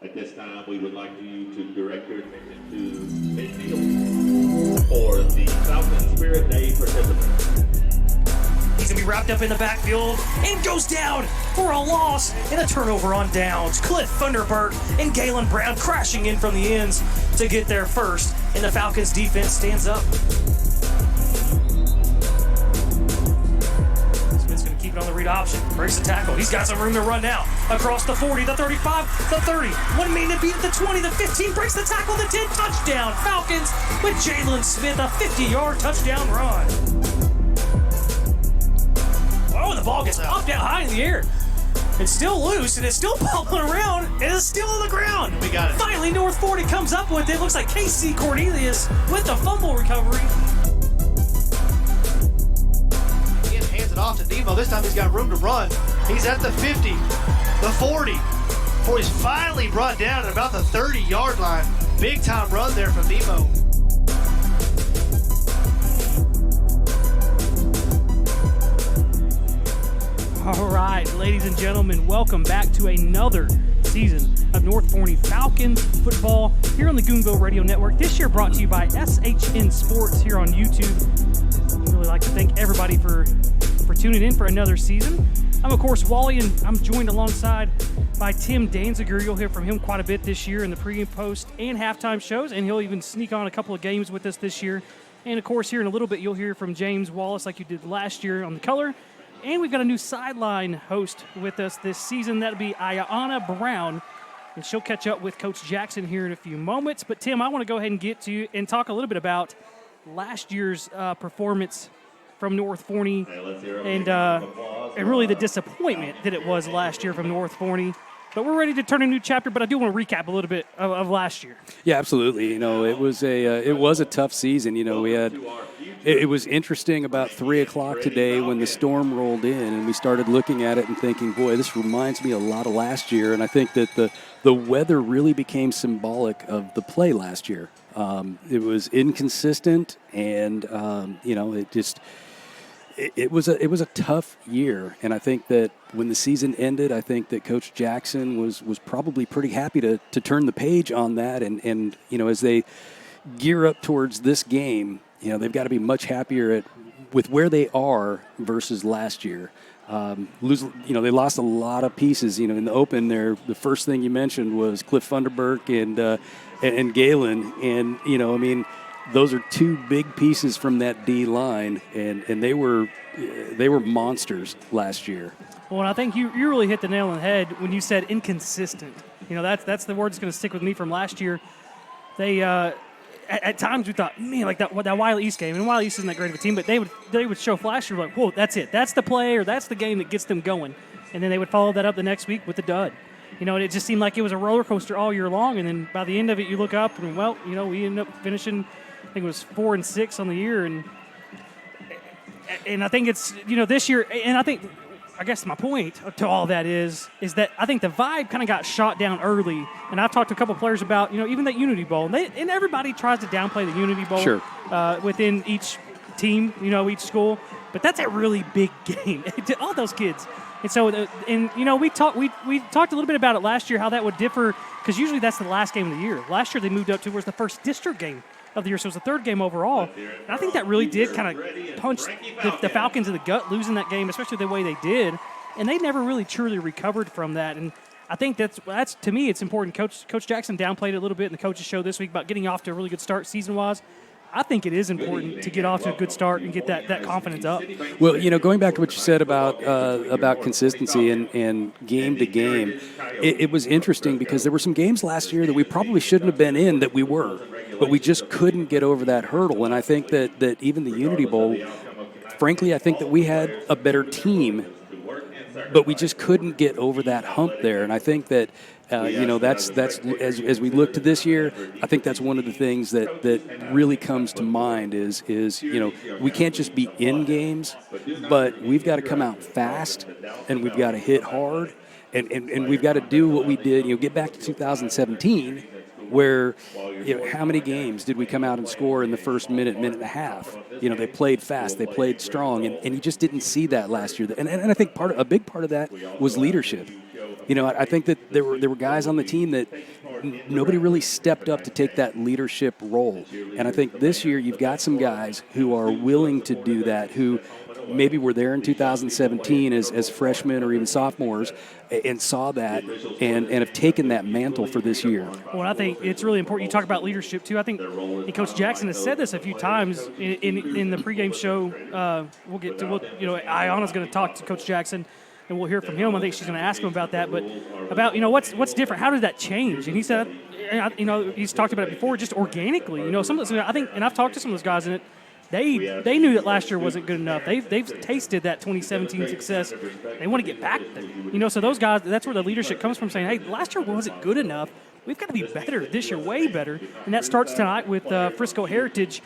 At this time, we would like you to direct your attention to midfield for the Falcon Spirit Day participants. He's going to be wrapped up in the backfield and goes down for a loss and a turnover on downs. Cliff Thunderbird and Galen Brown crashing in from the ends to get there first, and the Falcons defense stands up. Smith's going to keep it on the read option. Breaks the tackle. He's got some room to run now. Across the 40, the 35, the 30. 1 minute to beat the 20, the 15. Breaks the tackle, the 10. Touchdown. Falcons with Jalen Smith, a 50-yard touchdown run. Oh, the ball gets popped out high in the air. It's still loose, and it's still popping around, and it's still on the ground. We got it. Finally, North 40 comes up with it. Looks like KC Cornelius with the fumble recovery. Again, hands it off to Nemo. This time he's got room to run. He's at the 50, the 40, before he's finally brought down at about the 30-yard line. Big time run there from Nemo. All right, ladies and gentlemen, welcome back to another season of North Forney Falcons football here on the Goonville Radio Network. This year brought to you by SHN Sports here on YouTube. I'd really like to thank everybody for tuning in for another season. I'm, of course, Wally, and I'm joined alongside by Tim Danziger. You'll hear from him quite a bit this year in the pre and post and halftime shows, and he'll even sneak on a couple of games with us this year. And, of course, here in a little bit, you'll hear from James Wallace like you did last year on the color. And we've got a new sideline host with us this season. That'll be Ayanna Brown, and she'll catch up with Coach Jackson here in a few moments. But, Tim, I want to go ahead and get to you and talk a little bit about last year's performance from North Forney and really the disappointment that it was last year from North Forney. But we're ready to turn a new chapter, but I do want to recap a little bit of last year. Yeah, absolutely. You know, it was a tough season. You know, we had it was interesting about 3 o'clock today when the storm rolled in, and we started looking at it and thinking, boy, this reminds me a lot of last year. And I think that the weather really became symbolic of the play last year. It was inconsistent, and you know, it just. It was a tough year, and I think that when the season ended, I think that Coach Jackson was probably pretty happy to turn the page on that, and you know, as they gear up towards this game, you know, they've got to be much happier with where they are versus last year. They lost a lot of pieces. You know, in the open there, the first thing you mentioned was Cliff Thunderbird and Galen, and you know, I mean. Those are 2 big pieces from that D line, and they were monsters last year. Well, and I think you really hit the nail on the head when you said inconsistent. You know, that's the word that's going to stick with me from last year. They at times we thought, man, like that Wiley East game, and Wiley East isn't that great of a team, but they would show flashes like, whoa, that's it, that's the play or that's the game that gets them going, and then they would follow that up the next week with the dud. You know, and it just seemed like it was a roller coaster all year long, and then by the end of it, you look up and well, you know, we ended up finishing. I think it was 4-6 on the year, and I think it's, you know, this year, and I guess my point to all that is that I think the vibe kind of got shot down early, and I've talked to a couple of players about, you know, even that Unity Bowl, and everybody tries to downplay the Unity Bowl sure. Within each team, you know, each school, but that's a really big game to all those kids. And so, and you know, we talked a little bit about it last year, how that would differ, because usually that's the last game of the year. Last year they moved up to was the first district game of the year, so it was the 3rd game overall. And I think that really did kind of punch the Falcons in the gut, losing that game, especially the way they did. And they never really truly recovered from that. And I think that's to me, it's important. Coach Jackson downplayed it a little bit in the coaches show this week about getting off to a really good start season-wise. I think it is important to get off to a good start and get that confidence up. Well, you know, going back to what you said about consistency and game to game, it was interesting because there were some games last year that we probably shouldn't have been in that we were, but we just couldn't get over that hurdle. And I think that even the Unity Bowl, frankly, I think that we had a better team, but we just couldn't get over that hump there. And I think that you know, that's as we look to this year, I think that's one of the things that really comes to mind is you know, we can't just be in games, but we've got to come out fast and we've got to hit hard and we've got to do what we did, you know, get back to 2017 where, you know, how many games did we come out and score in the first minute and a half? You know, they played fast, they played strong, and you just didn't see that last year. And I think a big part of that was leadership. I think that there were guys on the team that nobody really stepped up to take that leadership role. And I think this year you've got some guys who are willing to do that, who maybe were there in 2017 as freshmen or even sophomores and saw that and have taken that mantle for this year. Well, I think it's really important. You talk about leadership, too. I think Coach Jackson has said this a few times in the pregame show. Ayana's going to talk to Coach Jackson, and we'll hear from him. I think she's going to ask him about that. But about, what's different? How did that change? And he said, he's talked about it before, just organically. Some of those, I think, and I've talked to some of those guys, and They knew that last year wasn't good enough. They've tasted that 2017 success. They want to get back there. So those guys, that's where the leadership comes from, saying, hey, last year wasn't good enough. We've got to be better this year, way better. And that starts tonight with Frisco Heritage.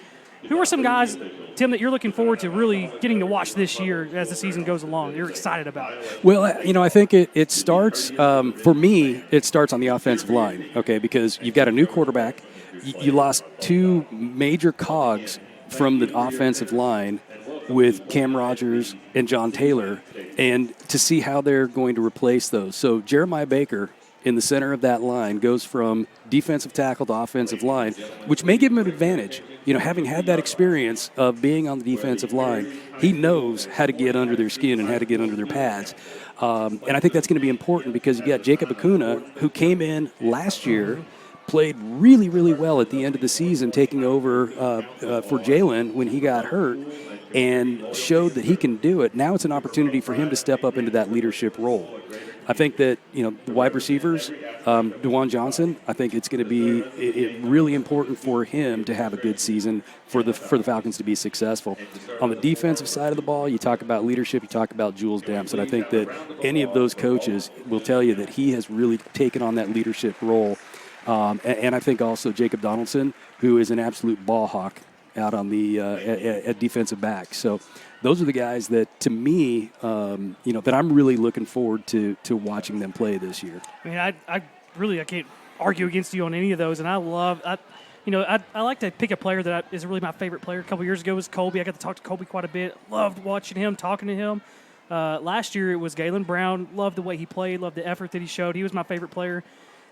Who are some guys, Tim, that you're looking forward to really getting to watch this year as the season goes along? You're excited about it. Well, I think it starts, for me, it starts on the offensive line, okay, because you've got a new quarterback. You lost two major cogs from the offensive line with Cam Rogers and John Taylor, and to see how they're going to replace those. So Jeremiah Baker in the center of that line goes from defensive tackle to offensive line, which may give him an advantage. Having had that experience of being on the defensive line, he knows how to get under their skin and how to get under their pads. And I think that's going to be important because you got Jacob Acuna, who came in last year, played really, really well at the end of the season, taking over for Jalen when he got hurt, and showed that he can do it. Now it's an opportunity for him to step up into that leadership role. I think that, the wide receivers, DeJuan Johnson, I think it's going to be really important for him to have a good season for the Falcons to be successful. On the defensive side of the ball, you talk about leadership, you talk about Jules Demps, and I think that any of those coaches will tell you that he has really taken on that leadership role. And I think also Jacob Donaldson, who is an absolute ball hawk out on the at defensive back. So those are the guys that, to me, that I'm really looking forward to watching them play this year. I mean, I can't argue against you on any of those, and I like to pick a player that is really my favorite player. A couple years ago was Colby. I got to talk to Colby quite a bit. Loved watching him, talking to him. Last year it was Galen Brown. Loved the way he played. Loved the effort that he showed. He was my favorite player.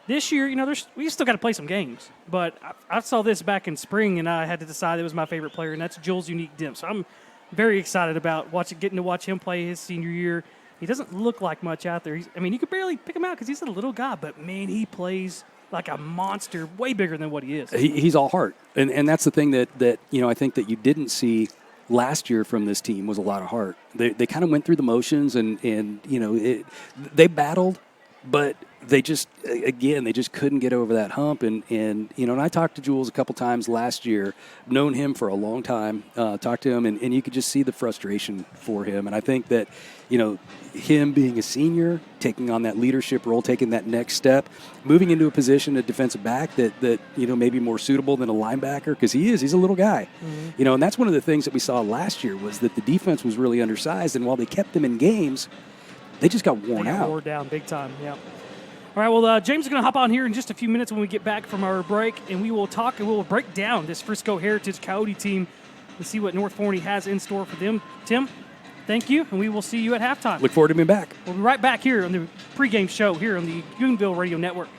This year, we still got to play some games. But I saw this back in spring, and I had to decide it was my favorite player, and that's Jules Unique Demps. So I'm very excited about getting to watch him play his senior year. He doesn't look like much out there. You could barely pick him out because he's a little guy, but, man, he plays like a monster, way bigger than what he is. He's all heart. And that's the thing that I think that you didn't see last year from this team was a lot of heart. They kind of went through the motions, and they battled, but they just couldn't get over that hump. And I talked to Jules a couple times last year, known him for a long time, talked to him, and you could just see the frustration for him. And I think that, him being a senior, taking on that leadership role, taking that next step, moving into a position at defensive back that maybe more suitable than a linebacker, because he's a little guy. Mm-hmm. And that's one of the things that we saw last year was that the defense was really undersized, and while they kept them in games, they just got worn out. Wore down big time, yeah. All right, well, James is going to hop on here in just a few minutes when we get back from our break, and we will talk and we'll break down this Frisco Heritage Coyote team and see what North Forney has in store for them. Tim, thank you, and we will see you at halftime. Look forward to being back. We'll be right back here on the pregame show here on the Goonville Radio Network.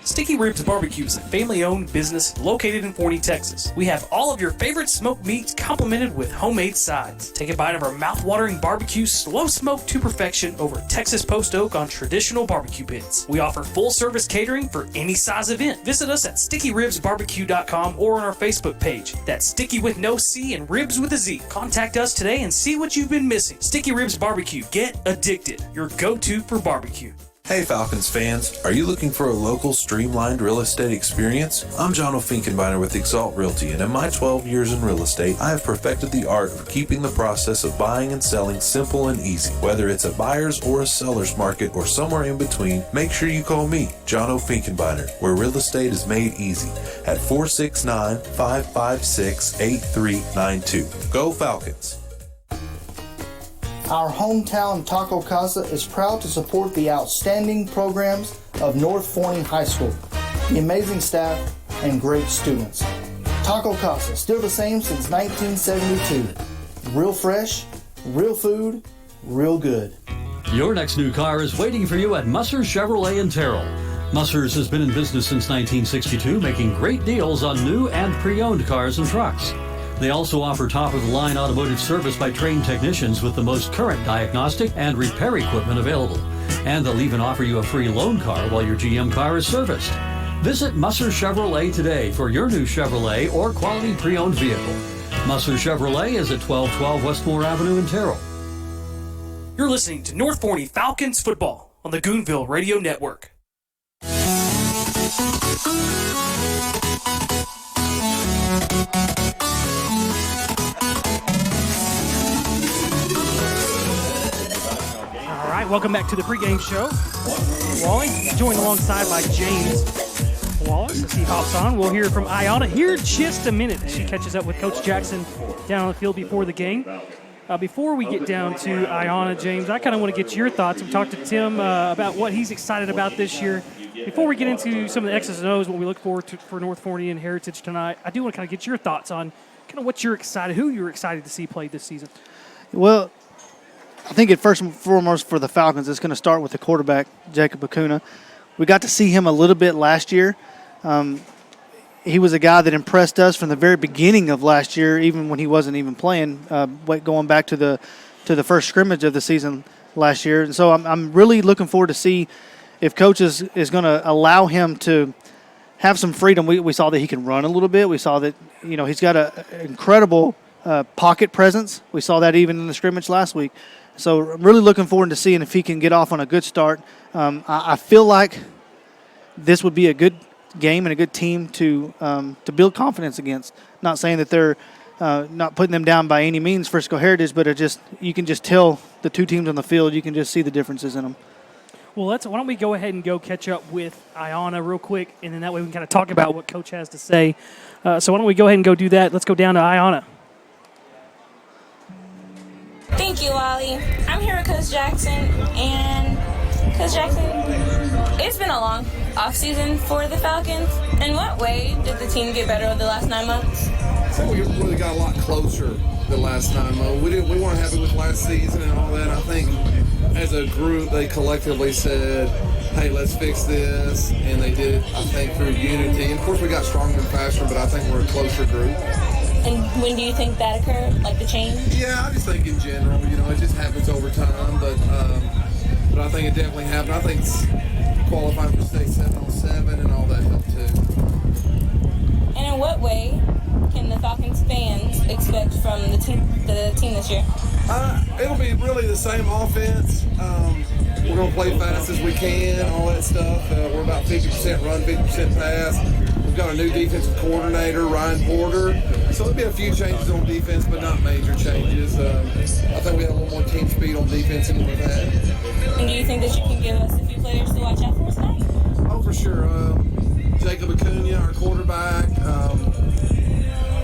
Sticky Ribs Barbecue is a family-owned business located in Forney, Texas. We have all of your favorite smoked meats complemented with homemade sides. Take a bite of our mouth-watering barbecue, slow smoked to perfection over Texas post oak on traditional barbecue pits. We offer full-service catering for any size event. Visit us at stickyribsbarbecue.com or on our Facebook page. That's Sticky with no C and Ribs with a Z. Contact us today and see what you've been missing. Sticky Ribs Barbecue. Get addicted. Your go-to for barbecue. Hey Falcons fans, are you looking for a local streamlined real estate experience? I'm John Finkenbeiner with Exalt Realty, and in my 12 years in real estate, I have perfected the art of keeping the process of buying and selling simple and easy. Whether it's a buyer's or a seller's market or somewhere in between, make sure you call me, John Finkenbeiner, where real estate is made easy at 469-556-8392. Go Falcons! Our hometown Taco Casa is proud to support the outstanding programs of North Forney High School, the amazing staff, and great students. Taco Casa, still the same since 1972. Real fresh, real food, real good. Your next new car is waiting for you at Musser's Chevrolet in Terrell. Musser's has been in business since 1962, making great deals on new and pre-owned cars and trucks. They also offer top-of-the-line automotive service by trained technicians with the most current diagnostic and repair equipment available. And they'll even offer you a free loan car while your GM car is serviced. Visit Musser's Chevrolet today for your new Chevrolet or quality pre-owned vehicle. Musser's Chevrolet is at 1212 Westmore Avenue in Terrell. You're listening to North Forney Falcons football on the Goonville Radio Network. All right, welcome back to the pregame show. Wally, joined alongside by James Wallace as he hops on. We'll hear from Ayanna here in just a minute as she catches up with Coach Jackson down on the field before the game. Before we get down to Ayanna, James, I kind of want to get your thoughts. We talked to Tim about what he's excited about this year. Before we get into some of the X's and O's, what we look forward to for North Forney and Heritage tonight, I do want to kind of get your thoughts on kind of what you're excited, who you're excited to see play this season. Well, I think at first and foremost for the Falcons, it's going to start with the quarterback, Jacob Acuna. We got to see him a little bit last year. He was a guy that impressed us from the very beginning of last year, even when he wasn't even playing, going back to the first scrimmage of the season last year. And so I'm really looking forward to see if Coach is going to allow him to have some freedom. We saw that he can run a little bit. We saw that, he's got an incredible pocket presence. We saw that even in the scrimmage last week. So I'm really looking forward to seeing if he can get off on a good start. I feel like this would be a good game and a good team to build confidence against. Not saying that they're not putting them down by any means, Frisco Heritage, but you can just tell the two teams on the field. You can just see the differences in them. Well, why don't we go ahead and go catch up with Ayanna real quick, and then that way we can kind of talk about what Coach has to say. So why don't we go ahead and go do that? Let's go down to Ayanna. Thank you, Wally. I'm here with Coach Jackson, and Coach Jackson, it's been a long off-season for the Falcons. In what way did the team get better over the last 9 months? So we really got a lot closer the last 9 months. We weren't happy with last season and all that. I think as a group, they collectively said, hey, let's fix this, and they did it, I think, through unity. And of course, we got stronger and faster, but I think we're a closer group. And when do you think that occurred, like the change? Yeah, I just think in general, it just happens over time, but I think it definitely happened. I think qualifying for state 7-on-7 and all that helped too. And in what way can the Falcons fans expect from the team this year? It'll be really the same offense. We're going to play fast as we can, all that stuff. We're about 50% run, 50% pass. We've got a new defensive coordinator, Ryan Porter. So there'll be a few changes on defense, but not major changes. I think we have a little more team speed on defense than we've had. And do you think that you can give us a few players to watch out for tonight? Oh, for sure. Jacob Acuna, our quarterback.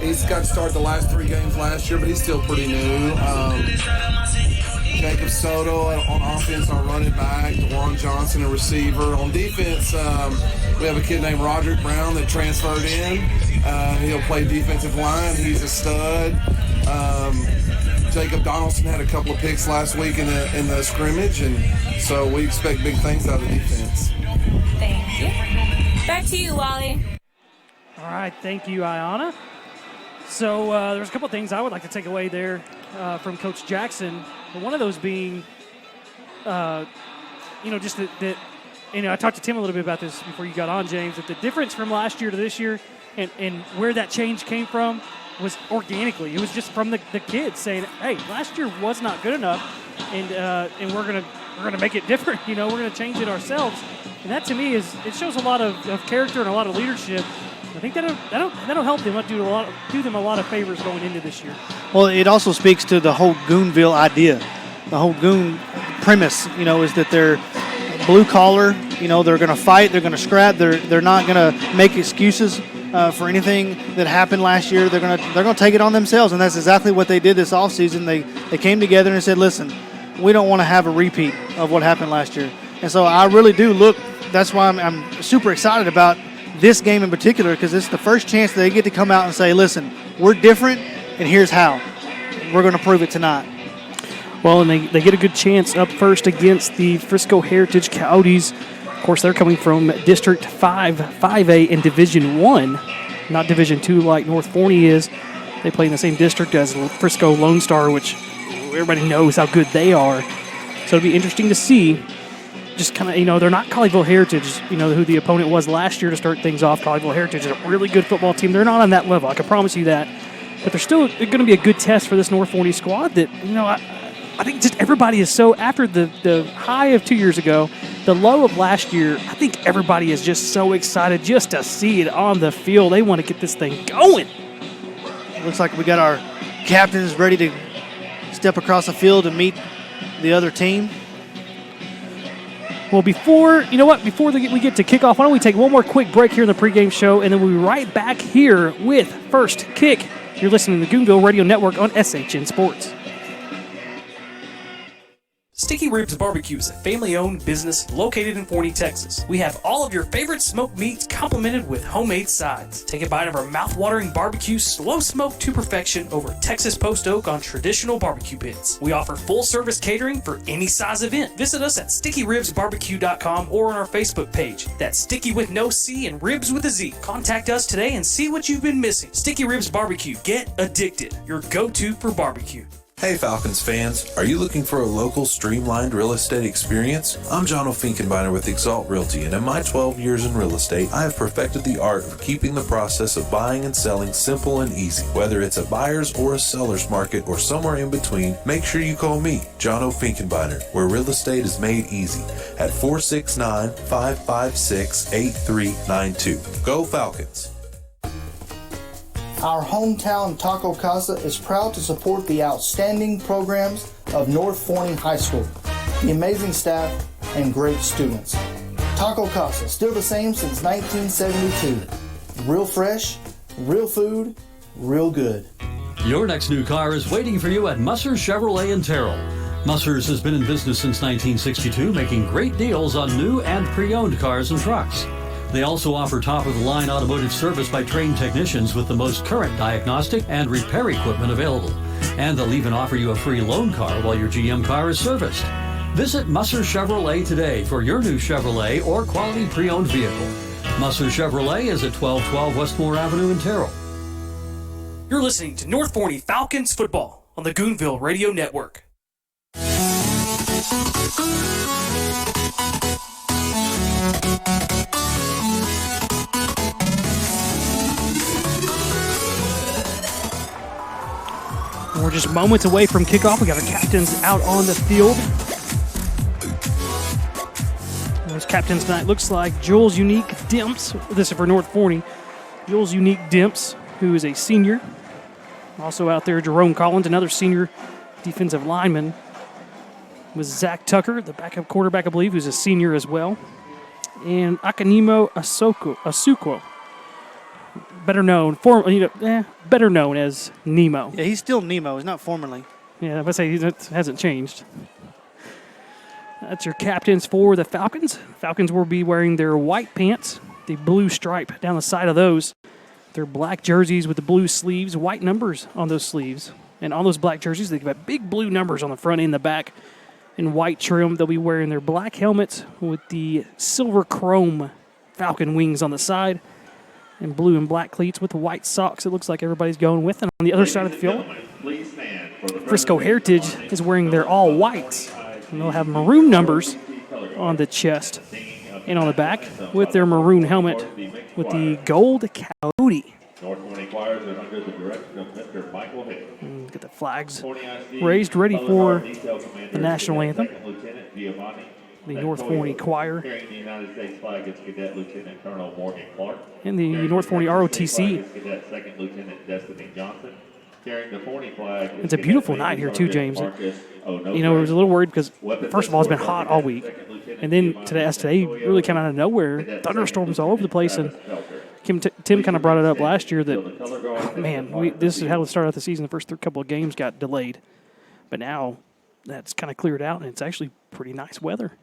He's got to start the last 3 games last year, but he's still pretty new. Jacob Soto on offense, our running back. DeJuan Johnson, a receiver. On defense, we have a kid named Roderick Brown that transferred in. He'll play defensive line. He's a stud. Jacob Donaldson had a couple of picks last week in the scrimmage, and so we expect big things out of the defense. Thank you. Back to you, Wally. All right, thank you, Ayanna. So there's a couple of things I would like to take away there from Coach Jackson. One of those being, just that I talked to Tim a little bit about this before you got on, James, that the difference from last year to this year and where that change came from was organically. It was just from the kids saying, hey, last year was not good enough, and we're gonna make it different. We're gonna change it ourselves. And that to me it shows a lot of character and a lot of leadership. I think that'll help them do them a lot of favors going into this year. Well, it also speaks to the whole Goonville idea. The whole Goon premise, is that they're blue collar. They're going to fight. They're going to scrap. They're not going to make excuses for anything that happened last year. They're going to take it on themselves, and that's exactly what they did this offseason. They came together and said, listen, we don't want to have a repeat of what happened last year. And so I really do look. That's why I'm super excited about this game in particular, because it's the first chance they get to come out and say, listen, we're different, and here's how. We're going to prove it tonight. Well, and they get a good chance up first against the Frisco Heritage Coyotes. Of course, they're coming from District 5, 5A in Division 1, not Division 2 like North Forney is. They play in the same district as Frisco Lone Star, which everybody knows how good they are. So it'll be interesting to see. Just kind of, they're not Colleyville Heritage, who the opponent was last year to start things off. Colleyville Heritage is a really good football team. They're not on that level, I can promise you that. But they're still going to be a good test for this North Forney squad that, I think just everybody is so, after the high of 2 years ago, the low of last year, I think everybody is just so excited just to see it on the field. They want to get this thing going. Looks like we got our captains ready to step across the field and meet the other team. Well, before we get to kickoff, why don't we take one more quick break here in the pregame show, and then we'll be right back here with First Kick. You're listening to the Goonville Radio Network on SHN Sports. Sticky Ribs Barbecue is a family-owned business located in Forney, Texas. We have all of your favorite smoked meats complemented with homemade sides. Take a bite of our mouth-watering barbecue, slow smoked to perfection over Texas post oak on traditional barbecue pits. We offer full-service catering for any size event. Visit us at stickyribsbarbecue.com or on our Facebook page. That's Sticky with no C and Ribs with a Z. Contact us today and see what you've been missing. Sticky Ribs Barbecue. Get addicted. Your go-to for barbecue. Hey Falcons fans, are you looking for a local streamlined real estate experience? I'm John O'Finkenbeiner with Exalt Realty, and in my 12 years in real estate, I have perfected the art of keeping the process of buying and selling simple and easy. Whether it's a buyer's or a seller's market or somewhere in between, make sure you call me, John O'Finkenbeiner, where real estate is made easy at 469-556-8392. Go Falcons! Our hometown Taco Casa is proud to support the outstanding programs of North Forney High School, the amazing staff, and great students. Taco Casa, still the same since 1972. Real fresh, real food, real good. Your next new car is waiting for you at Musser Chevrolet in Terrell. Musser's has been in business since 1962, making great deals on new and pre-owned cars and trucks. They also offer top-of-the-line automotive service by trained technicians with the most current diagnostic and repair equipment available. And they'll even offer you a free loan car while your GM car is serviced. Visit Musser Chevrolet today for your new Chevrolet or quality pre-owned vehicle. Musser Chevrolet is at 1212 Westmore Avenue in Terrell. You're listening to North Forney Falcons football on the Goonville Radio Network. We're just moments away from kickoff. We got our captains out on the field. Those captains tonight looks like Jules Unique Dimps. This is for North Forney. Jules Unique Dimps, who is a senior. Also out there, Jerome Collins, another senior defensive lineman. With Zach Tucker, the backup quarterback, I believe, who's a senior as well. And Akanimo Asukwo. Better known as Nemo. Yeah, he's still Nemo. He's not formerly. Yeah, if I say he hasn't changed. That's your captains for the Falcons. Falcons will be wearing their white pants, the blue stripe down the side of those. Their black jerseys with the blue sleeves, white numbers on those sleeves. And on those black jerseys, they've got big blue numbers on the front and the back in white trim. They'll be wearing their black helmets with the silver chrome Falcon wings on the side. And blue and black cleats with the white socks it looks like everybody's going with. And on the other side of the field, Frisco Heritage is wearing their all whites. And they'll have maroon numbers on the chest and on the back with their maroon helmet with the gold coyote. North Forney Choirs are under the direction of Mr. Michael Hayes. Get the flags raised, ready for the national anthem. The North Forney Choir. Carrying the United States flag is Cadet Lieutenant Colonel Morgan Clark. And the North Forney ROTC. Cadet Second Lieutenant Destiny Johnson. Carrying the Forney flag. It's a beautiful night here too, James. I was a little worried because first of all, it's been hot all week, and then today really came out of nowhere. Thunderstorms all over the place, and Tim kind of brought it up last year that this is how we started out the season. The first couple of games got delayed, but now that's kind of cleared out, and it's actually pretty nice weather.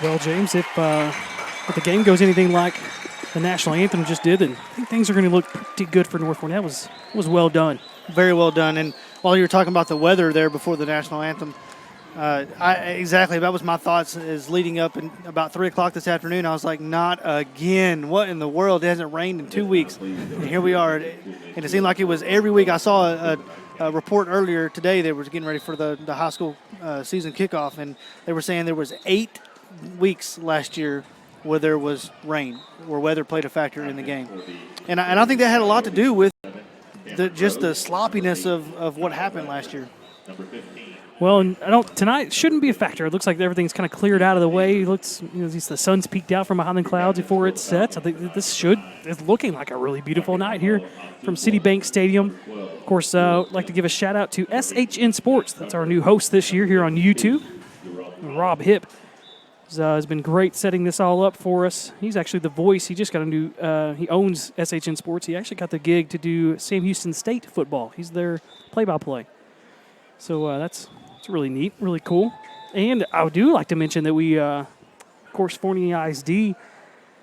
Well, James, if the game goes anything like the national anthem just did, then I think things are going to look pretty good for North Forney. That was well done. Very well done. And while you were talking about the weather there before the national anthem, exactly, that was my thoughts is leading up in about 3 o'clock this afternoon. I was like, not again. What in the world? It hasn't rained in 2 weeks. And here we are. And it seemed like it was every week. I saw a report earlier today. They were getting ready for the high school season kickoff, and they were saying there was 8 weeks last year where there was rain, where weather played a factor in the game. And I think that had a lot to do with just the sloppiness of what happened last year. Well, tonight shouldn't be a factor. It looks like everything's kind of cleared out of the way. It looks, the sun's peeked out from behind the clouds before it sets. I think this is looking like a really beautiful night here from Citibank Stadium. Of course, I'd like to give a shout out to SHN Sports. That's our new host this year here on YouTube. Rob Hipp has been great setting this all up for us. He's actually the voice. He just got a new, he owns SHN Sports. He actually got the gig to do Sam Houston State football. He's their play-by-play. So that's really neat, really cool. And I do like to mention that we, of course, Forney ISD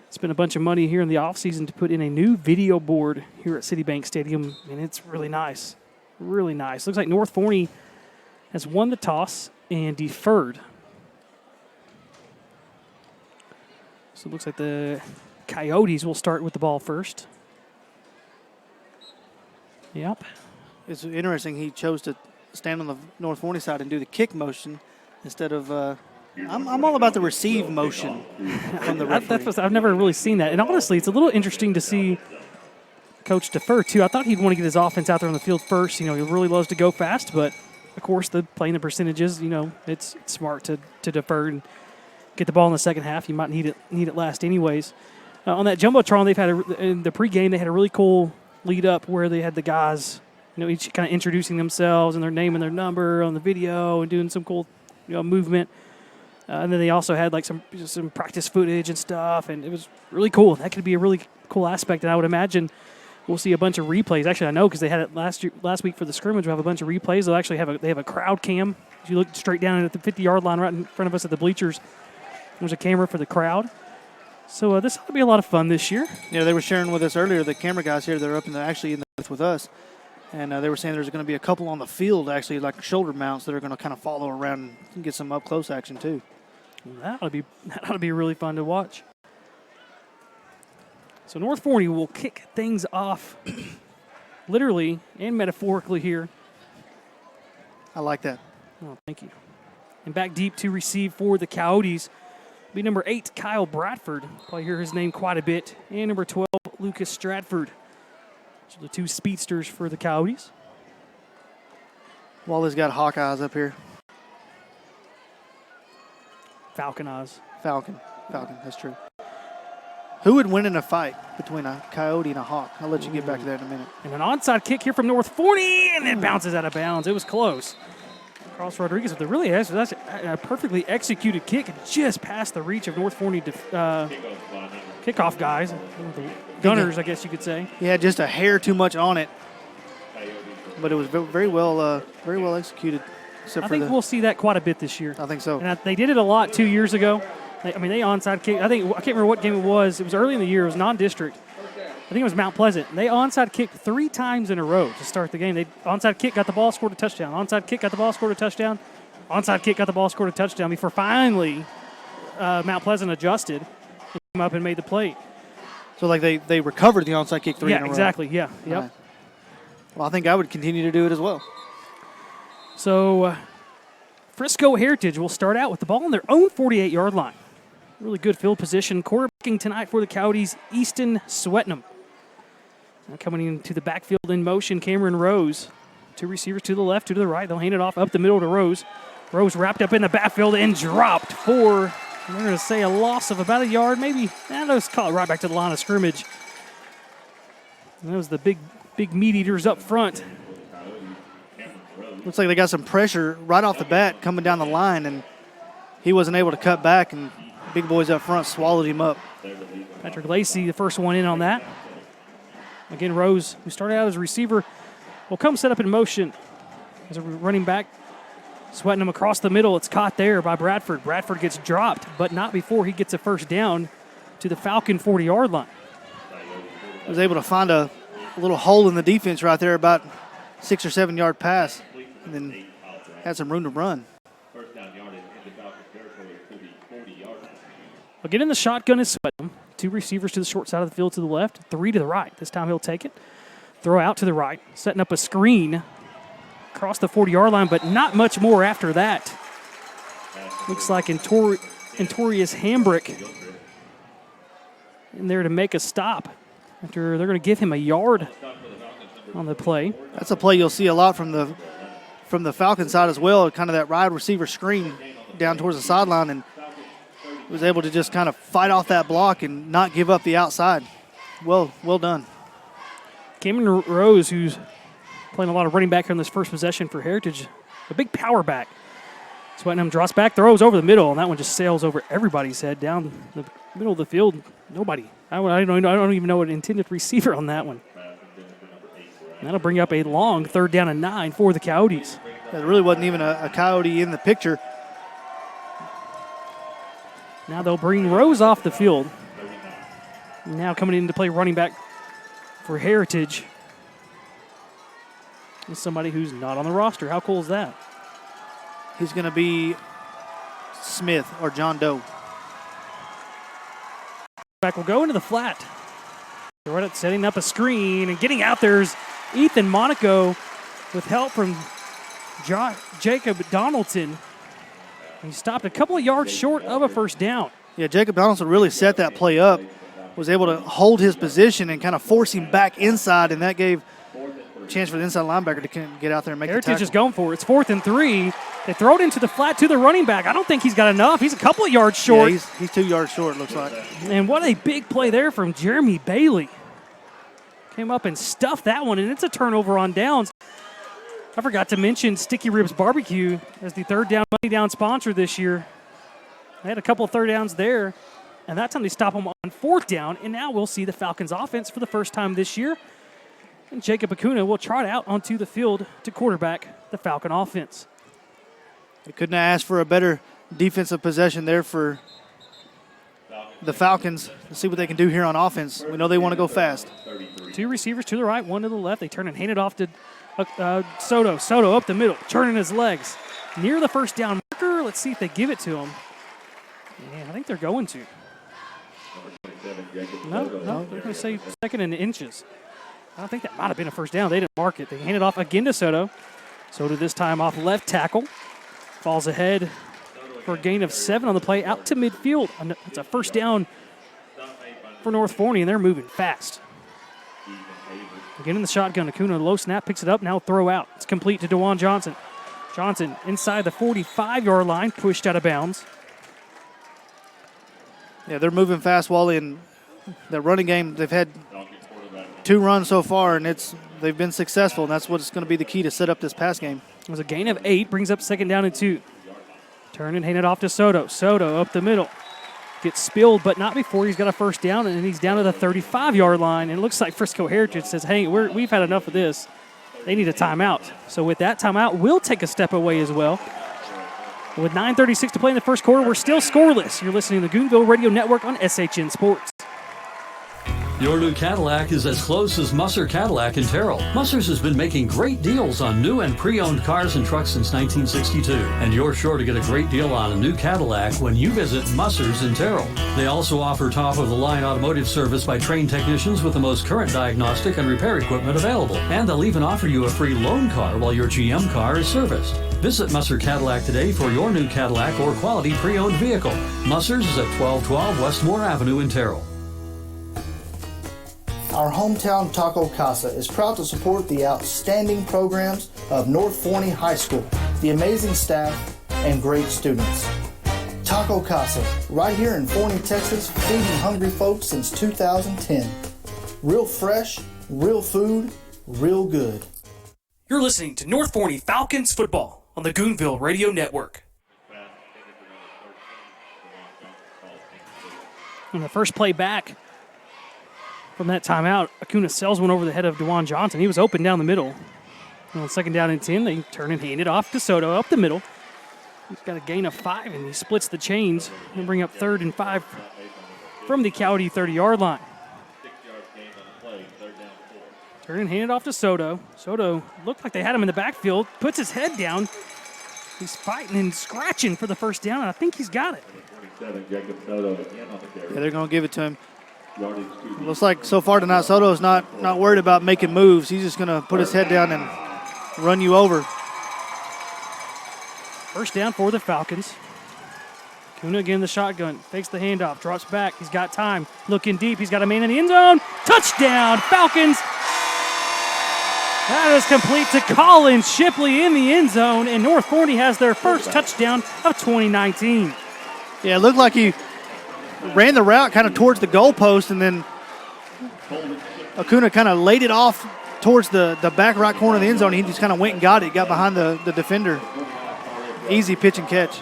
spent a bunch of money here in the offseason to put in a new video board here at Citibank Stadium, and it's really nice. Really nice. Looks like North Forney has won the toss and deferred. So it looks like the Coyotes will start with the ball first. Yep. It's interesting he chose to stand on the North Forney side and do the kick motion instead of I'm all about the receive motion from the referee. I've never really seen that. And honestly, it's a little interesting to see Coach defer, too. I thought he'd want to get his offense out there on the field first. He really loves to go fast, but, of course, playing the percentages, it's smart to defer and get the ball in the second half. You might need it last anyways. On that Jumbotron, they've had in the pregame, they had a really cool lead-up where they had the guys – each kind of introducing themselves and their name and their number on the video and doing some cool, movement. And then they also had like some practice footage and stuff, and it was really cool. That could be a really cool aspect, and I would imagine we'll see a bunch of replays. Actually, I know because they had it last week for the scrimmage. We'll have a bunch of replays. They'll actually have a crowd cam. If you look straight down at the 50-yard line right in front of us at the bleachers, there's a camera for the crowd. So this ought to be a lot of fun this year. Yeah, they were sharing with us earlier, the camera guys here that are up in the booth with us. And they were saying there's going to be a couple on the field, actually, like shoulder mounts that are going to kind of follow around and get some up-close action, too. That ought to be really fun to watch. So North Forney will kick things off literally and metaphorically here. I like that. Oh, thank you. And back deep to receive for the Coyotes will be number 8, Kyle Bradford. Probably hear his name quite a bit. And number 12, Lucas Stratford. So the 2 speedsters for the Coyotes. Wally's got Hawkeyes up here. Falcon eyes. Falcon, that's true. Who would win in a fight between a Coyote and a Hawk? I'll let you get back to that in a minute. And an onside kick here from North Forney, and it bounces out of bounds. It was close. Carlos Rodriguez with that's a perfectly executed kick and just past the reach of North Forney kickoff guys. The gunners, I guess you could say. He had just a hair too much on it, but it was very well executed. I think we'll see that quite a bit this year. I think so. And they did it a lot 2 years ago. They onside kicked. I can't remember what game it was. It was early in the year. It was non-district. I think it was Mount Pleasant. They onside kicked 3 times in a row to start the game. They onside kick, got the ball, scored a touchdown. Onside kick, got the ball, scored a touchdown. Onside kick, got the ball, scored a touchdown before finally Mount Pleasant adjusted and came up and made the play. So like they recovered the onside kick 3 in a row. Yeah, exactly. Yeah. Yep. Right. Well, I think I would continue to do it as well. So Frisco Heritage will start out with the ball on their own 48-yard line. Really good field position. Quarterbacking tonight for the Coyotes, Easton Swetnam. Now coming into the backfield in motion, Cameron Rose. 2 receivers to the left, 2 to the right. They'll hand it off up the middle to Rose. Rose wrapped up in the backfield and dropped for, we're going to say, a loss of about a yard, maybe. And it was caught right back to the line of scrimmage. And that was the big meat eaters up front. Looks like they got some pressure right off the bat coming down the line, and he wasn't able to cut back, and big boys up front swallowed him up. Patrick Lacey, the first one in on that. Again, Rose, who started out as a receiver, will come set up in motion as a running back. Sweating him across the middle. It's caught there by Bradford. Bradford gets dropped, but not before he gets a first down to the Falcon 40-yard line. Was able to find a little hole in the defense right there, about 6 or 7 yard pass, and then had some room to run. We'll get in the shotgun is Sweatham. 2 receivers to the short side of the field to the left, 3 to the right. This time he'll take it. Throw out to the right, setting up a screen across the 40-yard line, but not much more after that. Looks like Intorius Hambrick in there to make a stop after they're going to give him a yard on the play. That's a play you'll see a lot from the Falcon side as well, kind of that wide receiver screen down towards the sideline, and was able to just kind of fight off that block and not give up the outside. Well done. Cameron Rose, who's playing a lot of running back here in this first possession for Heritage, a big power back. Sweatingham drops back, throws over the middle, and that one just sails over everybody's head down the middle of the field. Nobody. I don't even know an intended receiver on that one. And that'll bring up a long 3rd down and 9 for the Coyotes. There really wasn't even a Coyote in the picture. Now they'll bring Rose off the field. Now coming in to play running back for Heritage is somebody who's not on the roster. How cool is that? He's going to be Smith or John Doe. Back will go into the flat. They're right at setting up a screen and getting out there's Ethan Monaco with help from Jacob Donaldson. He stopped a couple of yards short of a first down. Yeah, Jacob Donaldson really set that play up, was able to hold his position and kind of force him back inside, and that gave a chance for the inside linebacker to get out there and make the tackle. Heritage is going for it. It's 4th and 3. They throw it into the flat to the running back. I don't think he's got enough. He's a couple of yards short. Yeah, he's 2 yards short, it looks like. And what a big play there from Jeremy Bailey. Came up and stuffed that one, and it's a turnover on downs. I forgot to mention Sticky Ribs Barbecue as the 3rd down money down sponsor this year. They had a couple of 3rd downs there, and that time they stop them on 4th down, and now we'll see the Falcons offense for the first time this year. And Jacob Acuna will trot out onto the field to quarterback the Falcon offense. They couldn't have asked for a better defensive possession there for the Falcons. Let's see what they can do here on offense. We know they want to go fast. 2 receivers to the right, 1 to the left. They turn and hand it off to Soto. Soto up the middle, turning his legs. Near the first down marker. Let's see if they give it to him. Yeah, I think they're going to. No, they're going to say 2nd and inches. I think that might have been a first down. They didn't mark it. They hand it off again to Soto. Soto this time off left tackle. Falls ahead for a gain of 7 on the play out to midfield. It's a first down for North Forney, and they're moving fast. Again in the shotgun, Acuna, low snap, picks it up, now throw out. It's complete to DeJuan Johnson. Johnson inside the 45-yard line, pushed out of bounds. Yeah, they're moving fast, Wally, and the running game, they've had 2 runs so far, and they've been successful, and that's what's going to be the key to set up this pass game. It was a gain of 8, brings up 2nd down and 2. Turn and hand it off to Soto. Soto up the middle. Gets spilled, but not before he's got a first down, and he's down to the 35-yard line. And it looks like Frisco Heritage says, hey, we've had enough of this. They need a timeout. So with that timeout, we'll take a step away as well. With 9:36 to play in the first quarter, we're still scoreless. You're listening to the Goonville Radio Network on SHN Sports. Your new Cadillac is as close as Musser Cadillac in Terrell. Musser's has been making great deals on new and pre-owned cars and trucks since 1962. And you're sure to get a great deal on a new Cadillac when you visit Musser's in Terrell. They also offer top-of-the-line automotive service by trained technicians with the most current diagnostic and repair equipment available. And they'll even offer you a free loan car while your GM car is serviced. Visit Musser Cadillac today for your new Cadillac or quality pre-owned vehicle. Musser's is at 1212 Westmore Avenue in Terrell. Our hometown Taco Casa is proud to support the outstanding programs of North Forney High School, the amazing staff, and great students. Taco Casa, right here in Forney, Texas, feeding hungry folks since 2010. Real fresh, real food, real good. You're listening to North Forney Falcons football on the Goonville Radio Network. And the first play back from that timeout, Acuna sells one over the head of DeJuan Johnson. He was open down the middle. And on 2nd down and 10, they turn and hand it off to Soto up the middle. He's got a gain of 5, and he splits the chains and bring up 3rd and 5 from the Coyote 30-yard line. 6 yards gain on the play, 3rd down 4. Turn and hand it off to Soto. Soto looked like they had him in the backfield, puts his head down. He's fighting and scratching for the first down, and I think he's got it. 27, Jacob Soto again on the carry. Yeah, they're going to give it to him. Yardage to Looks like so far tonight, Soto's not worried about making moves. He's just going to put his head down and run you over. First down for the Falcons. Kuna again the shotgun, fakes the handoff, drops back. He's got time, looking deep. He's got a man in the end zone. Touchdown, Falcons. That is complete to Colin Shipley in the end zone, and North Forney has their first touchdown of 2019. Yeah, it looked like he ran the route kind of towards the goalpost, and then Acuna kind of laid it off towards the back right corner of the end zone. He just kind of went and got it, got behind the defender. Easy pitch and catch.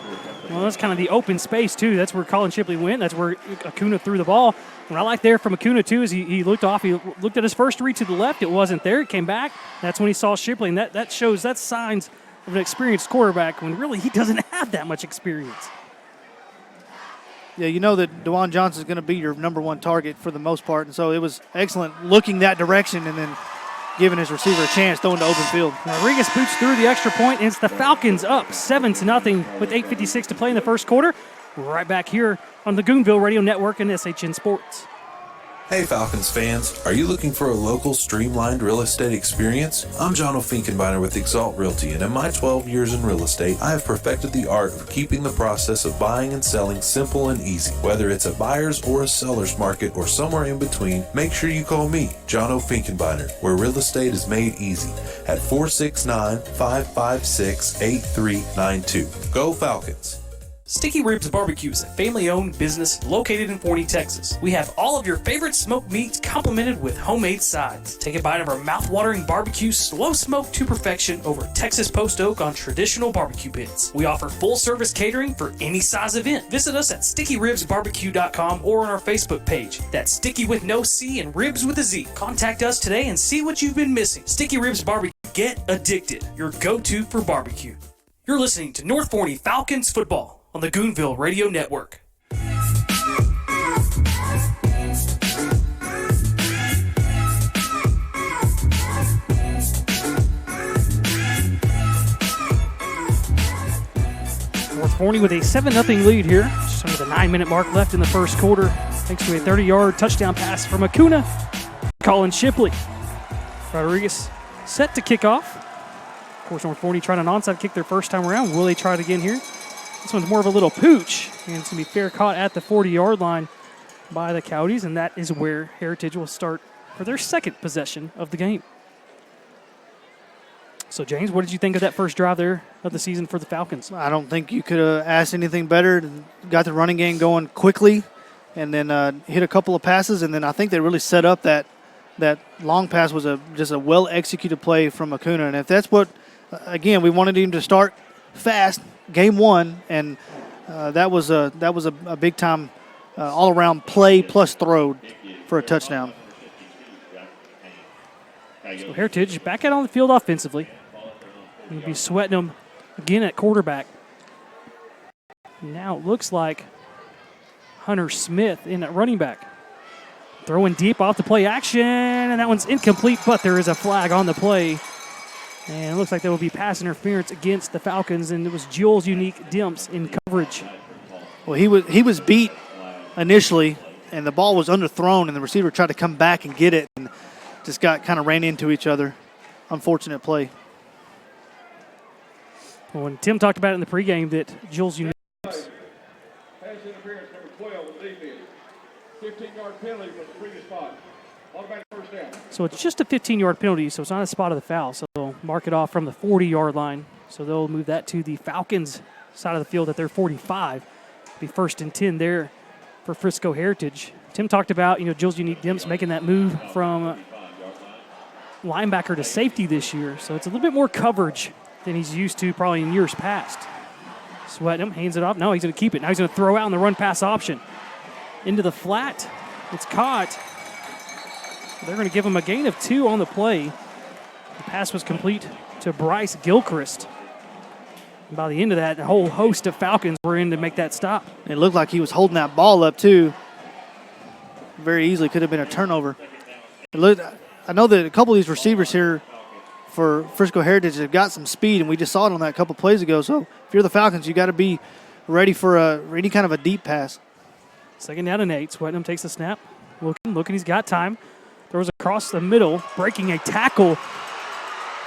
Well, that's kind of the open space, too. That's where Colin Shipley went. That's where Acuna threw the ball. What I like there from Acuna, too, is he looked off. He looked at his first read to the left. It wasn't there. It came back. That's when he saw Shipley, and that's signs of an experienced quarterback when really he doesn't have that much experience. Yeah, you know that DeJuan Johnson is going to be your number 1 target for the most part, and so it was excellent looking that direction and then giving his receiver a chance, throwing to open field. Rodriguez boots through the extra point, and it's the Falcons up 7-0 with 8:56 to play in the first quarter. We're right back here on the Goonville Radio Network and SHN Sports. Hey Falcons fans, are you looking for a local streamlined real estate experience? I'm John O'Finkenbeiner with Exalt Realty, and in my 12 years in real estate, I have perfected the art of keeping the process of buying and selling simple and easy. Whether it's a buyer's or a seller's market or somewhere in between, make sure you call me, John O'Finkenbeiner, where real estate is made easy at 469-556-8392. Go Falcons! Sticky Ribs Barbecue is a family-owned business located in Forney, Texas. We have all of your favorite smoked meats complemented with homemade sides. Take a bite of our mouth-watering barbecue, slow smoked to perfection over Texas post oak on traditional barbecue pits. We offer full-service catering for any size event. Visit us at stickyribsbarbecue.com or on our Facebook page. That's Sticky with no C and Ribs with a Z. Contact us today and see what you've been missing. Sticky Ribs Barbecue. Get addicted. Your go-to for barbecue. You're listening to North Forney Falcons football on the Goonville Radio Network. North Forney with a 7-0 lead here. Just under the 9-minute mark left in the first quarter, thanks to a 30-yard touchdown pass from Acuna. Colin Shipley. Rodriguez set to kick off. Of course, North Forney tried an onside kick their first time around. Will they try it again here? This one's more of a little pooch, and it's going to be fair caught at the 40-yard line by the Coyotes, and that is where Heritage will start for their second possession of the game. So, James, what did you think of that first drive there of the season for the Falcons? I don't think you could have asked anything better. Got the running game going quickly, and then hit a couple of passes, and then I think they really set up that long pass was just a well-executed play from Acuna. And if that's what, again, we wanted him to start fast, game 1, and that was a big time all around play plus throw for a touchdown. So Heritage back out on the field offensively. He'll be sweating them again at quarterback. Now it looks like Hunter Smith in at running back. Throwing deep off the play action, and that one's incomplete, but there is a flag on the play. And it looks like there will be pass interference against the Falcons, and it was Jules Unique Dimps in coverage. Well, he was beat initially, and the ball was underthrown, and the receiver tried to come back and get it, and just kind of ran into each other. Unfortunate play. Well, when Tim talked about it in the pregame that Jules Unique Pass interference number 12 with defense. 15-yard penalty for the previous spot. Automatic first down. So it's just a 15-yard penalty, so it's not a spot of the foul. So they'll mark it off from the 40-yard line. So they'll move that to the Falcons' side of the field at their 45. Be 1st and 10 there for Frisco Heritage. Tim talked about, Jules Unique Dimps making that move from linebacker to safety this year. So it's a little bit more coverage than he's used to probably in years past. Sweating him, hands it off. No, he's going to keep it. Now he's going to throw out in the run-pass option. Into the flat. It's caught. They're going to give him a gain of 2 on the play. The pass was complete to Bryce Gilchrist. By the end of that, a whole host of Falcons were in to make that stop. It looked like he was holding that ball up, too. Very easily could have been a turnover. I know that a couple of these receivers here for Frisco Heritage have got some speed, and we just saw it on that a couple plays ago. So if you're the Falcons, you got to be ready for any kind of a deep pass. 2nd down and 8. Swetnam takes the snap. Looking, he's got time. Throws across the middle, breaking a tackle.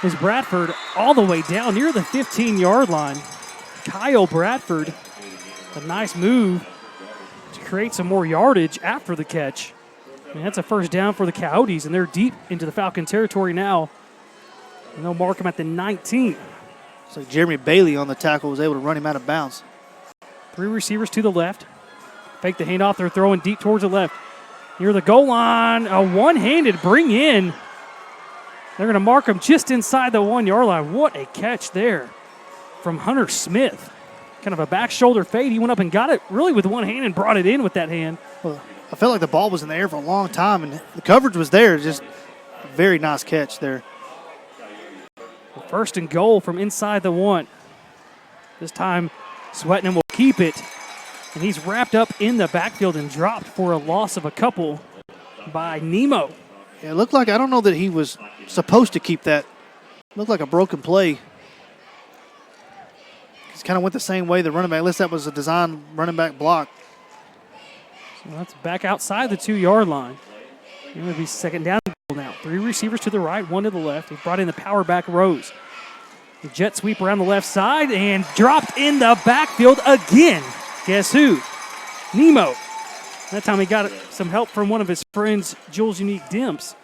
Is Bradford all the way down near the 15-yard line. Kyle Bradford, a nice move to create some more yardage after the catch. And that's a 1st down for the Coyotes, and they're deep into the Falcon territory now. And they'll mark him at the 19. So Jeremy Bailey on the tackle was able to run him out of bounds. 3 receivers to the left. Fake the handoff. They're throwing deep towards the left. Near the goal line, a one-handed bring in. They're going to mark him just inside the 1-yard line. What a catch there from Hunter Smith. Kind of a back shoulder fade. He went up and got it really with one hand and brought it in with that hand. Well, I felt like the ball was in the air for a long time, and the coverage was there. Just a very nice catch there. 1st and goal from inside the 1. This time, Swetnam will keep it. And he's wrapped up in the backfield and dropped for a loss of a couple by Nemo. Yeah, it looked like, I don't know that he was supposed to keep that. It looked like a broken play. He kind of went the same way the running back, unless that was a design running back block. So that's back outside the 2-yard line. It would be 2nd down now. 3 receivers to the right, 1 to the left. He brought in the power back Rose. The jet sweep around the left side and dropped in the backfield again. Guess who? Nemo. That time he got some help from one of his friends, Jules Unique Dimps.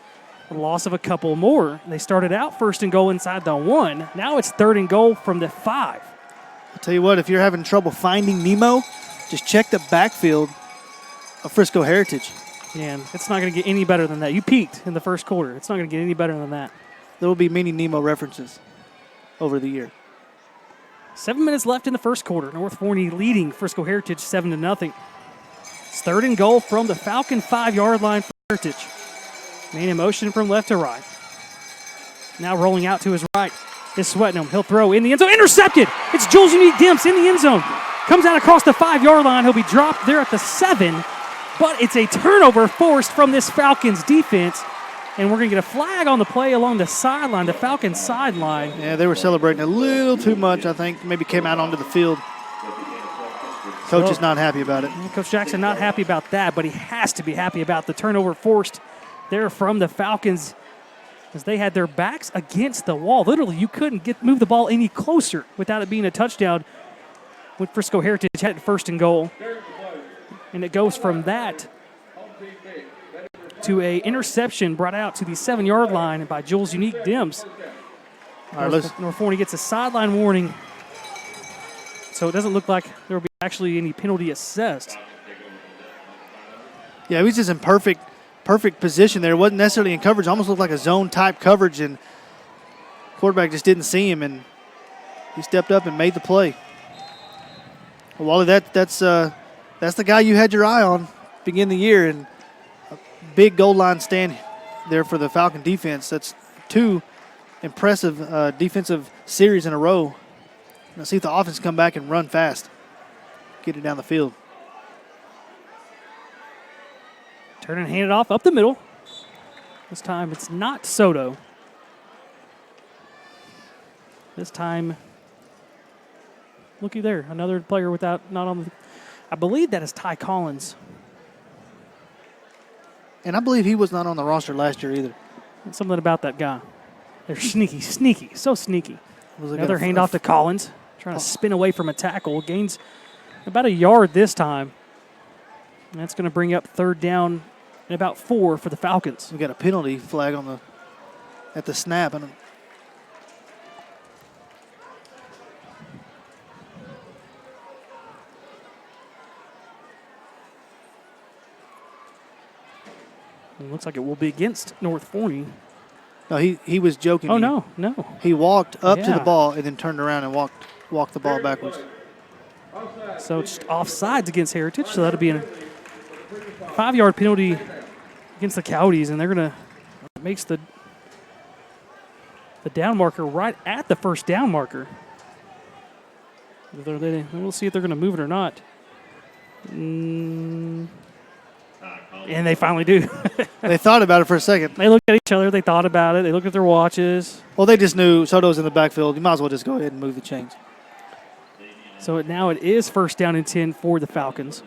A loss of a couple more. They started out 1st and goal inside the 1. Now it's 3rd and goal from the 5. I'll tell you what, if you're having trouble finding Nemo, just check the backfield of Frisco Heritage. And it's not going to get any better than that. You peaked in the 1st quarter. It's not going to get any better than that. There will be many Nemo references over the year. 7 minutes left in the 1st quarter. North Forney leading Frisco Heritage 7-0. It's 3rd and goal from the Falcon 5-yard line for Heritage. Man in motion from left to right. Now rolling out to his right is Swetnam. He'll throw in the end zone. Intercepted! It's Jules Unique Dimps in the end zone. Comes out across the 5-yard line. He'll be dropped there at the 7. But it's a turnover forced from this Falcons defense. And we're going to get a flag on the play along the sideline, the Falcons sideline. Yeah, they were celebrating a little too much, I think. Maybe came out onto the field. Coach is not happy about it. Coach Jackson not happy about that, but he has to be happy about the turnover forced there from the Falcons as they had their backs against the wall. Literally, you couldn't move the ball any closer without it being a touchdown with Frisco Heritage had 1st and goal. And it goes from that to a interception brought out to the 7-yard line by Jules Unique Dimps. All right, North Forney gets a sideline warning, so it doesn't look like there will be actually any penalty assessed. Yeah, he was just in perfect position there. It wasn't necessarily in coverage. It almost looked like a zone-type coverage, and quarterback just didn't see him, and he stepped up and made the play. Well, Wally, that's the guy you had your eye on beginning of the year, and a big goal line stand there for the Falcon defense. That's 2 impressive defensive series in a row. Let's see if the offense come back and run fast, get it down the field. Turn and hand it off up the middle. This time it's not Soto. This time, looky there, another player not on the. I believe that is Ty Collins. And I believe he was not on the roster last year either. There's something about that guy. They're sneaky, so sneaky. Another handoff to Collins, trying to spin away from a tackle. Gains about a yard this time. And that's going to bring up 3rd down and about 4 for the Falcons. We got a penalty flag at the snap. And it looks like it will be against North Forney. No, he was joking. Oh, no. He walked up to the ball and then turned around and walked the ball backwards. So it's offsides against Heritage, so that'll be a 5-yard penalty against the Coyotes, and they're going to makes the down marker right at the 1st down marker. We'll see if they're going to move it or not. And they finally do. They thought about it for a second. They looked at each other. They thought about it. They looked at their watches. Well, they just knew Soto's in the backfield. You might as well just go ahead and move the chains. So now it is 1st down and 10 for the Falcons.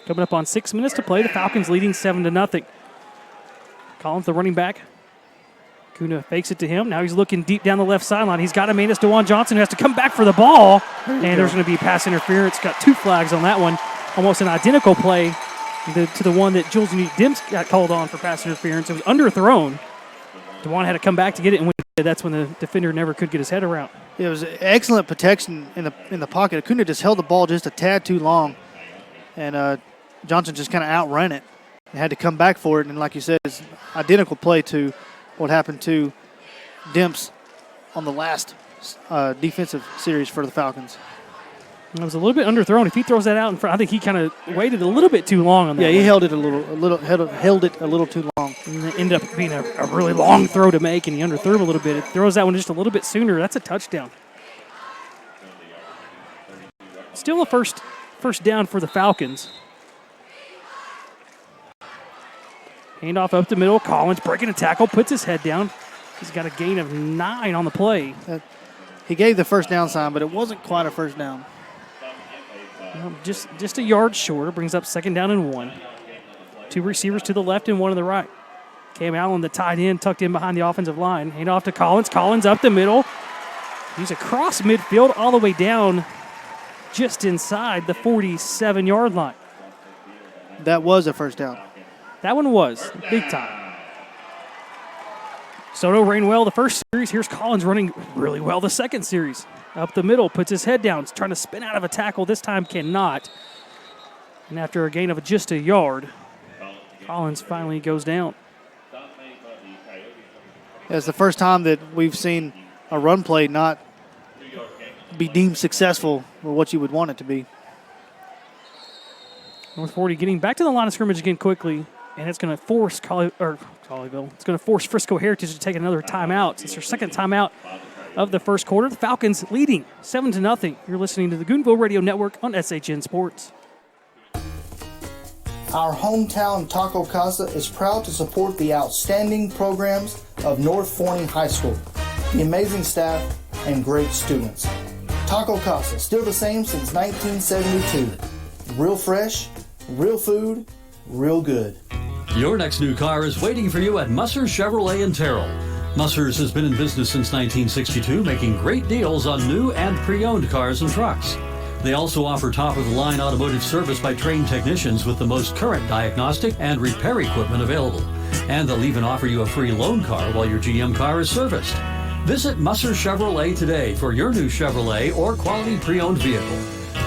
Coming up on 6 minutes to play. The Falcons leading 7-0. Collins, the running back. Kuna fakes it to him. Now he's looking deep down the left sideline. He's got a man. It's DeJuan Johnson who has to come back for the ball. And there's going to be pass interference. Got 2 flags on that one. Almost an identical play to the one that Jules Dims got called on for pass interference. It was underthrown. DeJuan had to come back to get it, and when he did, that's when the defender never could get his head around. It was excellent protection in the pocket. Kuna just held the ball just a tad too long, and Johnson just kind of outran it and had to come back for it. And like you said, it's identical play to what happened to Dimps on the last defensive series for the Falcons. It was a little bit underthrown. If he throws that out in front, I think he kind of waited a little bit too long on that. Yeah, he held it held it a little too long. And it ended up being a really long throw to make, and he underthrew him a little bit. If he throws that one just a little bit sooner, that's a touchdown. Still a first down for the Falcons. Handoff up the middle. Collins breaking a tackle, puts his head down. He's got a gain of 9 on the play. He gave the first down sign, but it wasn't quite a first down. Just a yard short. Brings up 2nd down and 1. 2 receivers to the left and 1 to the right. Cam Allen, the tight end, tucked in behind the offensive line. Handoff to Collins. Collins up the middle. He's across midfield all the way down just inside the 47-yard line. That was a first down. That one was big time. Soto ran well the first series. Here's Collins running really well the second series. Up the middle, puts his head down. He's trying to spin out of a tackle. This time cannot. And after a gain of just a yard, Collins finally goes down. It's the first time that we've seen a run play not be deemed successful or what you would want it to be. North 40 getting back to the line of scrimmage again quickly, and it's going to force Colleyville. It's going to force Frisco Heritage to take another timeout. It's their second timeout of the first quarter. The Falcons leading 7-0. You're listening to the Goonville Radio Network on SHN Sports. Our hometown Taco Casa is proud to support the outstanding programs of North Forney High School, the amazing staff, and great students. Taco Casa, still the same since 1972. Real fresh, real food, real good. Your next new car is waiting for you at Musser's Chevrolet in Terrell. Musser's has been in business since 1962, making great deals on new and pre-owned cars and trucks. They also offer top-of-the-line automotive service by trained technicians with the most current diagnostic and repair equipment available. And they'll even offer you a free loan car while your GM car is serviced. Visit Musser's Chevrolet today for your new Chevrolet or quality pre-owned vehicle.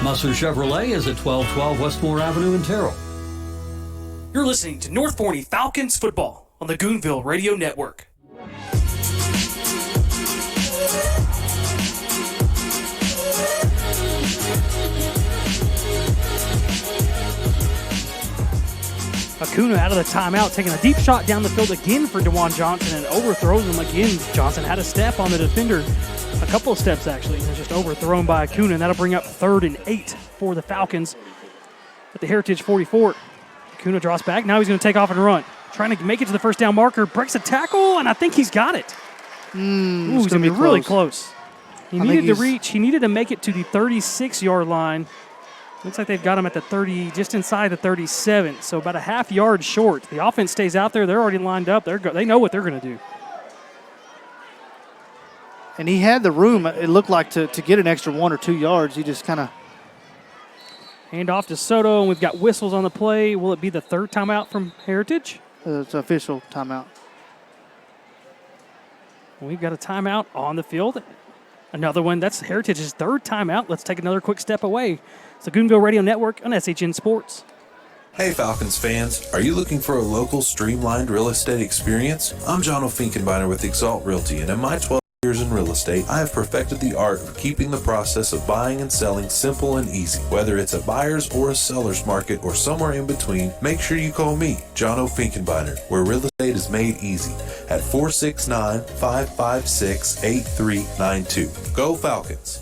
Musser's Chevrolet is at 1212 Westmore Avenue in Terrell. You're listening to North Forney Falcons football on the Goonville Radio Network. Acuna out of the timeout, taking a deep shot down the field again for DeJuan Johnson and overthrows him again. Johnson had a step on the defender, a couple of steps actually. It was just overthrown by Acuna, and that'll bring up 3rd and 8 for the Falcons at the Heritage 44. Acuna draws back. Now he's going to take off and run. Trying to make it to the first down marker. Breaks a tackle, and I think he's got it. Ooh, he's going to be really close. He needed to reach. He needed to make it to the 36-yard line. Looks like they've got him at the 30, just inside the 37, so about a half yard short. The offense stays out there. They're already lined up. They know what they're going to do. And he had the room, it looked like, to get an extra 1 or 2 yards. He just kind of... Hand off to Soto, and we've got whistles on the play. Will it be the 3rd timeout from Heritage? It's an official timeout. We've got a timeout on the field. Another one. That's Heritage's 3rd timeout. Let's take another quick step away. It's the Goonville Radio Network on SHN Sports. Hey Falcons fans, are you looking for a local streamlined real estate experience? I'm John O'Finkenbeiner with Exalt Realty, and in my 12 years in real estate, I have perfected the art of keeping the process of buying and selling simple and easy. Whether it's a buyer's or a seller's market or somewhere in between, make sure you call me, John O'Finkenbeiner, where real estate is made easy at 469-556-8392. Go Falcons!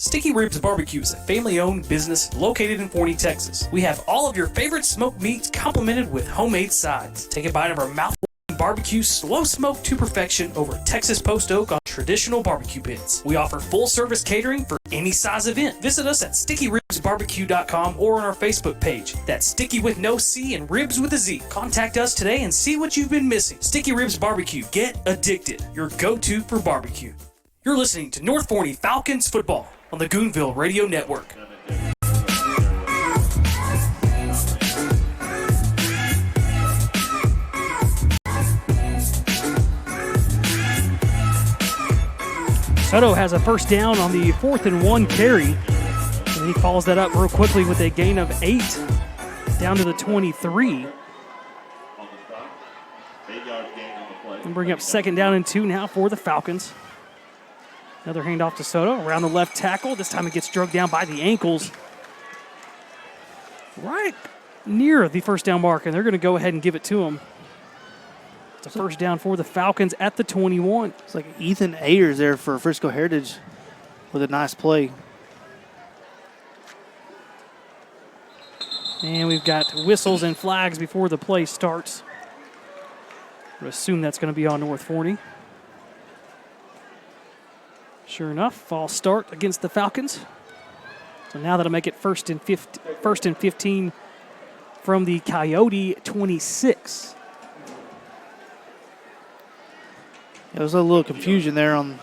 Sticky Ribs Barbecue is a family-owned business located in Forney, Texas. We have all of your favorite smoked meats complemented with homemade sides. Take a bite of our mouth-watering barbecue, slow smoked to perfection over Texas post oak on traditional barbecue pits. We offer full-service catering for any size event. Visit us at stickyribsbarbecue.com or on our Facebook page. That's Sticky with no C and Ribs with a Z. Contact us today and see what you've been missing. Sticky Ribs Barbecue. Get addicted. Your go-to for barbecue. You're listening to North Forney Falcons football on the Goonville Radio Network. Soto has a first down on the 4th and 1 carry. And he follows that up real quickly with a gain of 8 down to the 23. And bring up 2nd down and 2 now for the Falcons. Another handoff to Soto around the left tackle. This time it gets drugged down by the ankles. Right near the first down mark, and they're going to go ahead and give it to him. It's a first down for the Falcons at the 21. It's like Ethan Ayers there for Frisco Heritage with a nice play. And we've got whistles and flags before the play starts. I would assume that's going to be on North Forney. Sure enough, false start against the Falcons. So now that'll make it first and 15 from the Coyote 26. There was a little confusion there on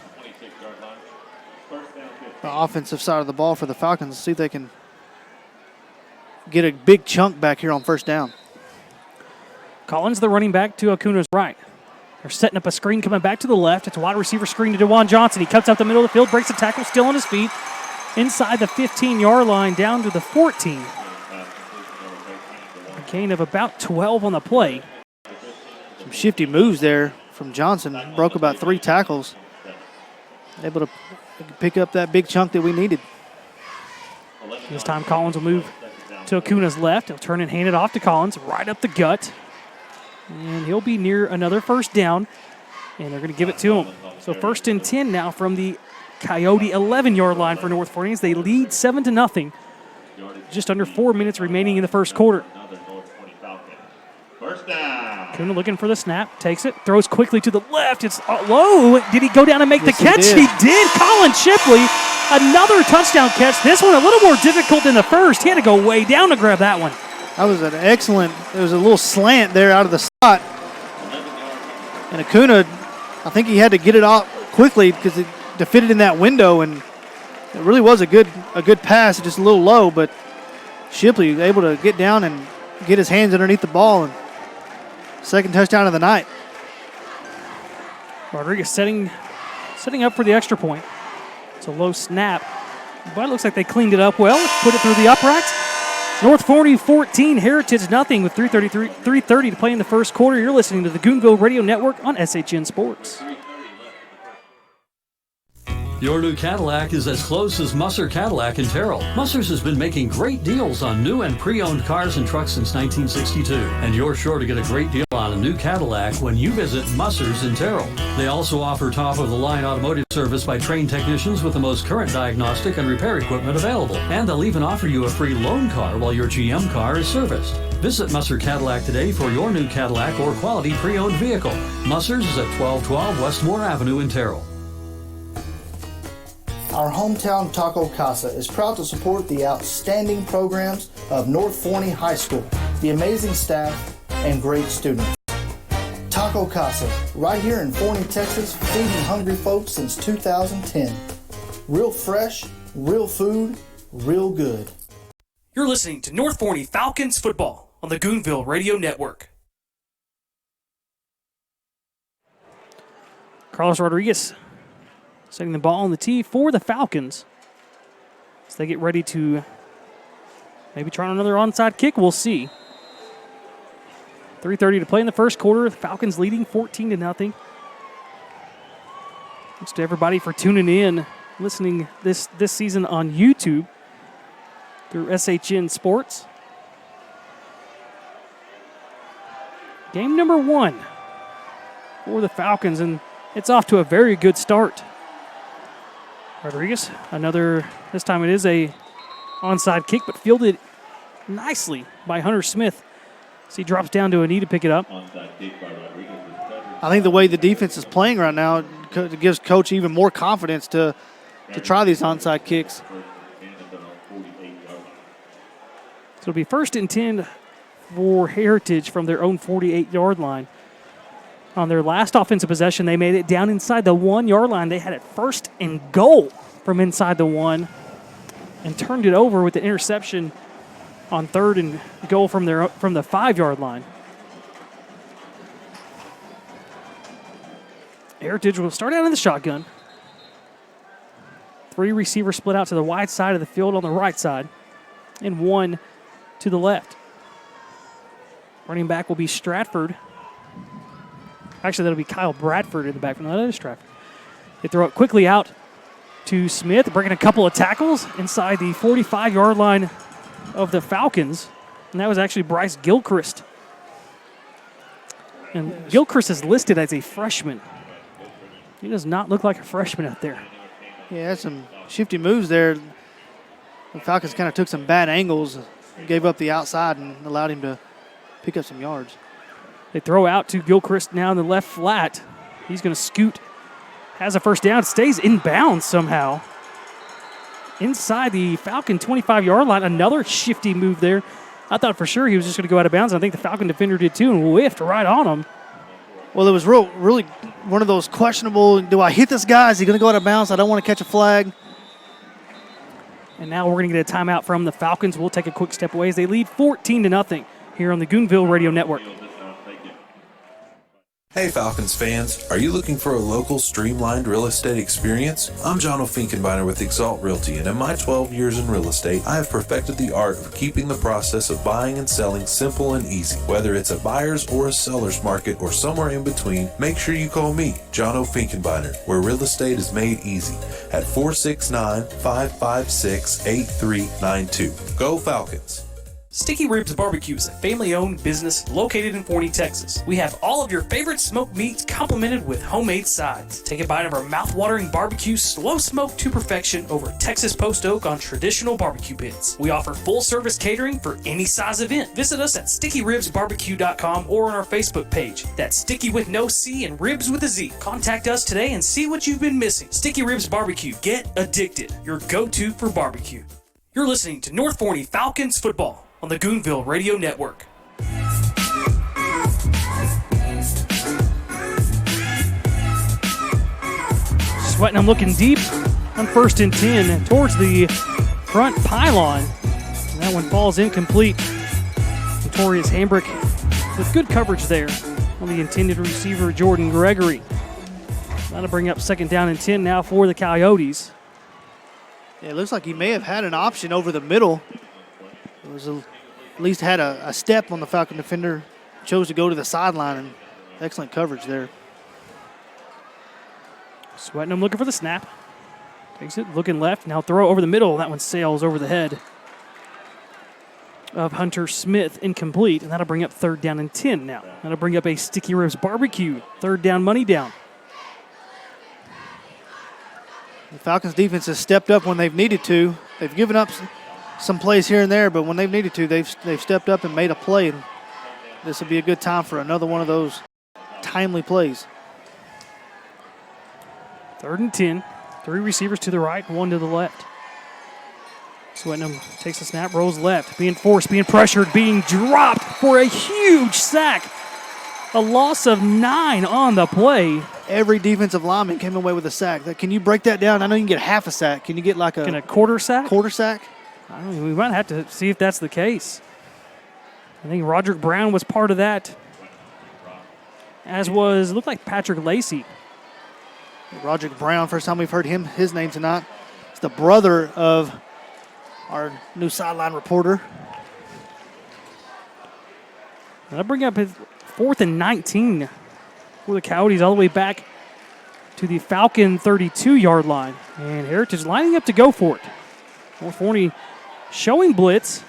the offensive side of the ball for the Falcons. See if they can get a big chunk back here on first down. Collins, the running back, to Acuna's right. They're setting up a screen coming back to the left. It's a wide receiver screen to DeJuan Johnson. He cuts up the middle of the field, breaks the tackle, still on his feet. Inside the 15-yard line, down to the 14. A gain of about 12 on the play. Some shifty moves there from Johnson. Broke about 3 tackles. Able to pick up that big chunk that we needed. This time Collins will move to Acuna's left. He'll turn and hand it off to Collins, right up the gut. And he'll be near another first down, and they're going to give it to him. So 1st and 10 now from the Coyote 11-yard line for North Forney as they lead 7-0. Just under 4 minutes remaining in the first quarter. First down. Kuna looking for the snap, takes it, throws quickly to the left. It's low. Did he go down and make the catch? He did. Colin Shipley, another touchdown catch. This one a little more difficult than the first. He had to go way down to grab that one. That was an excellent, there was a little slant there out of the slot. And Acuna, I think he had to get it off quickly because to fit it in that window, and it really was a good pass, just a little low, but Shipley was able to get down and get his hands underneath the ball, and second touchdown of the night. Rodriguez setting up for the extra point. It's a low snap, but it looks like they cleaned it up well. Put it through the uprights. North Forney 14, Heritage nothing with 3:30 to play in the first quarter. You're listening to the Goonville Radio Network on SHN Sports. Your new Cadillac is as close as Musser Cadillac in Terrell. Musser's has been making great deals on new and pre-owned cars and trucks since 1962. And you're sure to get a great deal on a new Cadillac when you visit Musser's in Terrell. They also offer top-of-the-line automotive service by trained technicians with the most current diagnostic and repair equipment available. And they'll even offer you a free loan car while your GM car is serviced. Visit Musser Cadillac today for your new Cadillac or quality pre-owned vehicle. Musser's is at 1212 Westmore Avenue in Terrell. Our hometown Taco Casa is proud to support the outstanding programs of North Forney High School, the amazing staff, and great students. Taco Casa, right here in Forney, Texas, feeding hungry folks since 2010. Real fresh, real food, real good. You're listening to North Forney Falcons football on the Goonville Radio Network. Carlos Rodriguez setting the ball on the tee for the Falcons as they get ready to maybe try another onside kick. We'll see. 3:30 to play in the first quarter. The Falcons leading 14-0. Thanks to everybody for tuning in, listening this season on YouTube through SHN Sports. Game number 1 for the Falcons, and it's off to a very good start. Rodriguez, this time it is a onside kick, but fielded nicely by Hunter Smith. So he drops down to a knee to pick it up. I think the way the defense is playing right now gives Coach even more confidence to try these onside kicks. So it'll be 1st and 10 for Heritage from their own 48-yard line. On their last offensive possession, they made it down inside the 1-yard line. They had it 1st and goal from inside the 1 and turned it over with the interception on 3rd and goal from the 5-yard line. Heritage will start out in the shotgun. 3 receivers split out to the wide side of the field on the right side and 1 to the left. Running back will be Stratford. Actually, that'll be Kyle Bradford in the backfield. No, that is Stratford. They throw it quickly out to Smith, breaking a couple of tackles inside the 45-yard line of the Falcons. And that was actually Bryce Gilchrist. And Gilchrist is listed as a freshman. He does not look like a freshman out there. Yeah, had some shifty moves there. The Falcons kind of took some bad angles, gave up the outside, and allowed him to pick up some yards. They throw out to Gilchrist now in the left flat. He's going to scoot. Has a first down. Stays in bounds somehow. Inside the Falcon 25-yard line. Another shifty move there. I thought for sure he was just going to go out of bounds. I think the Falcon defender did too and whiffed right on him. Well, it was really one of those questionable, do I hit this guy? Is he going to go out of bounds? I don't want to catch a flag. And now we're going to get a timeout from the Falcons. We'll take a quick step away as they lead 14-0 here on the Goonville Radio Network. Hey Falcons fans, are you looking for a local streamlined real estate experience? I'm John O'Finkenbeiner with Exalt Realty, and in my 12 years in real estate, I have perfected the art of keeping the process of buying and selling simple and easy. Whether it's a buyer's or a seller's market or somewhere in between, make sure you call me, John O'Finkenbeiner, where real estate is made easy at 469-556-8392. Go Falcons! Sticky Ribs Barbecue is a family-owned business located in Forney, Texas. We have all of your favorite smoked meats complemented with homemade sides. Take a bite of our mouth-watering barbecue, slow smoked to perfection over Texas post oak on traditional barbecue pits. We offer full-service catering for any size event. Visit us at stickyribsbarbecue.com or on our Facebook page. That's Sticky with no C and Ribs with a Z. Contact us today and see what you've been missing. Sticky Ribs Barbecue. Get addicted. Your go-to for barbecue. You're listening to North Forney Falcons football on the Goonville Radio Network. Sweating, I'm looking deep on 1st and 10 towards the front pylon. And that one falls incomplete. Notorious Hambrick with good coverage there on the intended receiver, Jordan Gregory. That'll bring up 2nd down and 10 now for the Coyotes. Yeah, it looks like he may have had an option over the middle. It was at least had a step on the Falcon defender. Chose to go to the sideline, and excellent coverage there. Sweating, looking for the snap. Takes it, looking left. Now throw over the middle. That one sails over the head of Hunter Smith, incomplete. And that'll bring up 3rd down and 10 now. That'll bring up a Sticky Ribs Barbecue. 3rd down, money down. The Falcons defense has stepped up when they've needed to. They've given up some plays here and there, but when they've needed to, they've stepped up and made a play. And this will be a good time for another one of those timely plays. 3rd and 10. 3 receivers to the right, 1 to the left. Swetnam takes the snap, rolls left, being forced, being pressured, being dropped for a huge sack. A loss of 9 on the play. Every defensive lineman came away with a sack. Can you break that down? I know you can get half a sack. Can you get like a quarter sack? Quarter sack? I don't know, we might have to see if that's the case. I think Roderick Brown was part of that, as was, looked like Patrick Lacey. Roderick Brown, first time we've heard his name tonight. It's the brother of our new sideline reporter. That'll bring up his 4th and 19 for the Coyotes all the way back to the Falcon 32-yard line. And Heritage lining up to go for it. North Forney showing blitz.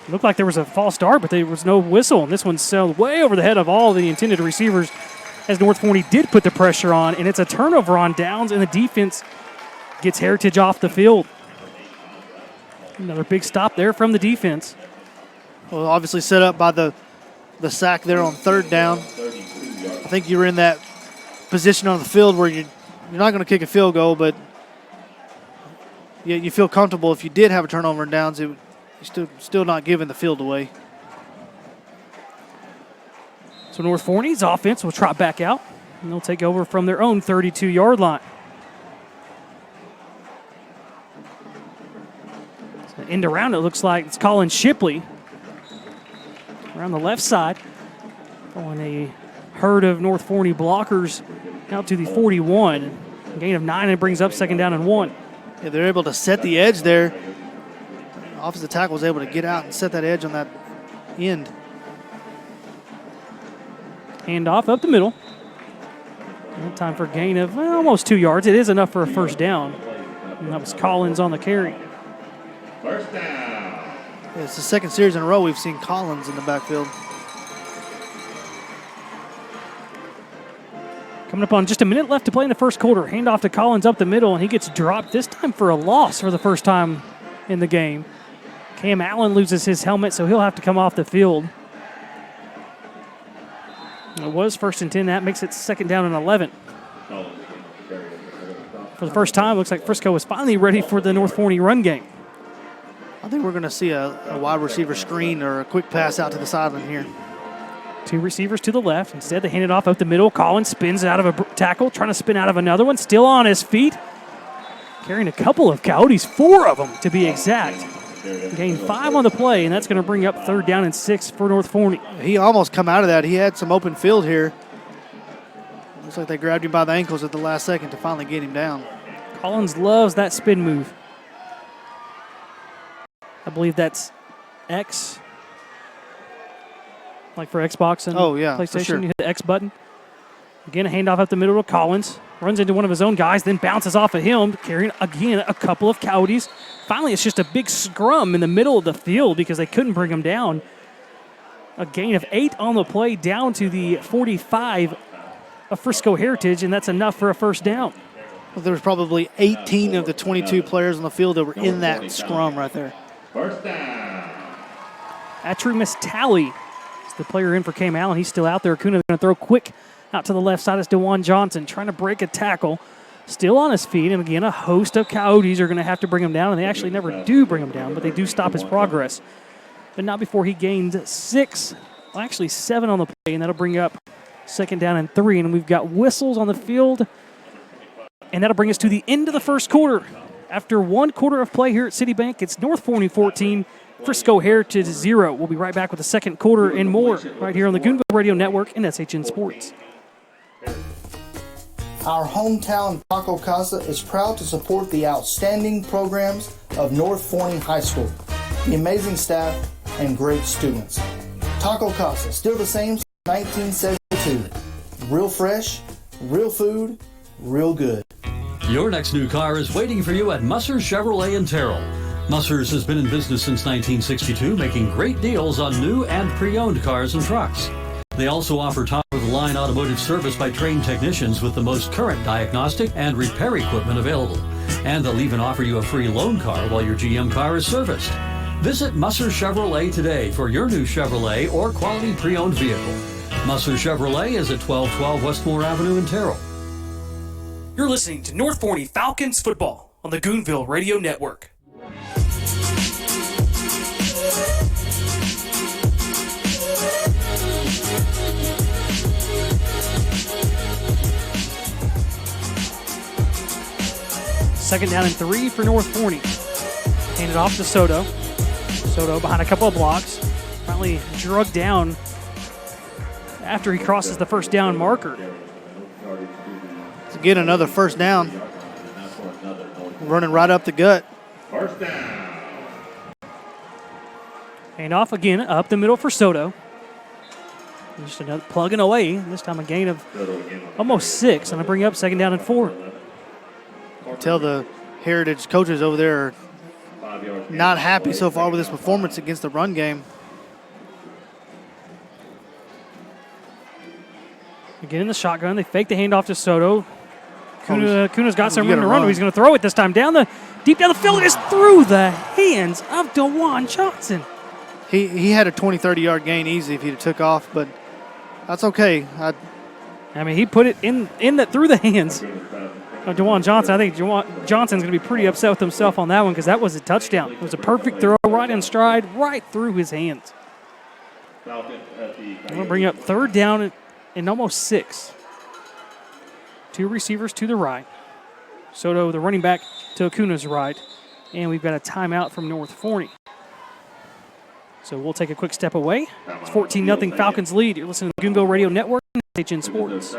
Looked like there was a false start, but there was no whistle. And this one sailed way over the head of all the intended receivers as North Forney did put the pressure on, and it's a turnover on downs, and the defense gets Heritage off the field. Another big stop there from the defense. Well, obviously set up by the sack there on third down. I think you were in that position on the field where you're not going to kick a field goal, but you feel comfortable if you did have a turnover in downs, you're still not giving the field away. So North Forney's offense will trot back out, and they'll take over from their own 32-yard line. So end around, it looks like it's Colin Shipley around the left side, throwing a herd of North Forney blockers out to the 41. A gain of 9, and it brings up second down and 1. Yeah, they're able to set the edge there. Offensive tackle was able to get out and set that edge on that end. Hand off up the middle. And time for a gain of almost 2 yards. It is enough for a first down. And that was Collins on the carry. First down. Yeah, it's the second series in a row we've seen Collins in the backfield. Coming up on just a minute left to play in the first quarter. Hand off to Collins up the middle, and he gets dropped this time for a loss for the first time in the game. Cam Allen loses his helmet, so he'll have to come off the field. It was first and 10. That makes it second down and 11. For the first time, looks like Frisco is finally ready for the North Forney run game. I think we're going to see a wide receiver screen or a quick pass out to the sideline here. 2 receivers to the left. Instead, they hand it off up the middle. Collins spins out of a tackle, trying to spin out of another one. Still on his feet. Carrying a couple of Coyotes, 4 of them to be exact. Gained 5 on the play, and that's going to bring up third down and 6 for North Forney. He almost come out of that. He had some open field here. Looks like they grabbed him by the ankles at the last second to finally get him down. Collins loves that spin move. I believe that's X. Like for Xbox and PlayStation, for sure. You hit the X button. Again, a handoff up the middle to Collins. Runs into one of his own guys, then bounces off of him, carrying, again, a couple of Coyotes. Finally, it's just a big scrum in the middle of the field because they couldn't bring him down. A gain of 8 on the play down to the 45 of Frisco Heritage, and that's enough for a first down. Well, there was probably 18 of the 22 players on the field that were in that scrum right there. First down. Atrumus Talley is the player in for Cam Allen. He's still out there. Acuna going to throw quick out to the left side. It's DeJuan Johnson trying to break a tackle. Still on his feet, and again, a host of Coyotes are going to have to bring him down, and they actually never do bring him down, but they do stop his progress. But not before he gains 7 on the play, and that'll bring up second down and 3, and we've got whistles on the field, and that'll bring us to the end of the first quarter. After 1 quarter of play here at Citibank, it's North Forney 14, Frisco Heritage 0. We'll be right back with the second quarter and more right here on the Goonville Radio Network and SHN Sports. Our hometown Taco Casa is proud to support the outstanding programs of North Forney High School, the amazing staff, and great students. Taco Casa, still the same since 1972. Real fresh, real food, real good. Your next new car is waiting for you at Musser Chevrolet in Terrell. Musser's has been in business since 1962, making great deals on new and pre-owned cars and trucks. They also offer top-of-the-line automotive service by trained technicians with the most current diagnostic and repair equipment available. And they'll even offer you a free loan car while your GM car is serviced. Visit Musser Chevrolet today for your new Chevrolet or quality pre-owned vehicle. Musser Chevrolet is at 1212 Westmore Avenue in Terrell. You're listening to North Forney Falcons football on the Goonville Radio Network. Second down and 3 for North Forney. Handed off to Soto. Soto behind a couple of blocks. Finally drugged down after he crosses the first down marker. To get another first down. Running right up the gut. First down. Hand off again up the middle for Soto. Just another plugging away. This time a gain of almost 6. And I bring up second down and 4. Tell the Heritage coaches over there are not happy so far with this performance against the run game. Again in the shotgun. They fake the handoff to Soto. Kuna's got some room to run. He's going to throw it this time. Deep down the field. It's through the hands of DeJuan Johnson. He had a 20, 30-yard gain easy if he'd took off, but that's okay. I mean, he put it in that through the hands of DeJuan Johnson. I think DeJuan Johnson's going to be pretty upset with himself on that one because that was a touchdown. It was a perfect throw, right in stride, right through his hands. I'm going to bring up third down and almost 6. 2 receivers to the right. Soto, the running back, to Acuna's right. And we've got a timeout from North Forney. So we'll take a quick step away. It's 14-0 Falcons lead. You're listening to the Goonville Radio Network and SHN Sports.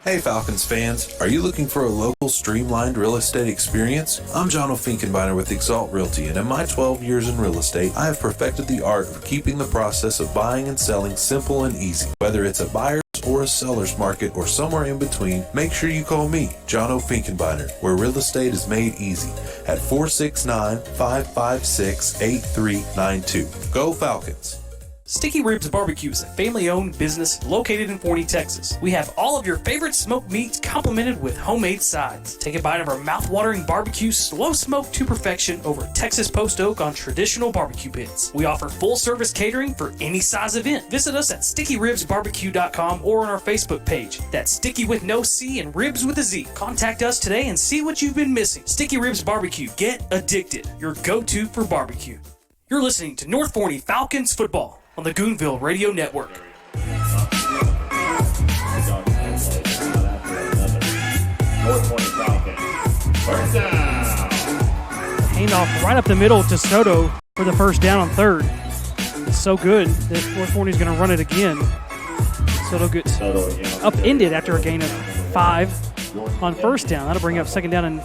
Hey Falcons fans, are you looking for a local streamlined real estate experience? I'm John Finkenbeiner with Exalt Realty, and in my 12 years in real estate, I have perfected the art of keeping the process of buying and selling simple and easy. Whether it's a buyer's or a seller's market or somewhere in between, make sure you call me, John Finkenbeiner, where real estate is made easy at 469-556-8392. Go Falcons! Sticky Ribs Barbecue is a family-owned business located in Forney, Texas. We have all of your favorite smoked meats complemented with homemade sides. Take a bite of our mouth-watering barbecue, slow smoked to perfection over Texas post oak on traditional barbecue pits. We offer full-service catering for any size event. Visit us at stickyribsbarbecue.com or on our Facebook page. That's Sticky with no C and Ribs with a Z. Contact us today and see what you've been missing. Sticky Ribs Barbecue. Get addicted. Your go-to for barbecue. You're listening to North Forney Falcons football on the Goonville Radio Network. North Forney Falcons. First down. Handoff right up the middle to Soto for the first down on third. It's so good that North Forney's going to run it again. Soto gets upended after a gain of 5 on first down. That'll bring up second down and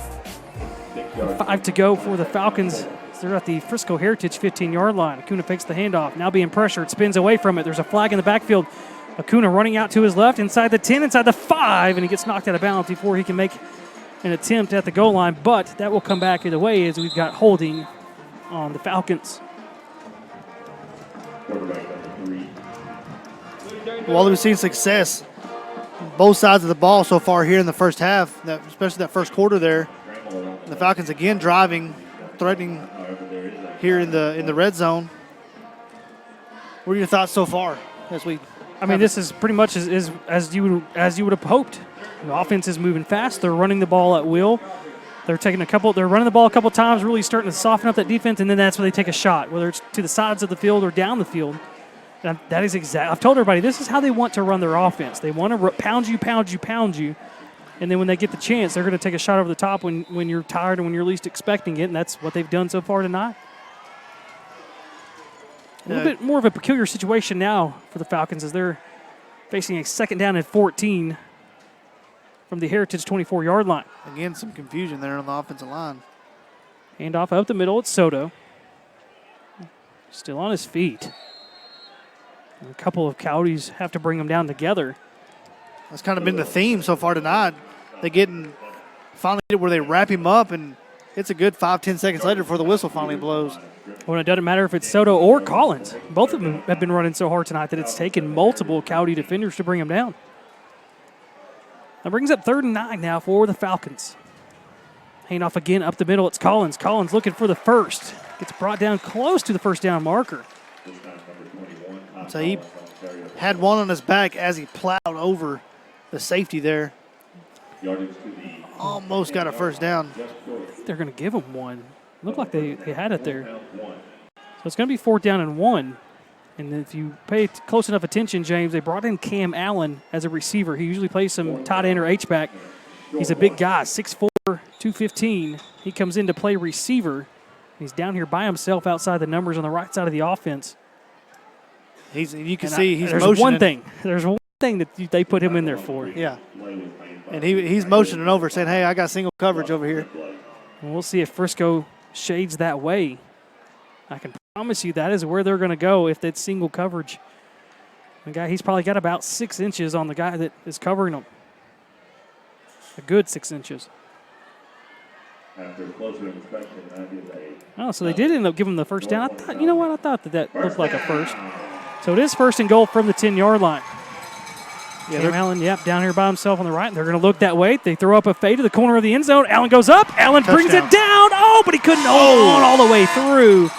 5 to go for the Falcons. They're at the Frisco Heritage 15-yard line. Acuna fakes the handoff. Now being pressured, spins away from it. There's a flag in the backfield. Acuna running out to his left, inside the 10, inside the 5, and he gets knocked out of bounds before he can make an attempt at the goal line. But that will come back either way as we've got holding on the Falcons. While we've seen success both sides of the ball so far here in the first half, especially that first quarter there, the Falcons again driving, threatening here in the red zone. What are your thoughts so far? This is pretty much as you would have hoped. The offense is moving fast. They're running the ball at will. They're running the ball a couple times, really starting to soften up that defense, and then that's when they take a shot, whether it's to the sides of the field or down the field. And that is exact. I've told everybody this is how they want to run their offense. They want to pound you. And then when they get the chance, they're going to take a shot over the top when you're tired and when you're least expecting it, and that's what they've done so far tonight. A little bit more of a peculiar situation now for the Falcons as they're facing a second down and 14 from the Heritage 24-yard line. Again, some confusion there on the offensive line. Handoff up the middle. It's Soto. Still on his feet. And a couple of Coyotes have to bring him down together. That's kind of been the theme so far tonight. They finally get where they wrap him up, and it's a good 5-10 seconds later before the whistle finally blows. Well, it doesn't matter if it's Soto or Collins. Both of them have been running so hard tonight that it's taken multiple Coyote defenders to bring him down. That brings up 3rd and 9 now for the Falcons. Handoff again up the middle. It's Collins. Collins looking for the first. Gets brought down close to the first down marker. So he had one on his back as he plowed over the safety there. Almost got a first down. I think they're going to give him one. Looked like they had it there. So it's going to be 4th down and 1. And if you pay close enough attention, James, they brought in Cam Allen as a receiver. He usually plays some tight end or H-back. He's a big guy, 6'4", 215. He comes in to play receiver. He's down here by himself outside the numbers on the right side of the offense. You can see he's there's motioning. There's one thing that they put him in there for. Yeah. And he's motioning over, saying, hey, I got single coverage over here. And we'll see if Frisco shades that way. I can promise you that is where they're going to go if that's single coverage. He's probably got about 6 inches on the guy that is covering him. A good 6 inches. After closer inspection, that is Oh, so they did end up giving him the first down. I thought that looked like a first. So it is 1st and goal from the 10-yard line. Cam Allen, down here by himself on the right. They're going to look that way. They throw up a fade to the corner of the end zone. Allen goes up. Allen brings it down. Oh, but he couldn't hold on all the way through.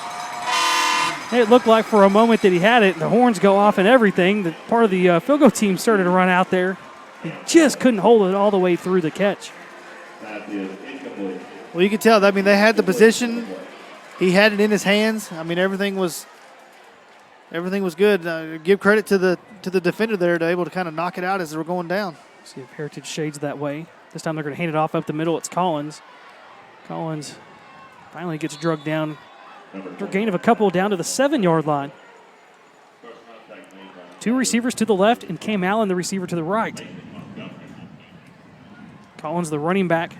It looked like for a moment that he had it. The horns go off and everything. The part of the field goal team started to run out there. He just couldn't hold it all the way through the catch. Well, you could tell. I mean, they had the position. He had it in his hands. I mean, everything was good. Give credit to the defender there to able to kind of knock it out as they were going down. See if Heritage shades that way. This time they're going to hand it off up the middle. It's Collins. Collins finally gets drugged down. After a gain of a couple down to the 7-yard line. 2 receivers to the left and Cam Allen, the receiver, to the right. Collins, the running back,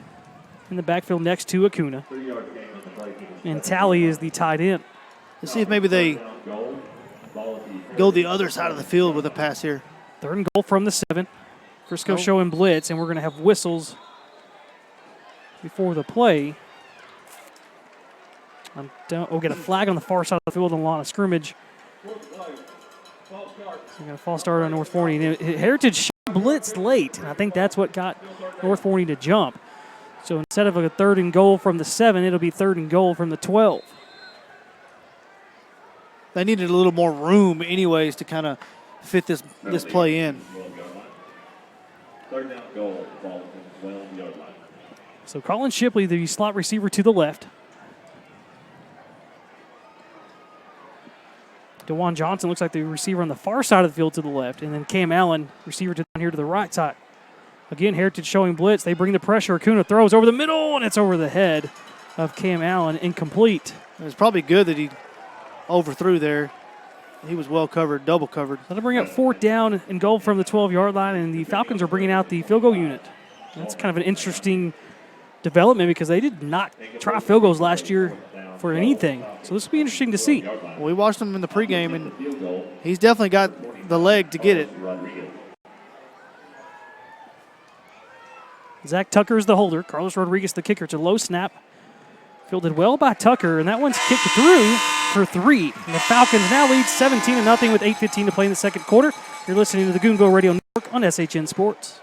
in the backfield next to Acuna. And Talley is the tight end. Let's see if maybe they go the other side of the field with a pass here. 3rd and goal from the 7. Frisco showing blitz, and we're going to have whistles before the play. We'll get a flag on the far side of the field on the line of scrimmage. So we got a false start on North Forney. Heritage blitzed late, and I think that's what got North Forney to jump. So instead of a 3rd and goal from the 7, it'll be 3rd and goal from the 12. They needed a little more room anyways to kind of fit this play in. 3rd down goal, ball from 12-yard line. So Colin Shipley, the slot receiver to the left. DeJuan Johnson looks like the receiver on the far side of the field to the left. And then Cam Allen, receiver down here to the right side. Again, Heritage showing blitz. They bring the pressure. Acuna throws over the middle, and it's over the head of Cam Allen, incomplete. It was probably good that he overthrew there. He was well covered, double covered. That'll bring up 4th down and goal from the 12-yard line, and the Falcons are bringing out the field goal unit. That's kind of an interesting development because they did not try field goals last year for anything. So this will be interesting to see. Well, we watched him in the pregame, and he's definitely got the leg to get it. Zach Tucker is the holder. Carlos Rodriguez the kicker. It's a low snap. Fielded well by Tucker, and that one's kicked through for 3. And the Falcons now lead 17-0 with 8:15 to play in the second quarter. You're listening to the Goonville Radio Network on SHN Sports.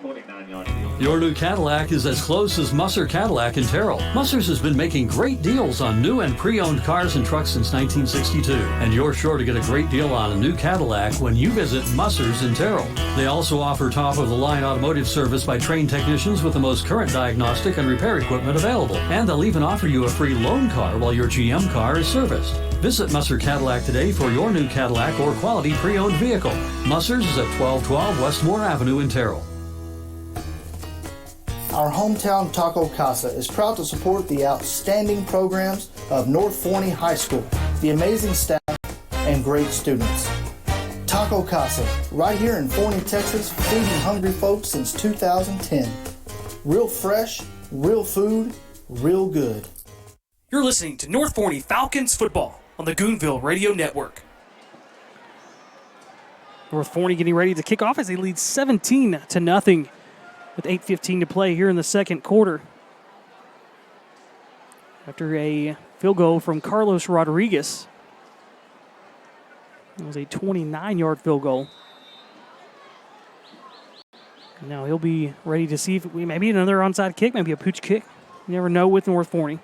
Your new Cadillac is as close as Musser Cadillac in Terrell. Musser's has been making great deals on new and pre-owned cars and trucks since 1962. And you're sure to get a great deal on a new Cadillac when you visit Musser's in Terrell. They also offer top-of-the-line automotive service by trained technicians with the most current diagnostic and repair equipment available. And they'll even offer you a free loan car while your GM car is serviced. Visit Musser Cadillac today for your new Cadillac or quality pre-owned vehicle. Musser's is at 1212 Westmore Avenue in Terrell. Our hometown Taco Casa is proud to support the outstanding programs of North Forney High School, the amazing staff, and great students. Taco Casa, right here in Forney, Texas, feeding hungry folks since 2010. Real fresh, real food, real good. You're listening to North Forney Falcons football on the Goonville Radio Network. North Forney getting ready to kick off as they lead 17-0 with 8:15 to play here in the second quarter. After a field goal from Carlos Rodriguez. It was a 29-yard field goal. Now he'll be ready to see if maybe another onside kick, maybe a pooch kick. You never know with North Forney.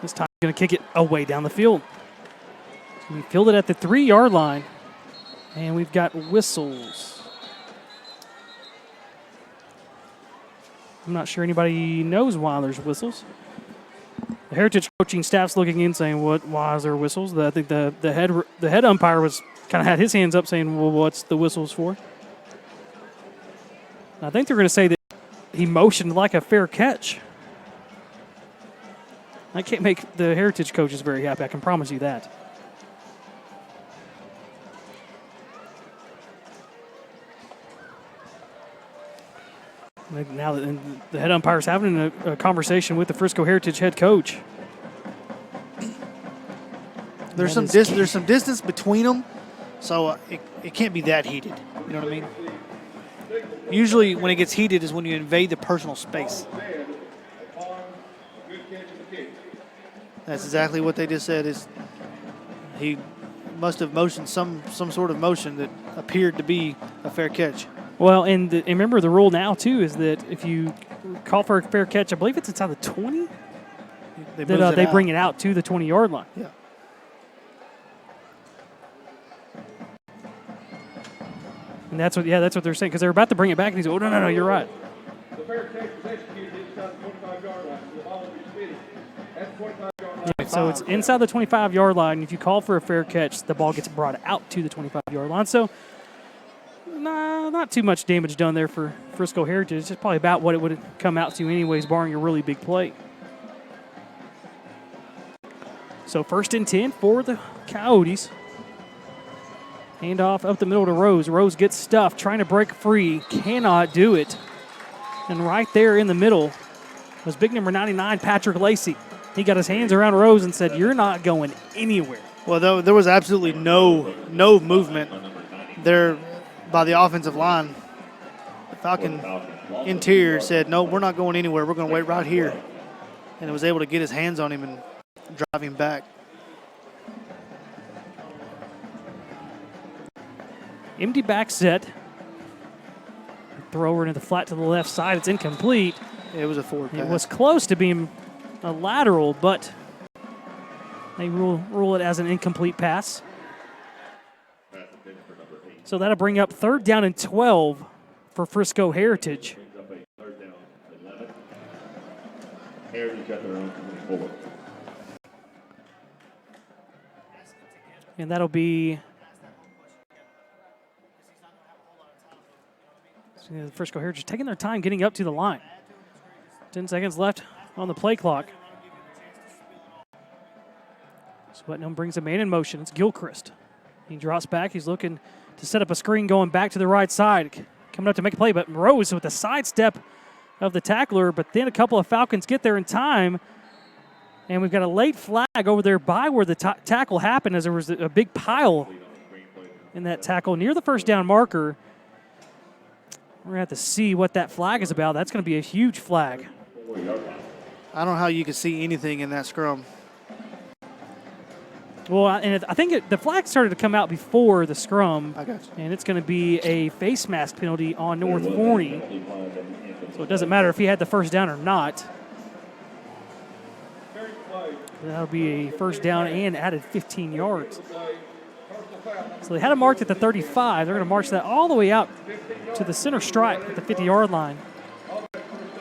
This time he's going to kick it away down the field. So we fielded at the 3-yard line. And we've got whistles. I'm not sure anybody knows why there's whistles. The Heritage coaching staff's looking in saying, why is there whistles? I think the head umpire was kind of had his hands up saying, well, what's the whistles for? And I think they're going to say that he motioned like a fair catch. I can't make the Heritage coaches very happy, I can promise you that. Now the head umpire's having a conversation with the Frisco Heritage head coach. There's some distance between them, so it can't be that heated. You know what I mean? Usually when it gets heated is when you invade the personal space. That's exactly what they just said. Is he must have motioned some sort of motion that appeared to be a fair catch. Well, and remember the rule now, too, is that if you call for a fair catch, I believe it's inside the 20, they bring it out to the 20-yard line. Yeah. And that's what they're saying, because they're about to bring it back, and he's, oh, no, you're right. The fair catch was executed inside the 25-yard line. The ball will be spitting at the 25-yard line. Yeah, so it's inside the 25-yard line. If you call for a fair catch, the ball gets brought out to the 25-yard line. So, not too much damage done there for Frisco Heritage. It's probably about what it would come out to anyways, barring a really big play. So 1st and 10 for the Coyotes. Handoff up the middle to Rose. Rose gets stuffed, trying to break free. Cannot do it. And right there in the middle was big number 99, Patrick Lacey. He got his hands around Rose and said, "You're not going anywhere." Well, there was absolutely no movement there by the offensive line. The Falcon interior said, "No, we're not going anywhere. We're going to wait right here." And it was able to get his hands on him and drive him back. Empty back set. Thrower into the flat to the left side. It's incomplete. It was a forward pass. It was close to being a lateral, but they rule it as an incomplete pass. So that'll bring up 3rd down and 12 for Frisco Heritage. Heritage at their own 24. And that'll be Frisco Heritage taking their time getting up to the line. 10 seconds left on the play clock. Swetnam brings a man in motion. It's Gilchrist. He drops back. He's looking to set up a screen going back to the right side. Coming up to make a play, but Rose with the sidestep of the tackler, but then a couple of Falcons get there in time. And we've got a late flag over there by where the tackle happened, as there was a big pile in that tackle near the 1st down marker. We're going to have to see what that flag is about. That's going to be a huge flag. I don't know how you could see anything in that scrum. Well, and I think the flag started to come out before the scrum. I got you. And it's going to be a face mask penalty on North Forney. So it doesn't matter if he had the 1st down or not. That'll be a 1st down and added 15 yards. So they had it marked at the 35. They're going to march that all the way out to the center stripe at the 50-yard line.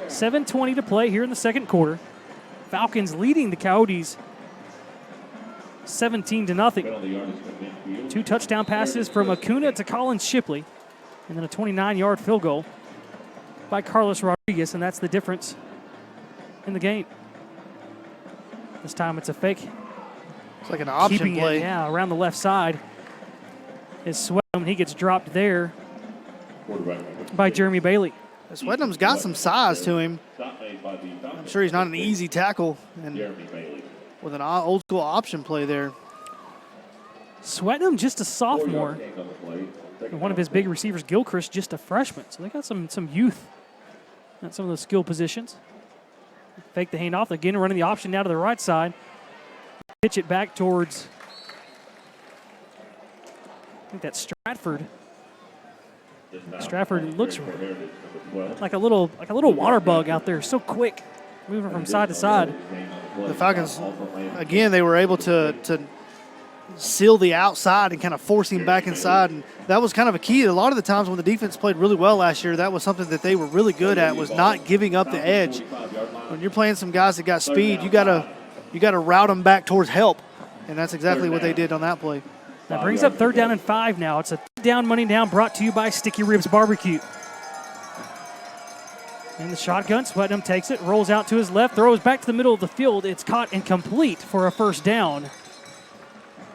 7:20 to play here in the 2nd quarter. Falcons leading the Coyotes 17-0. 2 touchdown passes from Acuna to Colin Shipley, and then a 29-yard field goal by Carlos Rodriguez, and that's the difference in the game. This time it's a fake. It's like an option play. Around the left side is Swetnam. He gets dropped there by Jeremy Bailey. Swetnam's got some size to him. I'm sure he's not an easy tackle. And with an old school option play there. Swetnam just a sophomore. And one of his big receivers, Gilchrist, just a freshman. So they got some youth at some of those skill positions. Fake the handoff. Again, running the option now to the right side. Pitch it back towards, I think that's Stratford. Stratford looks like a little water bug out there. So quick, moving from side to side. The Falcons, again, they were able to seal the outside and kind of force him back inside. And that was kind of a key. A lot of the times when the defense played really well last year, that was something that they were really good at, was not giving up the edge. When you're playing some guys that got speed, you gotta route them back towards help. And that's exactly what they did on that play. That brings up 3rd down and 5 now. It's a down, money down, brought to you by Sticky Ribs Barbecue. And the shotgun, Swetnam takes it, rolls out to his left, throws back to the middle of the field. It's caught and complete for a 1st down.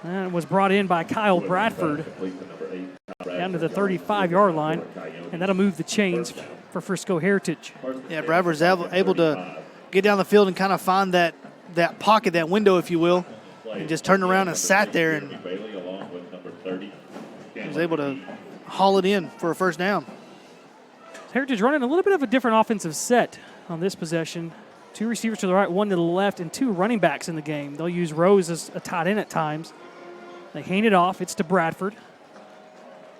And it was brought in by Kyle Bradford down to the 35-yard line. And that'll move the chains for Frisco Heritage. Yeah, Bradford's able to get down the field and kind of find that pocket, that window, if you will, and just turned around and sat there and was able to haul it in for a 1st down. Heritage running a little bit of a different offensive set on this possession. 2 receivers to the right, 1 to the left, and 2 running backs in the game. They'll use Rose as a tight end at times. They hand it off. It's to Bradford.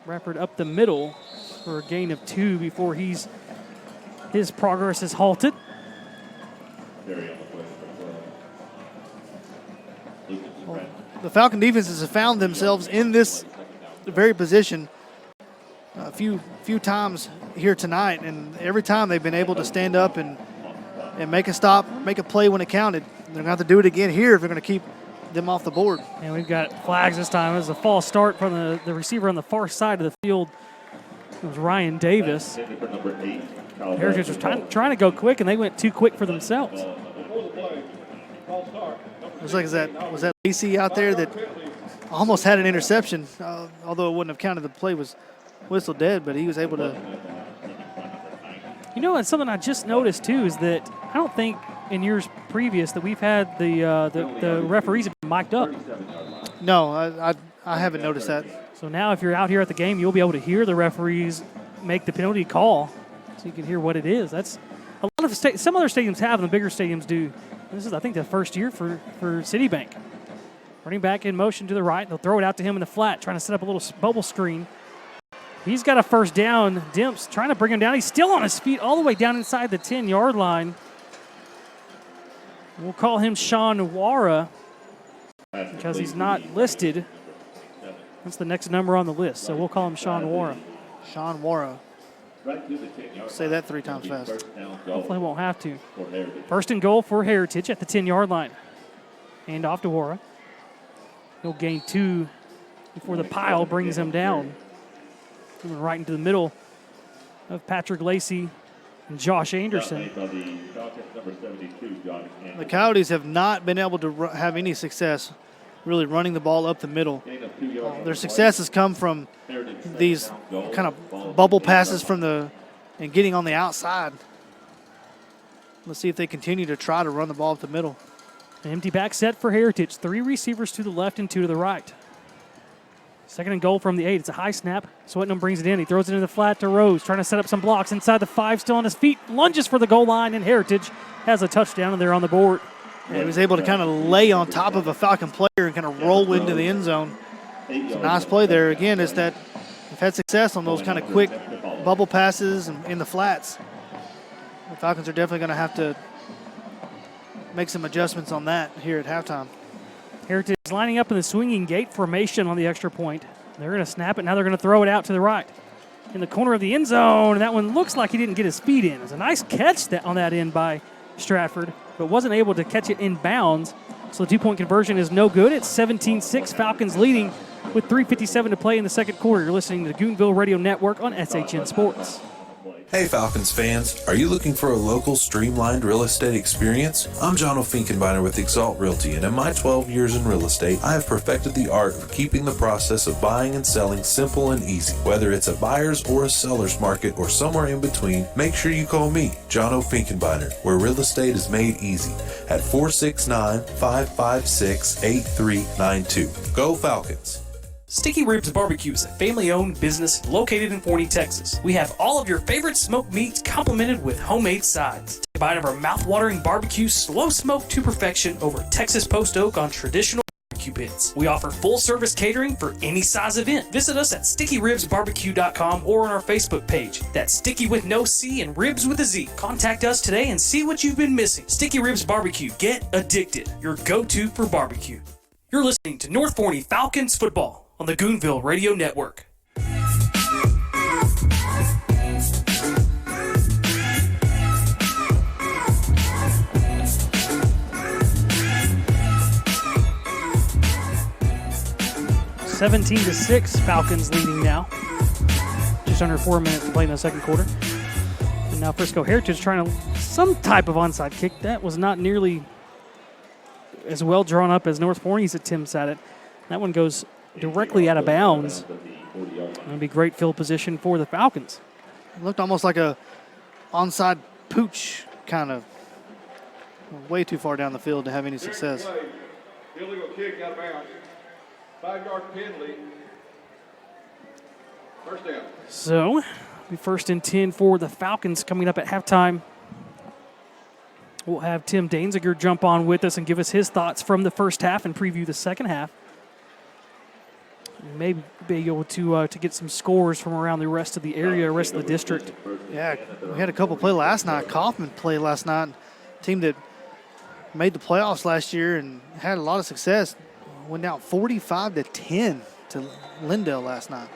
Bradford up the middle for a gain of 2 before his progress is halted. Well, the Falcon defenses have found themselves in this very position a few times here tonight, and every time they've been able to stand up and make a stop, make a play when it counted. They're going to have to do it again here if they're going to keep them off the board. And we've got flags this time. It was a false start from the receiver on the far side of the field. It was Ryan Davis. Heritage was trying to go quick, and they went too quick for themselves. Was that Lacey out there that almost had an interception, although it wouldn't have counted. The play was whistle dead, but he was able to. You know, and something I just noticed too is that I don't think in years previous that we've had the referees have been mic'd up. No, I haven't noticed that. So now if you're out here at the game, you'll be able to hear the referees make the penalty call, so you can hear what it is. That's a lot of some other stadiums have, and the bigger stadiums do. This is, I think, the first year for Citibank. Running back in motion to the right. They'll throw it out to him in the flat, trying to set up a little bubble screen. He's got a first down. Dimps trying to bring him down. He's still on his feet all the way down inside the 10-yard line. We'll call him Sean Wara because he's not listed. That's the next number on the list, so we'll call him Sean Wara. Sean Wara. Say that 3 times fast. Hopefully won't have to. First and goal for Heritage at the 10-yard line. Hand off to Wara. He'll gain 2 before the pile brings him down. Coming right into the middle of Patrick Lacey and Josh Anderson. The Coyotes have not been able to have any success really running the ball up the middle. Their success has come from these kind of bubble passes and getting on the outside. Let's see if they continue to try to run the ball up the middle. An empty back set for Heritage. 3 receivers to the left and 2 to the right. Second and goal from the 8. It's a high snap. Swetnam brings it in. He throws it in the flat to Rose, trying to set up some blocks inside the 5, still on his feet. Lunges for the goal line, and Heritage has a touchdown, and they're on the board. And he was able to kind of lay on top of a Falcon player and kind of roll into the end zone. It's a nice play there. Again, is that they've had success on those kind of quick bubble passes and in the flats. The Falcons are definitely going to have to make some adjustments on that here at halftime. Heritage is lining up in the swinging gate formation on the extra point. They're going to snap it. Now they're going to throw it out to the right. In the corner of the end zone, and that one looks like he didn't get his feet in. It was a nice catch on that end by Stratford, but wasn't able to catch it in bounds. So the 2-point conversion is no good. It's 17-6, Falcons leading with 3:57 to play in the second quarter. You're listening to the Goonville Radio Network on SHN Sports. Hey Falcons fans, are you looking for a local streamlined real estate experience? I'm John O'Finkenbeiner with Exalt Realty, and in my 12 years in real estate, I have perfected the art of keeping the process of buying and selling simple and easy. Whether it's a buyer's or a seller's market or somewhere in between, make sure you call me, John O'Finkenbeiner, where real estate is made easy at 469-556-8392. Go Falcons! Sticky Ribs Barbecue is a family-owned business located in Forney, Texas. We have all of your favorite smoked meats complemented with homemade sides. Take a bite of our mouth-watering barbecue, slow smoked to perfection over Texas post oak on traditional barbecue pits. We offer full-service catering for any size event. Visit us at stickyribsbarbecue.com or on our Facebook page. That's Sticky with no C and Ribs with a Z. Contact us today and see what you've been missing. Sticky Ribs Barbecue. Get addicted. Your go-to for barbecue. You're listening to North Forney Falcons football on the Goonville Radio Network. (17-6), Falcons leading now. Just under 4 minutes to play in the second quarter. And now Frisco Heritage trying some type of onside kick. That was not nearly as well drawn up as North Forney's attempts at it. That one goes directly out of bounds. It'll be great field position for the Falcons. It looked almost like a onside pooch kind of. Way too far down the field to have any success. Illegal kick out of bounds. 5-yard penalty. First down. So, be 1st and 10 for the Falcons coming up at halftime. We'll have Tim Danziger jump on with us and give us his thoughts from the first half and preview the second half. Maybe be able to get some scores from around the rest of the area, rest of the district. Yeah, we had a couple play last night. Kaufman played last night, team that made the playoffs last year and had a lot of success. Went down 45-10 to Lindale last night.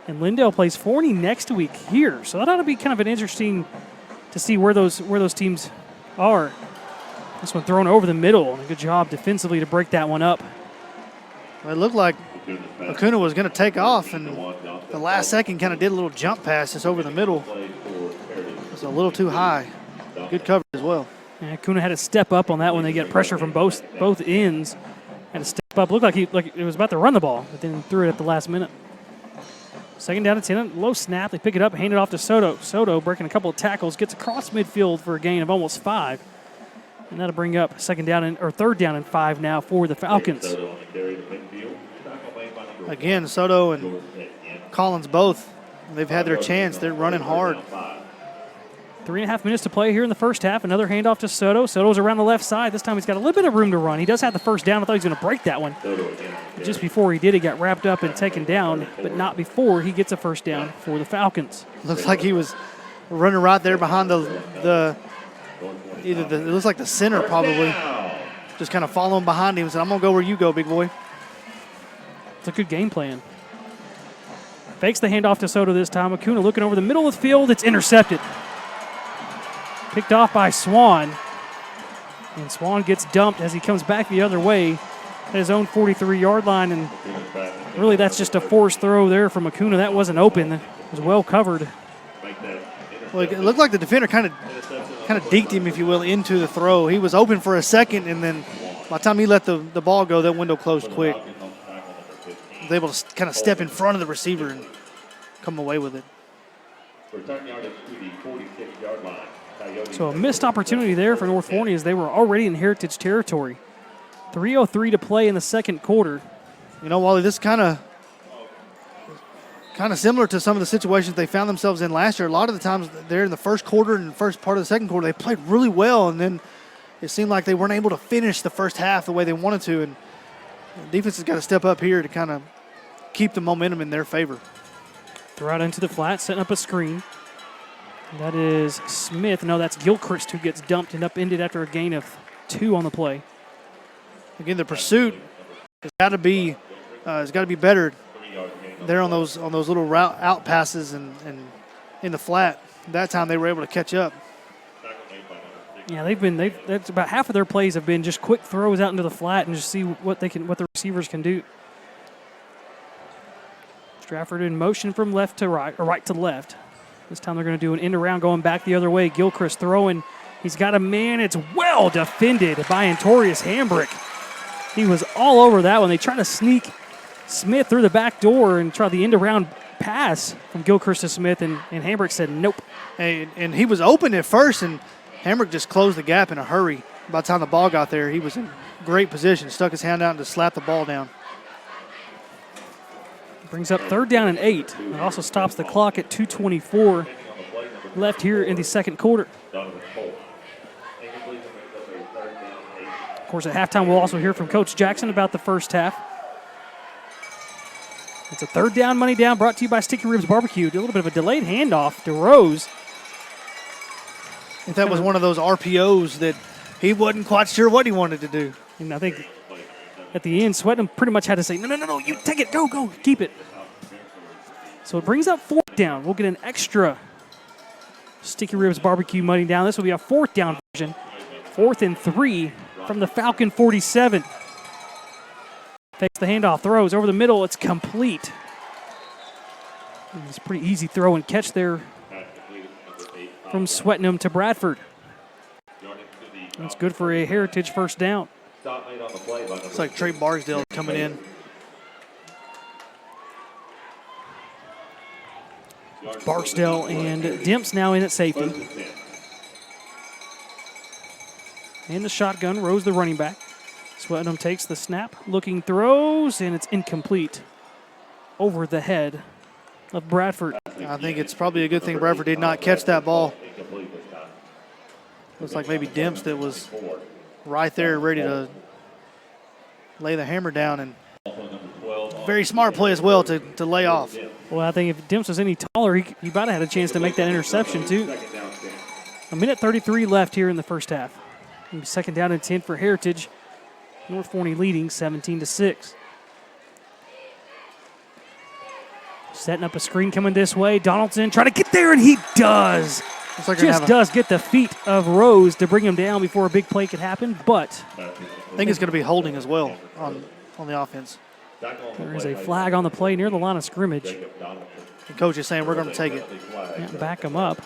And Lindale plays Forney next week here, so that ought to be kind of an interesting to see where those teams are. This one thrown over the middle, and a good job defensively to break that one up. Well, it looked like Acuna was going to take off, and the last second kind of did a little jump pass just over the middle. It was a little too high. Good coverage as well. And Acuna had to step up on that one. They get pressure from both ends. Had to step up. Looked like it was about to run the ball, but then threw it at the last minute. Second down and 10. Low snap. They pick it up and hand it off to Soto. Soto breaking a couple of tackles, gets across midfield for a gain of almost 5. And that'll bring up third down and 5 now for the Falcons. Again, Soto and Collins both, they've had their chance. They're running hard. 3.5 minutes to play here in the first half. Another handoff to Soto. Soto's around the left side. This time he's got a little bit of room to run. He does have the first down. I thought he was going to break that one. But just before he did, he got wrapped up and taken down, but not before he gets a first down for the Falcons. Looks like he was running right there behind it looks like the center probably. Just kind of following behind him and said, I'm going to go where you go, big boy. It's a good game plan. Fakes the handoff to Soto this time. Acuna looking over the middle of the field. It's intercepted. Picked off by Swan. And Swan gets dumped as he comes back the other way at his own 43-yard line. And really that's just a forced throw there from Acuna. That wasn't open. It was well covered. Well, it looked like the defender kind of deked him, if you will, into the throw. He was open for a second, and then by the time he let the ball go, that window closed quick. He was able to kind of step in front of the receiver and come away with it. Return yardage to the 46-yard line. So a missed opportunity there for North Forney as they were already in Heritage territory. 3:03 to play in the second quarter. You know, Wally, this is kind of similar to some of the situations they found themselves in last year. A lot of the times there in the first quarter and the first part of the second quarter, they played really well, and then it seemed like they weren't able to finish the first half the way they wanted to. And the defense has got to step up here to kind of keep the momentum in their favor. Throw out into the flat, setting up a screen. That is Smith. No, that's Gilchrist who gets dumped and upended after a gain of 2 on the play. Again, the pursuit has got to be better there on those little route out passes and in the flat. That time they were able to catch up. Yeah, that's about half of their plays have been just quick throws out into the flat and just see what the receivers can do. Stratford in motion from left to right, or right to left. This time they're going to do an end around going back the other way. Gilchrist throwing. He's got a man. It's well defended by Antorius Hambrick. He was all over that one. They try to sneak Smith through the back door and try the end around pass from Gilchrist to Smith, and Hambrick said nope. And he was open at first, and Hambrick just closed the gap in a hurry. By the time the ball got there, he was in great position, stuck his hand out and just slapped the ball down. Brings up 3rd down and 8. It also stops the clock at 2:24 left here in the second quarter. Of course, at halftime, we'll also hear from Coach Jackson about the first half. It's a 3rd down, money down, brought to you by Sticky Ribs Barbecue. A little bit of a delayed handoff to Rose. If that was one of those RPOs that he wasn't quite sure what he wanted to do. And I think at the end, Swetnam pretty much had to say, no, you take it, go, keep it. So it brings up 4th down. We'll get an extra Sticky Ribs Barbecue money down. This will be a 4th down version. 4th and 3 from the Falcon 47. Takes the handoff, throws over the middle. It's complete. It's a pretty easy throw and catch there from Swetnam to Bradford. That's good for a Heritage first down. It's like Trey Barksdale coming in. Barksdale and Demps now in at safety. And the shotgun, Rose the running back. Swetnam takes the snap, looking, throws, and it's incomplete over the head of Bradford. I think it's probably a good thing Bradford did not catch that ball. Looks like maybe Dempsey was right there ready to lay the hammer down, and very smart play as well to lay off. Well, I think if Dempsey was any taller, he might have had a chance to make that interception too. A minute 33 left here in the first half. Second down and 10 for Heritage. North Forney leading 17-6. Setting up a screen coming this way. Donaldson trying to get there, and he does. Like just does get the feet of Rose to bring him down before a big play could happen, but I think it's going to be holding as well on the offense. There is a flag on the play near the line of scrimmage. The coach is saying we're going to take it. Yeah, back him up.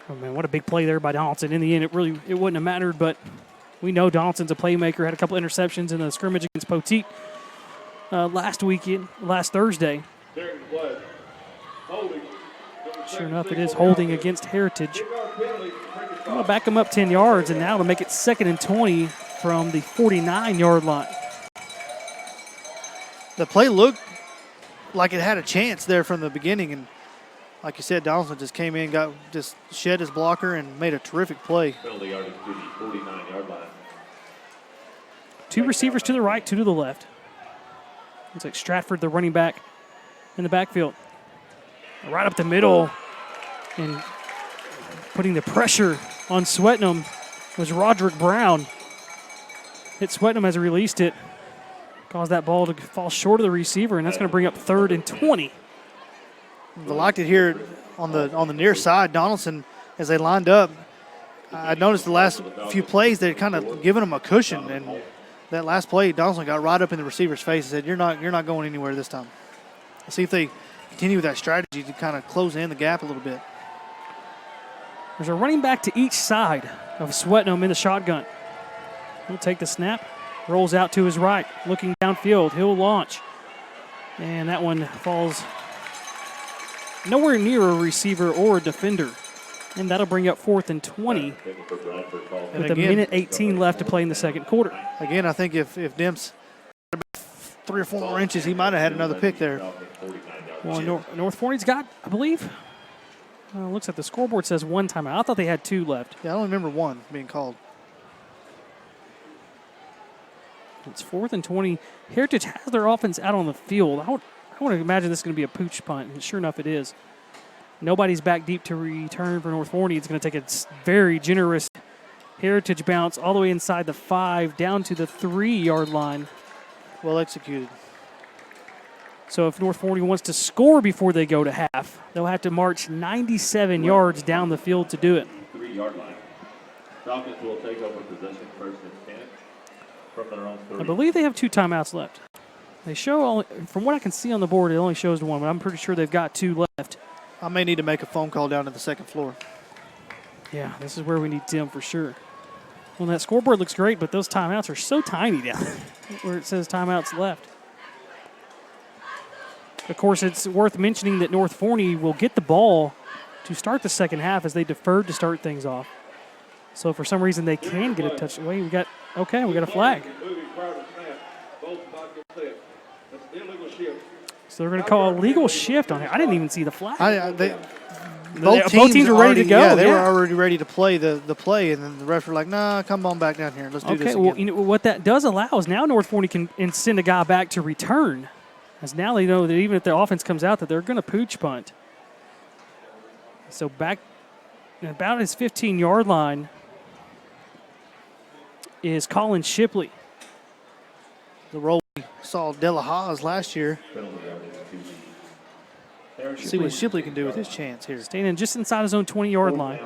Oh, man, what a big play there by Donaldson. In the end, it wouldn't have mattered, but we know Donaldson's a playmaker. Had a couple interceptions in the scrimmage against Poteet last Thursday. Sure enough, it is holding against Heritage. I'm going to back him up 10 yards, and now to make it 2nd and 20 from the 49-yard line. The play looked like it had a chance there from the beginning, and like you said, Donaldson just came in, just shed his blocker, and made a terrific play. Penalty yardage to the 49-yard line. 2 receivers to the right, 2 to the left. Looks like Stratford, the running back, in the backfield. Right up the middle, and putting the pressure on Swetnam was Roderick Brown. Hit Swetnam as he released it. Caused that ball to fall short of the receiver, and that's going to bring up 3rd and 20. I liked it here on the near side. Donaldson, as they lined up, I noticed the last few plays they'd kind of given him a cushion, and that last play, Donaldson got right up in the receiver's face and said, "You're not going anywhere this time." Let's see if they continue with that strategy to kind of close in the gap a little bit. There's a running back to each side of Swetnam in the shotgun. He'll take the snap, rolls out to his right, looking downfield. He'll launch, and that one falls nowhere near a receiver or a defender. And that'll bring up 4th and 20 with a minute 18 left to play in the second quarter. Again, I think if Demps had about 3 or 4 more inches, he might have had another pick there. Well, North Forney's got, I believe, looks like the scoreboard says 1 timeout. I thought they had 2 left. Yeah, I don't remember 1 being called. It's 4th and 20. Heritage has their offense out on the field. I want to imagine this is going to be a pooch punt, and sure enough it is. Nobody's back deep to return for North Forney. It's going to take a very generous Heritage bounce all the way inside the 5, down to the 3-yard line. Well executed. So if North Forney wants to score before they go to half, they'll have to march 97 yards down the field to do it. 3-yard line. Falcons will take over possession 1st and 10 from their own 30. I believe they have 2 timeouts left. They show, from what I can see on the board, it only shows 1, but I'm pretty sure they've got 2 left. I may need to make a phone call down to the 2nd floor. Yeah, this is where we need Tim for sure. Well, that scoreboard looks great, but those timeouts are so tiny down where it says timeouts left. Of course, it's worth mentioning that North Forney will get the ball to start the second half as they deferred to start things off. So for some reason they can get a touch. Wait, we got a flag. So they're going to call a legal shift on it. I didn't even see the flag. Both teams were ready to go. Yeah, they were already ready to play the play, and then the refs were like, "Nah, come on back down here. Let's do this again." Well, what that does allow is now North Forney can send a guy back to return, as now they know that even if their offense comes out, that they're going to pooch punt. So back about his 15-yard line is Colin Shipley. The role we saw Della Haas last year. See what Shipley can do with his chance here. Staying in just inside his own 20-yard line.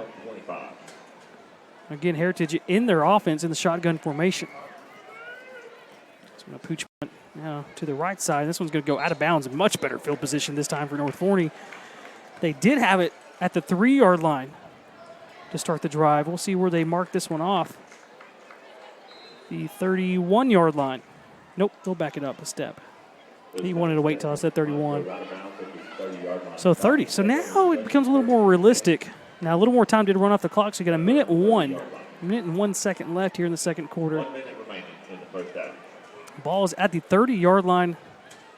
Again, Heritage in their offense in the shotgun formation. So going to pooch punt now to the right side. This one's going to go out of bounds. Much better field position this time for North Forney. They did have it at the 3-yard line to start the drive. We'll see where they mark this one off. The 31-yard line. Nope, they'll back it up a step. He wanted to wait till I said 31. So 30. So now it becomes a little more realistic. Now a little more time to run off the clock. So you got a minute and 1 second left here in the second quarter. 1 minute remaining in the first half. Ball is at the 30-yard line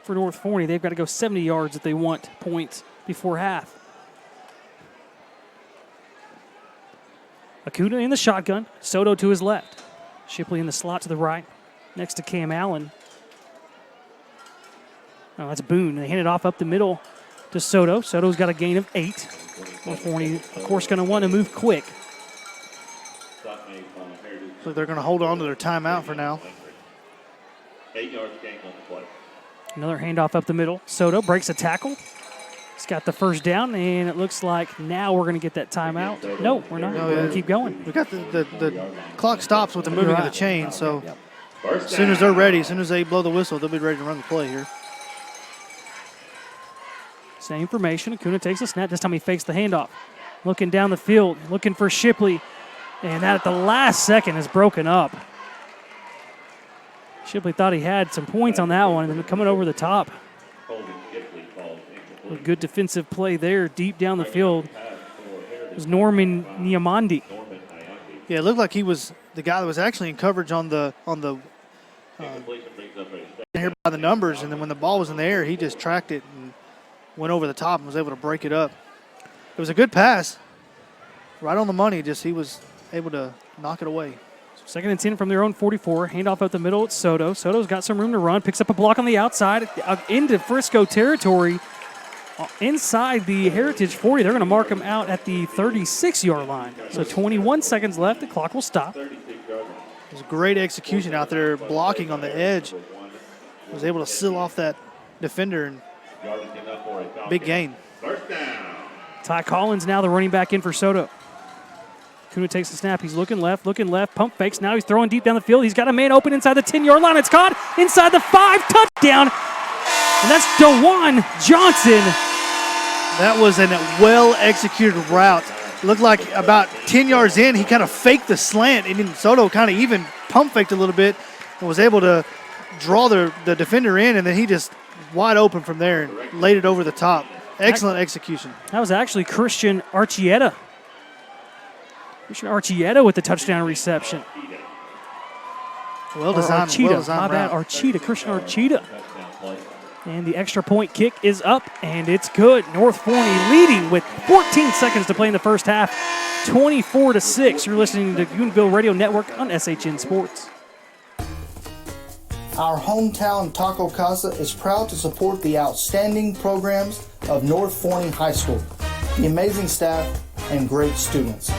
for North Forney. They've got to go 70 yards if they want points before half. Acuna in the shotgun. Soto to his left. Shipley in the slot to the right, next to Cam Allen. Oh, that's Boone. They hand it off up the middle to Soto. Soto's got a gain of 8. Forney, of course, going to want to move quick. So they're going to hold on to their timeout for now. 8 yards gain on the play. Another handoff up the middle. Soto breaks a tackle. He's got the first down, and it looks like now we're going to get that timeout. No, we're not. We're going to keep going. We got the clock stops with the moving of the chain, so as soon as they're ready, as soon as they blow the whistle, they'll be ready to run the play here. Same formation. Acuna takes a snap. This time he fakes the handoff. Looking down the field, looking for Shipley, and that at the last second is broken up. Shipley thought he had some points on that one, and then coming over the top. A good defensive play there, deep down the field. It was Norman Niamandi. Yeah, it looked like he was the guy that was actually in coverage on the here by the numbers, and then when the ball was in the air, he just tracked it and went over the top and was able to break it up. It was a good pass, right on the money. Just he was able to knock it away. Second and 10 from their own 44. Handoff up the middle. It's Soto. Soto's got some room to run. Picks up a block on the outside into Frisco territory. Inside the Heritage 40, they're going to mark him out at the 36-yard line. So 21 seconds left. The clock will stop. It was great execution out there, blocking on the edge. Was able to seal off that defender, and big gain. Ty Collins now the running back in for Soto. Acuna takes the snap. He's looking left, pump fakes. Now he's throwing deep down the field. He's got a man open inside the 10-yard line. It's caught inside the 5. Touchdown. And that's DeJuan Johnson. That was a well-executed route. Looked like about 10 yards in, he kind of faked the slant, and then Soto kind of even pump faked a little bit and was able to draw the defender in, and then he just wide open from there and laid it over the top. Excellent execution. That was actually Christian Archietta. Christian Archietta with the touchdown reception. Well designed. My bad, Archita. Christian Archita. And the extra point kick is up, and it's good. North Forney leading with 14 seconds to play in the first half, 24-6. You're listening to Goonville Radio Network on SHN Sports. Our hometown Taco Casa is proud to support the outstanding programs of North Forney High School, the amazing staff, and great students.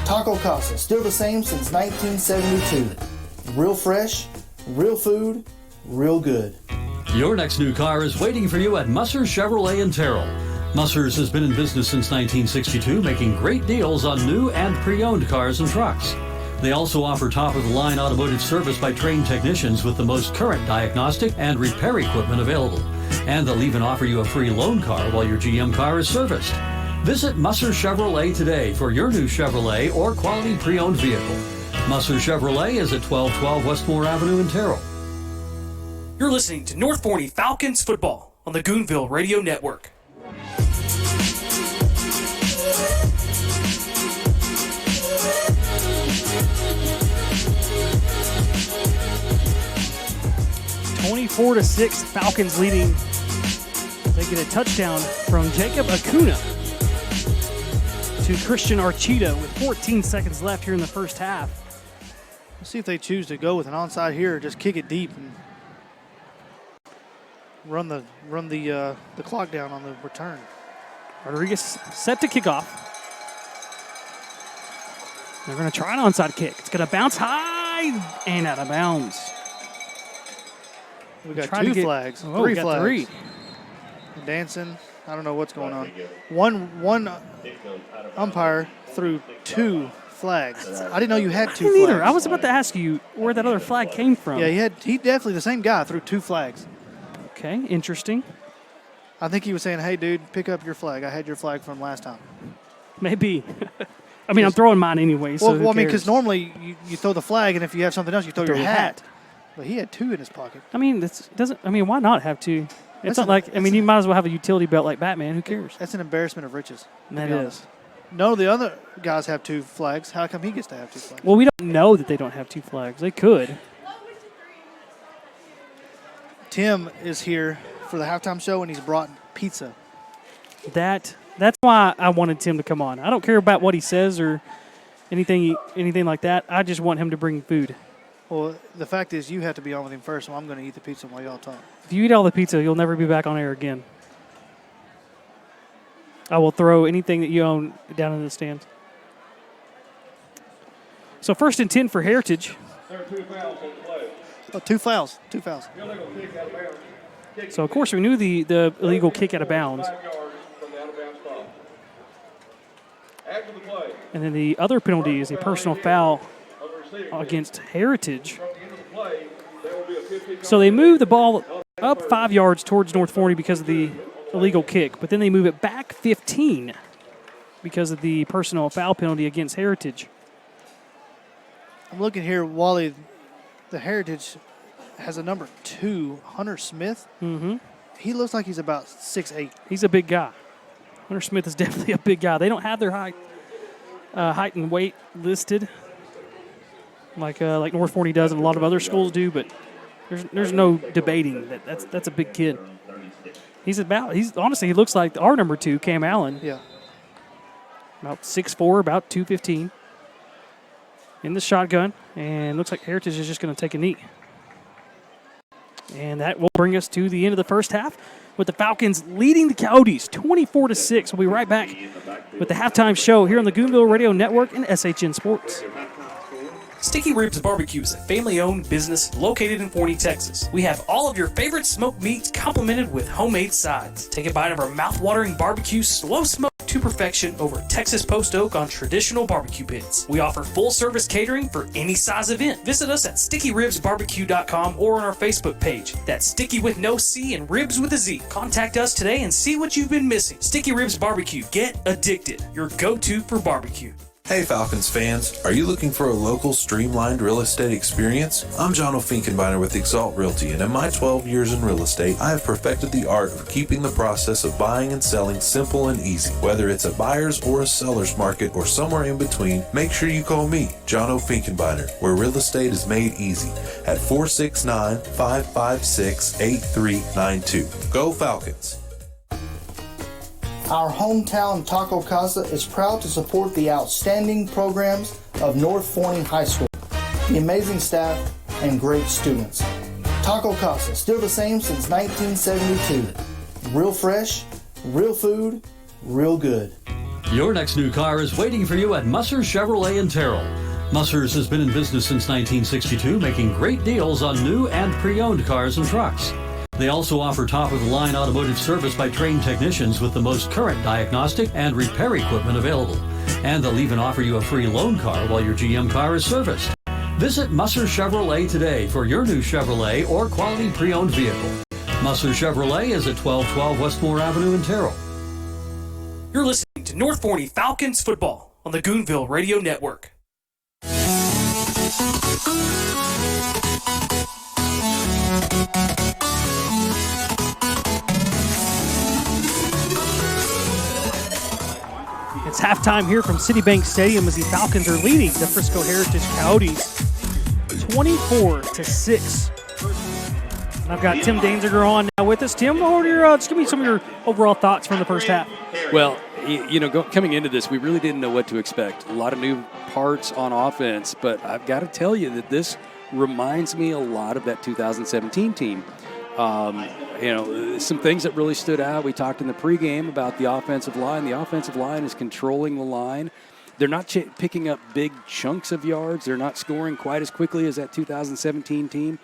Taco Casa, still the same since 1972. Real fresh, real food, real good. Your next new car is waiting for you at Musser Chevrolet in Terrell. Musser's has been in business since 1962, making great deals on new and pre-owned cars and trucks. They also offer top-of-the-line automotive service by trained technicians with the most current diagnostic and repair equipment available. And they'll even offer you a free loan car while your GM car is serviced. Visit Musser Chevrolet today for your new Chevrolet or quality pre-owned vehicle. Musser Chevrolet is at 1212 Westmore Avenue in Terrell. You're listening to North Forney Falcons football on the Goonville Radio Network. (24 to 6), Falcons leading. They get a touchdown from Jacob Acuna to Christian Archita with 14 seconds left here in the first half. Let's see if they choose to go with an onside here or just kick it deep and run the clock down on the return. Rodriguez set to kick off. They're going to try an onside kick. It's going to bounce high and out of bounds. We got two flags. Oh, we got three. Dancing. I don't know what's going on. One umpire threw two flags. I didn't know you had two flags. Neither. I was about to ask you where that other flag came from. Yeah, he definitely, the same guy, threw two flags. Okay, interesting. I think he was saying, hey, dude, pick up your flag. I had your flag from last time. Maybe. I mean, I'm throwing mine anyway, so well, I mean, because normally you throw the flag, and if you have something else, you throw your hat. But he had two in his pocket. I mean, why not have two? It's not like, I mean, you might as well have a utility belt like Batman. Who cares? That's an embarrassment of riches. That is. No, the other guys have two flags. How come he gets to have two flags? Well, we don't know that they don't have two flags. They could. Tim is here for the halftime show, and he's brought pizza. That's why I wanted Tim to come on. I don't care about what he says or anything like that. I just want him to bring food. Well, the fact is you have to be on with him first, so I'm going to eat the pizza while y'all talk. If you eat all the pizza, you'll never be back on air again. I will throw anything that you own down in the stands. So 1st and 10 for Heritage. There are 2 fouls on the play. Oh, 2 fouls. 2 fouls. Illegal kick out of bounds. So, of course, we knew the illegal kick out of bounds. 5 yards from the out of bounds spot. After the play, And then the other penalty is a personal foul of the receiving against Heritage. from the end of the play, there will be a 15-yard So they move the ball up 5 yards towards North Forney because of the illegal kick, but then they move it back 15 because of the personal foul penalty against Heritage. I'm looking here, Wally. The Heritage has a number 2, Hunter Smith. Mm-hmm. He looks like he's about 6'8". He's a big guy. Hunter Smith is definitely a big guy. They don't have their height and weight listed like North Forney does and a lot of other schools do, but there's no debating that's a big kid. Honestly, he looks like our number 2, Cam Allen. Yeah. About 6'4", about 215. In the shotgun, and looks like Heritage is just going to take a knee. And that will bring us to the end of the first half with the Falcons leading the Coyotes 24-6. We'll be right back with the halftime show here on the Goonville Radio Network and SHN Sports. Sticky Ribs Barbecue is a family-owned business located in Forney, Texas. We have all of your favorite smoked meats complemented with homemade sides. Take a bite of our mouth-watering barbecue, slow smoked to perfection over Texas post oak on traditional barbecue pits. We offer full-service catering for any size event. Visit us at stickyribsbarbecue.com or on our Facebook page. That's Sticky with no C and Ribs with a Z. Contact us today and see what you've been missing. Sticky Ribs Barbecue. Get addicted. Your go-to for barbecue. Hey Falcons fans, are you looking for a local streamlined real estate experience? I'm John O'Finkenbeiner with Exalt Realty, and in my 12 years in real estate, I have perfected the art of keeping the process of buying and selling simple and easy. Whether it's a buyer's or a seller's market or somewhere in between, make sure you call me, John O'Finkenbeiner, where real estate is made easy at 469-556-8392. Go Falcons! Our hometown Taco Casa is proud to support the outstanding programs of North Forney High School, the amazing staff, and great students. Taco Casa, still the same since 1972. Real fresh, real food, real good. Your next new car is waiting for you at Musser Chevrolet in Terrell. Musser's has been in business since 1962, making great deals on new and pre-owned cars and trucks. They also offer top-of-the-line automotive service by trained technicians with the most current diagnostic and repair equipment available. And they'll even offer you a free loan car while your GM car is serviced. Visit Musser Chevrolet today for your new Chevrolet or quality pre-owned vehicle. Musser Chevrolet is at 1212 Westmore Avenue in Terrell. You're listening to North Forney Falcons football on the Goonville Radio Network. It's halftime here from Citibank Stadium as the Falcons are leading the Frisco Heritage Coyotes 24-6. And I've got Tim Danziger on now with us. Tim, just give me some of your overall thoughts from the first half. Well, coming into this, we really didn't know what to expect. A lot of new parts on offense, but I've got to tell you that this reminds me a lot of that 2017 team. Some things that really stood out. We talked in the pregame about the offensive line. The offensive line is controlling the line. They're not picking up big chunks of yards. They're not scoring quite as quickly as that 2017 team.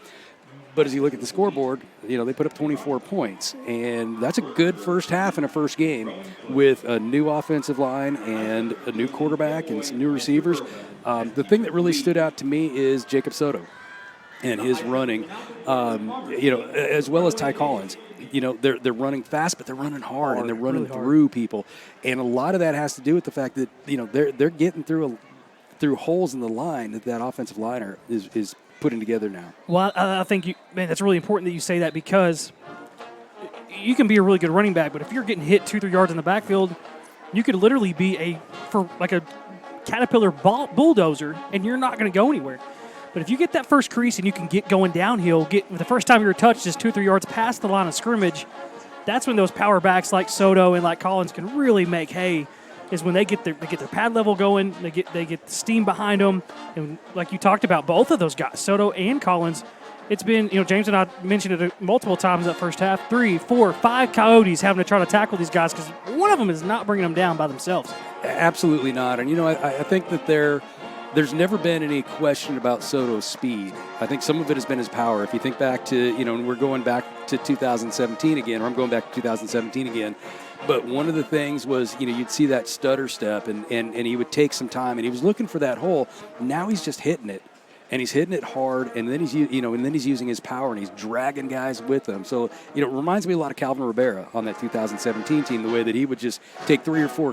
But as you look at the scoreboard, they put up 24 points. And that's a good first half in a first game with a new offensive line and a new quarterback and some new receivers. The thing that really stood out to me is Jacob Soto and his running, as well as Ty Collins. They're running fast, but they're running hard, and they're running really through people. And a lot of that has to do with the fact that, they're getting through holes in the line that offensive liner is putting together now. Well, I think, that's really important that you say that, because you can be a really good running back, but if you're getting hit 2-3 yards in the backfield, you could literally be a caterpillar bulldozer, and you're not going to go anywhere. But if you get that first crease and you can get going downhill, the first time you're touched is 2-3 yards past the line of scrimmage, that's when those power backs like Soto and like Collins can really make hay is when they get their pad level going, they get steam behind them, and like you talked about, both of those guys, Soto and Collins. It's been, James and I mentioned it multiple times that first half, 3, 4, 5 Coyotes having to try to tackle these guys because one of them is not bringing them down by themselves. Absolutely not. And, I think that there's never been any question about Soto's speed. I think some of it has been his power. If you think back to, and we're going back to 2017 again, or I'm going back to 2017 again, but one of the things was, you'd see that stutter step and he would take some time and he was looking for that hole. Now he's just hitting it. And he's hitting it hard, and then he's using his power, and he's dragging guys with him. So it reminds me a lot of Calvin Rivera on that 2017 team, the way that he would just take 3 or 4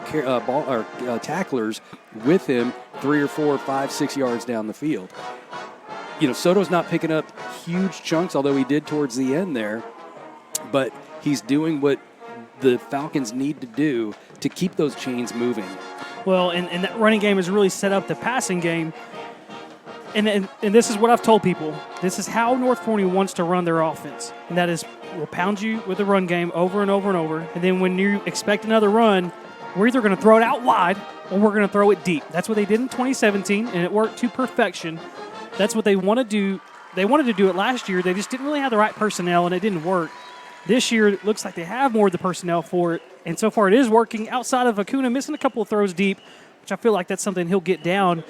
tacklers with him 3 or 4, 5, 6 yards down the field. Soto's not picking up huge chunks, although he did towards the end there, but he's doing what the Falcons need to do to keep those chains moving. Well, and that running game has really set up the passing game. And this is what I've told people. This is how North Forney wants to run their offense. And that is, we'll pound you with the run game over and over and over. And then when you expect another run, we're either going to throw it out wide or we're going to throw it deep. That's what they did in 2017, and it worked to perfection. That's what they want to do. They wanted to do it last year. They just didn't really have the right personnel, and it didn't work. This year, it looks like they have more of the personnel for it. And so far, it is working outside of Acuna missing a couple of throws deep, which I feel like that's something he'll get down.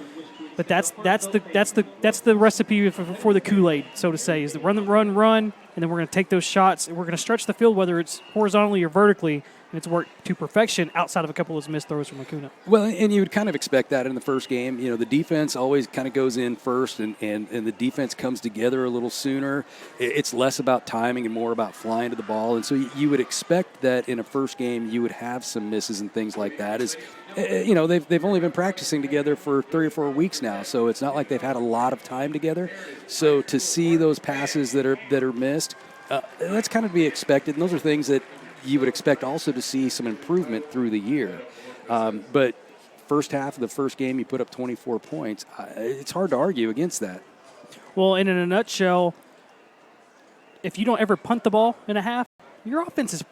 But that's the recipe for the Kool-Aid, so to say, is the run, and then we're going to take those shots, and we're going to stretch the field, whether it's horizontally or vertically, and it's worked to perfection outside of a couple of those missed throws from Acuna. Well, and you would kind of expect that in the first game. The defense always kind of goes in first, and the defense comes together a little sooner. It's less about timing and more about flying to the ball, and so you would expect that in a first game you would have some misses and things like that. They've only been practicing together for 3 or 4 weeks now, so it's not like they've had a lot of time together. So to see those passes that are missed, that's kind of to be expected, and those are things that you would expect also to see some improvement through the year. But first half of the first game, you put up 24 points. It's hard to argue against that. Well, and in a nutshell, if you don't ever punt the ball in a half, your offense is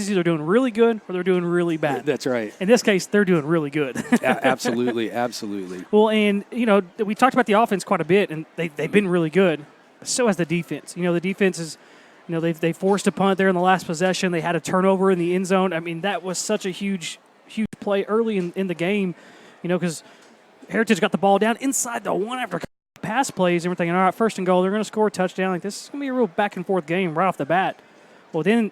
either doing really good or they're doing really bad. That's right. In this case, they're doing really good. Absolutely. Well, and, we talked about the offense quite a bit, and they've been really good. So has the defense. The defense is, they forced a punt there in the last possession. They had a turnover in the end zone. I mean, that was such a huge play early in the game, because Heritage got the ball down inside the one after pass plays, and we're thinking, all right, first and goal, they're going to score a touchdown. Like, this is going to be a real back-and-forth game right off the bat. Well, then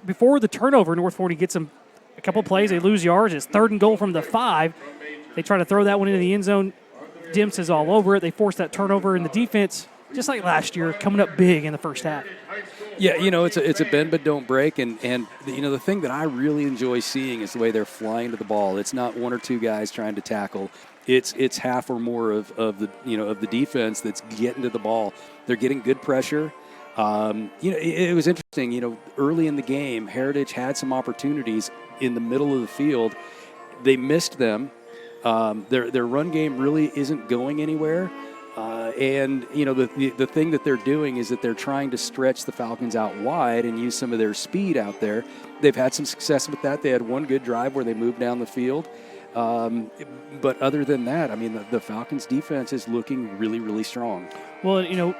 before the turnover, North Forney gets them a couple plays. They lose yards. It's 3rd and goal from the 5. They try to throw that one into the end zone. Dimps is all over it. They force that turnover in the defense, just like last year, coming up big in the first half. Yeah, it's a bend but don't break, and the thing that I really enjoy seeing is the way they're flying to the ball. It's not 1 or 2 guys trying to tackle. It's half or more of the defense that's getting to the ball. They're getting good pressure. It was interesting. Early in the game, Heritage had some opportunities in the middle of the field. They missed them. Their run game really isn't going anywhere. And the thing that they're doing is that they're trying to stretch the Falcons out wide and use some of their speed out there. They've had some success with that. They had one good drive where they moved down the field. But other than that, the Falcons' defense is looking really, really strong. Well,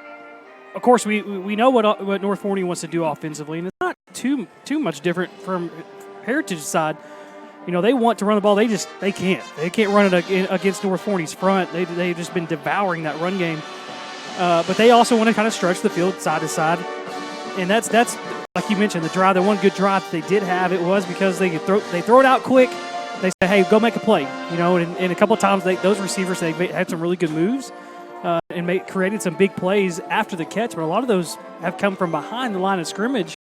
of course, we know what North Forney wants to do offensively, and it's not too much different from Heritage's side. They want to run the ball. They can't. They can't run it against North Forney's front. They've just been devouring that run game. But they also want to kind of stretch the field side to side. And that's like you mentioned, the one good drive that they did have, it was because they throw it out quick. They say, hey, go make a play. And a couple of times those receivers, they had some really good moves and created some big plays after the catch. But a lot of those have come from behind the line of scrimmage.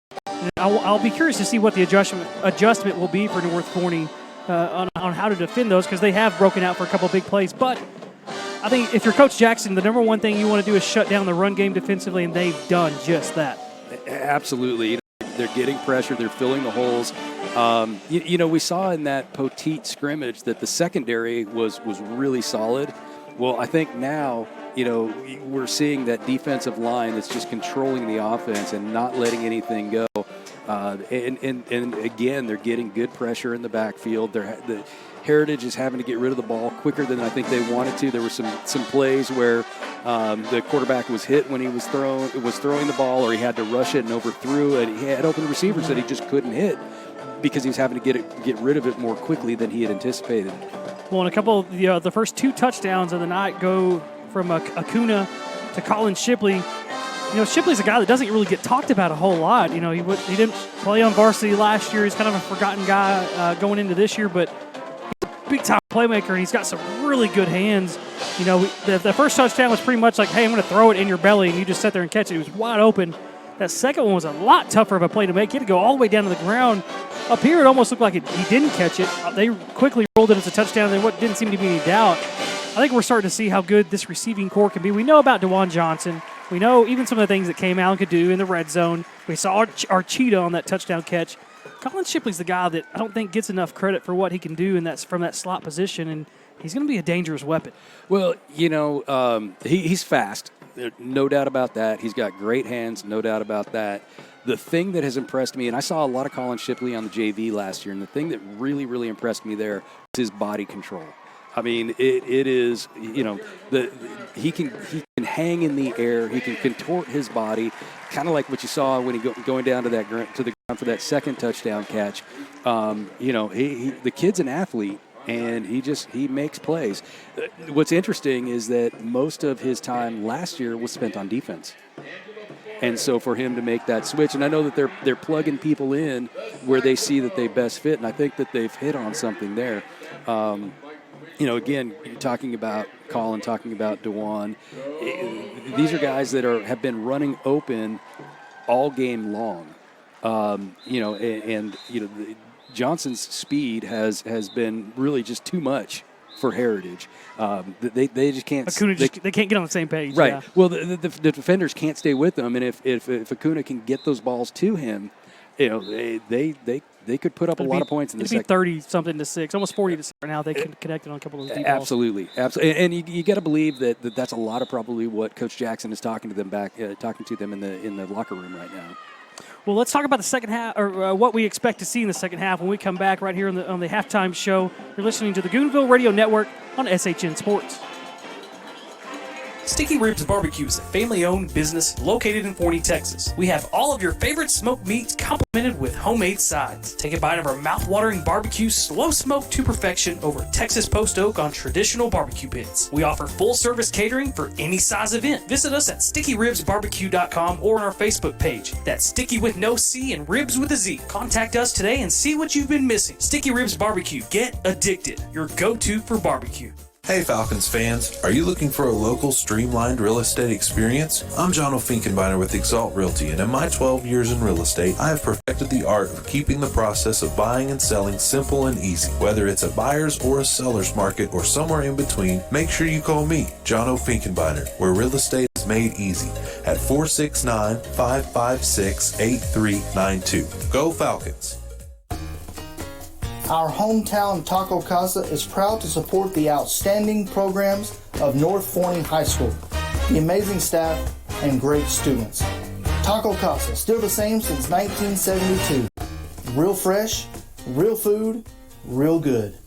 I'll be curious to see what the adjustment will be for North Forney on how to defend those, because they have broken out for a couple of big plays. But I think if you're Coach Jackson, the number one thing you want to do is shut down the run game defensively, and they've done just that. Absolutely. They're getting pressure. They're filling the holes. We saw in that Poteet scrimmage that the secondary was really solid. Well, I think now, we're seeing that defensive line that's just controlling the offense and not letting anything go. And again, they're getting good pressure in the backfield. The Heritage is having to get rid of the ball quicker than I think they wanted to. There were some plays where the quarterback was hit when he was throwing the ball, or he had to rush it and overthrew it. He had open receivers that he just couldn't hit because he was having to get rid of it more quickly than he had anticipated. Well, and a couple of the first 2 touchdowns of the night go from Acuna to Colin Shipley. Shipley's a guy that doesn't really get talked about a whole lot. He didn't play on varsity last year. He's kind of a forgotten guy going into this year, but he's a big-time playmaker, and he's got some really good hands. The first touchdown was pretty much like, hey, I'm going to throw it in your belly, and you just sit there and catch it. It was wide open. That second one was a lot tougher of a play to make. He had to go all the way down to the ground. Up here, it almost looked like he didn't catch it. They quickly rolled it as a touchdown, and there didn't seem to be any doubt. I think we're starting to see how good this receiving core can be. We know about DeJuan Johnson. We know even some of the things that Cam Allen could do in the red zone. We saw our cheetah on that touchdown catch. Colin Shipley's the guy that I don't think gets enough credit for what he can do, and that's from that slot position, and he's going to be a dangerous weapon. Well, he's fast. No doubt about that. He's got great hands, no doubt about that. The thing that has impressed me, and I saw a lot of Colin Shipley on the JV last year, and the thing that really, really impressed me there was his body control. I mean, it is, he can hang in the air. He can contort his body, kind of like what you saw when he going down to the ground for that second touchdown catch. The kid's an athlete, and he makes plays. What's interesting is that most of his time last year was spent on defense. And so for him to make that switch, and I know that they're plugging people in where they see that they best fit, and I think that they've hit on something there. Again, talking about Colin, talking about DeJuan, these are guys that have been running open all game long. Johnson's speed has been really just too much for Heritage. They just can't. Acuna they can't get on the same page. Right. Yeah. Well, the defenders can't stay with them, and if Acuna can get those balls to him, they could put up a lot of points in the second. It'd be 30-something to 6, almost 40 to 6 right now. They can connect it on a couple of those deep balls. Absolutely. And you got to believe that's a lot of probably what Coach Jackson is talking to them in the locker room right now. Well, let's talk about the second half, or what we expect to see in the second half when we come back right here on the halftime show. You're listening to the Goonville Radio Network on SHN Sports. Sticky Ribs Barbecue is a family-owned business located in Forney, Texas. We have all of your favorite smoked meats complemented with homemade sides. Take a bite of our mouth-watering barbecue, slow smoked to perfection over Texas post oak on traditional barbecue pits. We offer full-service catering for any size event. Visit us at stickyribsbarbecue.com or on our Facebook page. That's Sticky with no C and Ribs with a Z. Contact us today and see what you've been missing. Sticky Ribs Barbecue. Get addicted. Your go-to for barbecue. Hey Falcons fans, are you looking for a local streamlined real estate experience? I'm John Finkenbeiner with Exalt Realty, and in my 12 years in real estate, I have perfected the art of keeping the process of buying and selling simple and easy. Whether it's a buyer's or a seller's market or somewhere in between, make sure you call me, John Finkenbeiner, where real estate is made easy at 469-556-8392. Go Falcons! Our hometown Taco Casa is proud to support the outstanding programs of North Forney High School, the amazing staff, and great students. Taco Casa, still the same since 1972. Real fresh, real food, real good.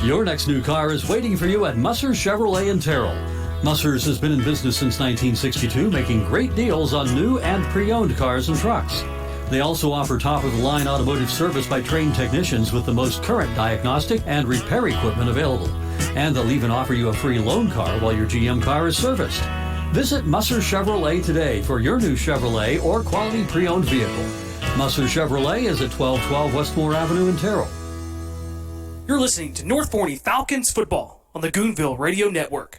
Your next new car is waiting for you at Musser Chevrolet in Terrell. Musser's has been in business since 1962, making great deals on new and pre-owned cars and trucks. They also offer top-of-the-line automotive service by trained technicians with the most current diagnostic and repair equipment available. And they'll even offer you a free loan car while your GM car is serviced. Visit Musser Chevrolet today for your new Chevrolet or quality pre-owned vehicle. Musser Chevrolet is at 1212 Westmore Avenue in Terrell. You're listening to North Forney Falcons football on the Goonville Radio Network.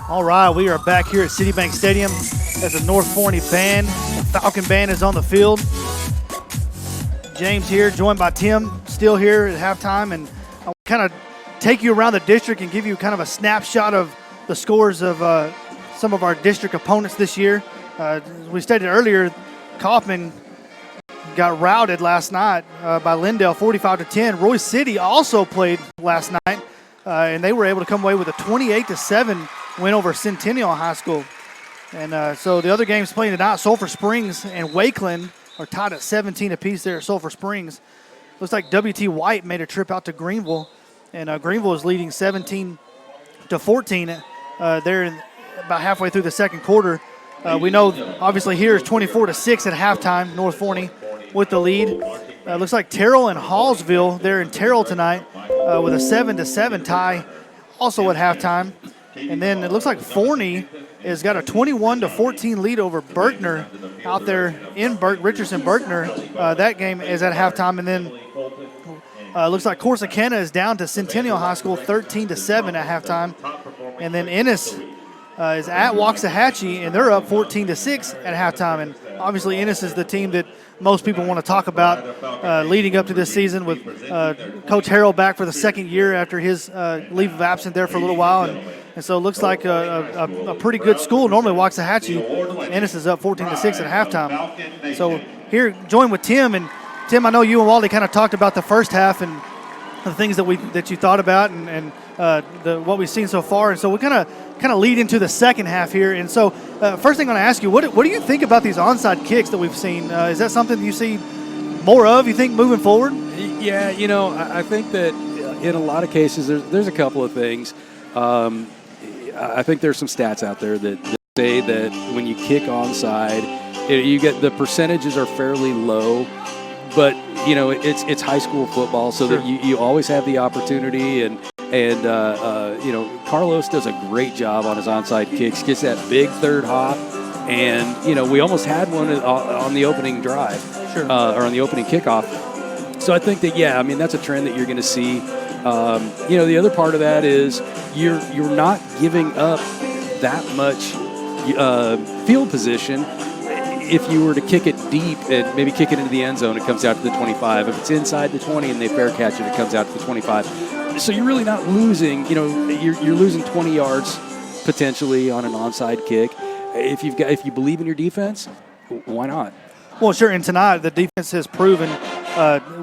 All right, we are back here at Citibank Stadium as the North Forney band, the Falcon band, is on the field. James here, joined by Tim, still here at halftime, and I'll kind of take you around the district and give you kind of a snapshot of the scores of some of our district opponents this year. As we stated earlier, Kaufman got routed last night by Lindale, 45-10. Roy City also played last night, and they were able to come away with a 28-7 win over Centennial High School. And so the other games playing tonight, Sulphur Springs and Wakeland are tied at 17 apiece there at Sulphur Springs. Looks like W.T. White made a trip out to Greenville, and Greenville is leading 17-14 there about halfway through the second quarter. We know, obviously, here is 24-6 at halftime, North Forney with the lead. Looks like Terrell and Hallsville there in Terrell tonight with a 7-7 tie, also at halftime. And then it looks like Forney has got a 21-14 lead over Berkner out there in Richardson-Berkner. That game is at halftime. And then looks like Corsicana is down to Centennial High School 13-7 at halftime. And then Ennis is at Waxahachie, and they're up 14-6 at halftime. And obviously Ennis is the team that most people want to talk about leading up to this season, with Coach Harrell back for the second year after his leave of absence there for a little while. And so it looks like a pretty good school. Normally Waxahachie, Ennis is up 14-6 at halftime. So here, join with Tim. And Tim, I know you and Wally kind of talked about the first half and the things that you thought about and what we've seen so far. And so we kind of lead into the second half here. And so first thing I'm going to ask you, what do you think about these onside kicks that we've seen? Is that something you see more of, you think, moving forward? Yeah, I think that in a lot of cases there's a couple of things. I think there's some stats out there that say that when you kick onside, you get the percentages are fairly low, but it's high school football, so that you always have the opportunity. And Carlos does a great job on his onside kicks, gets that big third hop, and we almost had one on the opening drive, or on the opening kickoff. So I think that that's a trend that you're going to see. The other part of that is you're not giving up that much field position. If you were to kick it deep and maybe kick it into the end zone, it comes out to the 25. If it's inside the 20 and they fair catch it, it comes out to the 25. So you're really not losing. You're losing 20 yards potentially on an onside kick. If you believe in your defense, why not? Well, sure. And tonight the defense has proven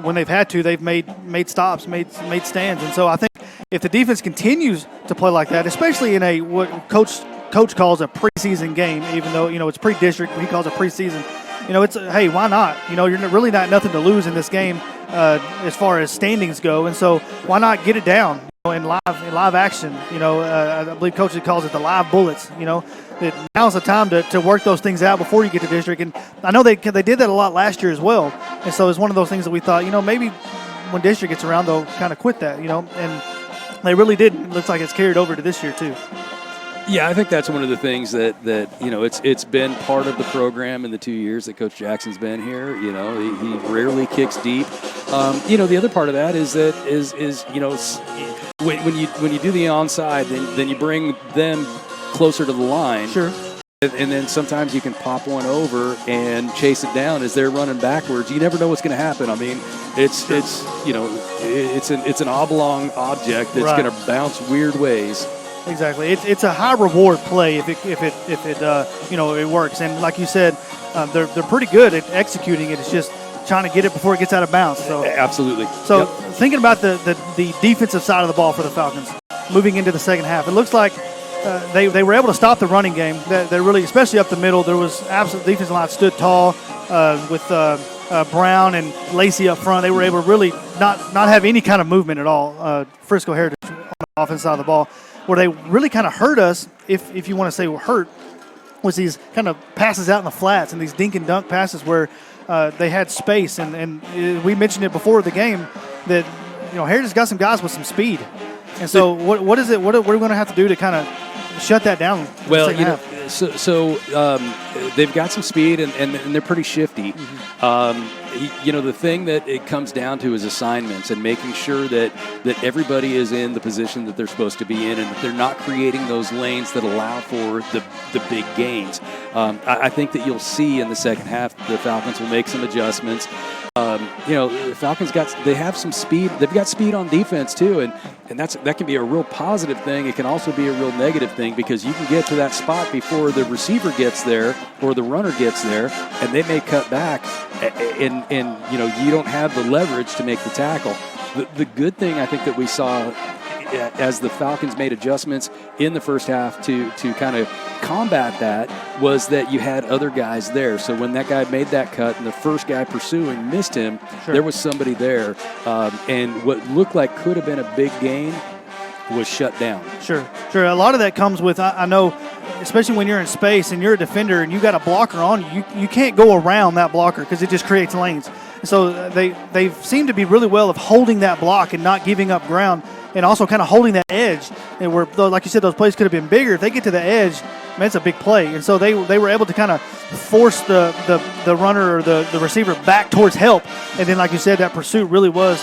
when they've had to, they've made stops, made stands. And so I think if the defense continues to play like that, especially in a what Coach calls a preseason game, even though it's pre-district, but he calls it preseason. It's hey, why not? You're really not nothing to lose in this game as far as standings go, and so why not get it down in live action? I believe Coach calls it the live bullets. That now's the time to work those things out before you get to district, and I know they did that a lot last year as well, and so it's one of those things that we thought maybe when district gets around they'll kind of quit that, and they really did. It looks like it's carried over to this year too. Yeah, I think that's one of the things that it's been part of the program in the 2 years that Coach Jackson's been here. He rarely kicks deep. The other part of that is when you do the onside, then you bring them closer to the line. Sure. And then sometimes you can pop one over and chase it down as they're running backwards. You never know what's going to happen. I mean, it's an oblong object that's going to bounce weird ways. Exactly. It's a high reward play if it works. And like you said, they're pretty good at executing it. It's just trying to get it before it gets out of bounds. So absolutely. So thinking about the defensive side of the ball for the Falcons moving into the second half, it looks like they were able to stop the running game. They really, especially up the middle, there was absolute defensive line stood tall with Brown and Lacey up front. They were able to really not have any kind of movement at all. Frisco Heritage on the offensive side of the ball. Where they really kind of hurt us, if you want to say hurt, was these kind of passes out in the flats and these dink and dunk passes where they had space. And we mentioned it before the game that Heritage got some guys with some speed. And so what is it? What are we going to have to do to kind of shut that down? Well, so they've got some speed and they're pretty shifty. Mm-hmm. The thing that it comes down to is assignments and making sure that everybody is in the position that they're supposed to be in and that they're not creating those lanes that allow for the big gains. I think that you'll see in the second half the Falcons will make some adjustments. The Falcons they have some speed. They've got speed on defense too, and that can be a real positive thing. It can also be a real negative thing because you can get to that spot before the receiver gets there or the runner gets there, and they may cut back, and you don't have the leverage to make the tackle. The good thing I think that we saw as the Falcons made adjustments in the first half to kind of combat that was that you had other guys there. So when that guy made that cut and the first guy pursuing missed him, there was somebody there. And what looked like could have been a big gain was shut down. Sure. A lot of that comes with, I know, especially when you're in space and you're a defender and you got a blocker on you can't go around that blocker because it just creates lanes. So they seem to be really well of holding that block and not giving up ground, and also kind of holding that edge. And where, like you said, those plays could have been bigger. If they get to the edge, man, it's a big play. And so they were able to kind of force the runner or the receiver back towards help. And then, like you said, that pursuit really was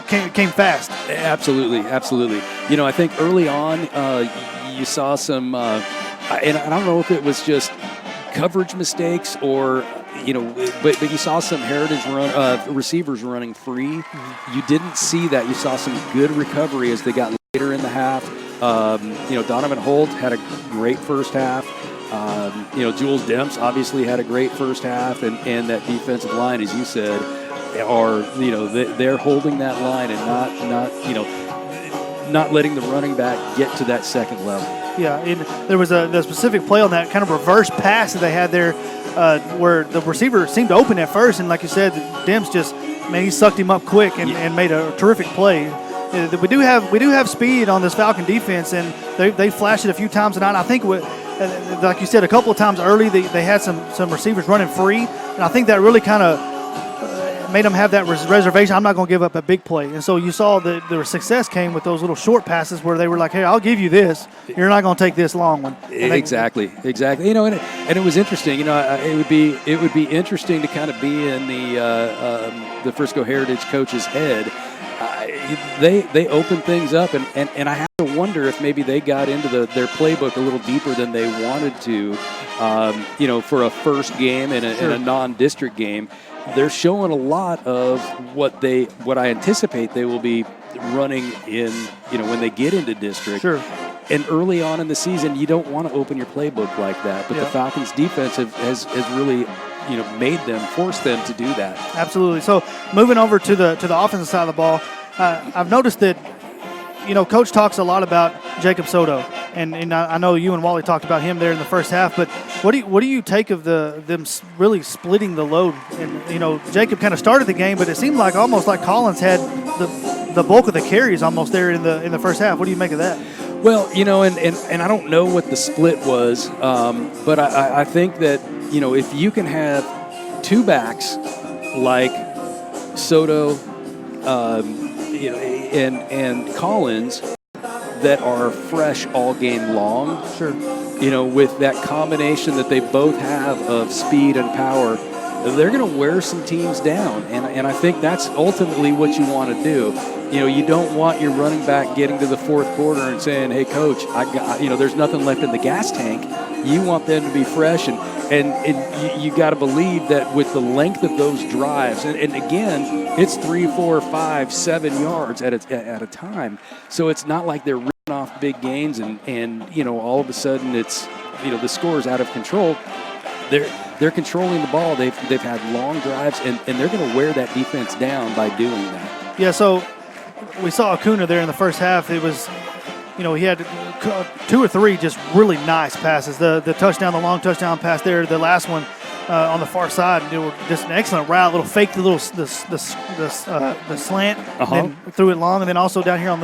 came fast. Absolutely. I think early on you saw some, and I don't know if it was just coverage mistakes or but you saw some Heritage receivers running free. You didn't see that. You saw some good recovery as they got later in the half. Donovan Holt had a great first half. Jules Demps obviously had a great first half, and that defensive line, as you said, they're holding that line and not letting the running back get to that second level. Yeah, and there was a specific play on that kind of reverse pass that they had there where the receiver seemed to open at first, and like you said, Demps he sucked him up quick and made a terrific play. We do have speed on this Falcon defense, and they flashed it a few times tonight. I think, like you said, a couple of times early, they had some receivers running free, and I think that really kind of made them have that reservation. I'm not going to give up a big play. And so you saw the success came with those little short passes where they were like, hey, I'll give you this. You're not going to take this long one. Exactly. And it was interesting. It would be interesting to kind of be in the Frisco Heritage coach's head. They opened things up, and I have to wonder if maybe they got into their playbook a little deeper than they wanted to, for a first game in a non-district game. They're showing a lot of what I anticipate they will be running in, when they get into district. Sure. And early on in the season, you don't want to open your playbook like that. But the Falcons' defense has really, forced them to do that. Absolutely. So moving over to the offensive side of the ball, I've noticed that, Coach talks a lot about Jacob Soto, and I know you and Wally talked about him there in the first half. But what do you take of them really splitting the load? And Jacob kind of started the game, but it seemed like almost like Collins had the bulk of the carries almost there in the first half. What do you make of that? Well, and I don't know what the split was, but I think that if you can have two backs like Soto, and Collins that are fresh all game long. Sure. With that combination that they both have of speed and power, they're going to wear some teams down. And I think that's ultimately what you want to do. You don't want your running back getting to the fourth quarter and saying, hey, coach, there's nothing left in the gas tank. You want them to be fresh, and you got to believe that with the length of those drives, and again, it's 3, 4, 5, 7 yards at a time. So it's not like they're ripping off big gains and all of a sudden it's the score's out of control. They're controlling the ball. They've had long drives, and they're going to wear that defense down by doing that. Yeah. So we saw Acuna there in the first half. It was. He had 2 or 3 just really nice passes. The touchdown, the long touchdown pass there, the last one on the far side, just an excellent route, little fake, the slant, then threw it long, and then also down here on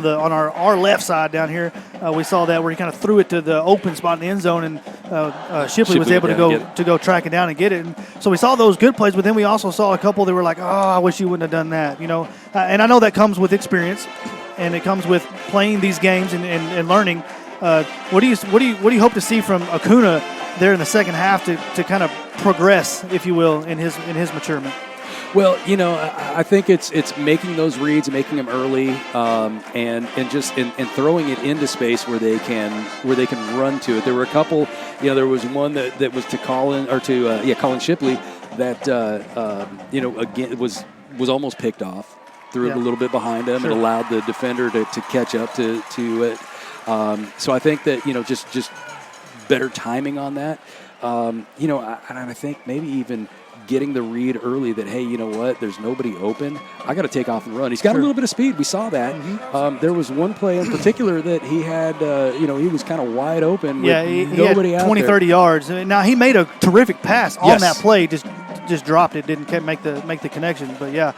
our left side down here, we saw that where he kind of threw it to the open spot in the end zone, and Shipley was able to go track it down and get it. And so we saw those good plays, but then we also saw a couple that were like, oh, I wish you wouldn't have done that, and I know that comes with experience. And it comes with playing these games and learning. What do you hope to see from Acuna there in the second half to kind of progress, if you will, in his maturement? Well, I think it's making those reads, making them early, and throwing it into space where they can run to it. There were a couple. There was one that was to Colin Shipley that again was almost picked off. Threw it a little bit behind him and allowed the defender to catch up to it. So I think that just better timing on that. And I think maybe even getting the read early that, hey, you know what, there's nobody open. I got to take off and run. He's got a little bit of speed. We saw that. Mm-hmm. There was one play in particular that he had, he was kind of wide open with nobody he had out 20, there. 30 yards. Now, he made a terrific pass on that play, just dropped it, didn't make the connection. But, yeah.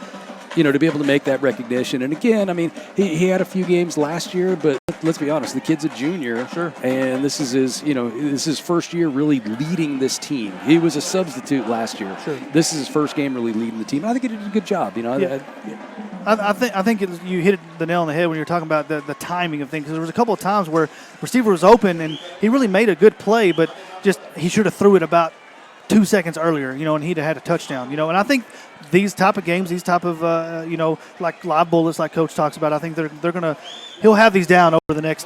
To be able to make that recognition. And again, I mean, he had a few games last year, but let's be honest, the kid's a junior. Sure. And this is his first year really leading this team. He was a substitute last year. Sure. This is his first game really leading the team. And I think he did a good job. I think you hit the nail on the head when you were talking about the timing of things. Because there was a couple of times where receiver was open and he really made a good play, but just he should have threw it about 2 seconds earlier, and he'd have had a touchdown, And I think these type of games, these type of, like live bullets, like Coach talks about, I think he'll have these down over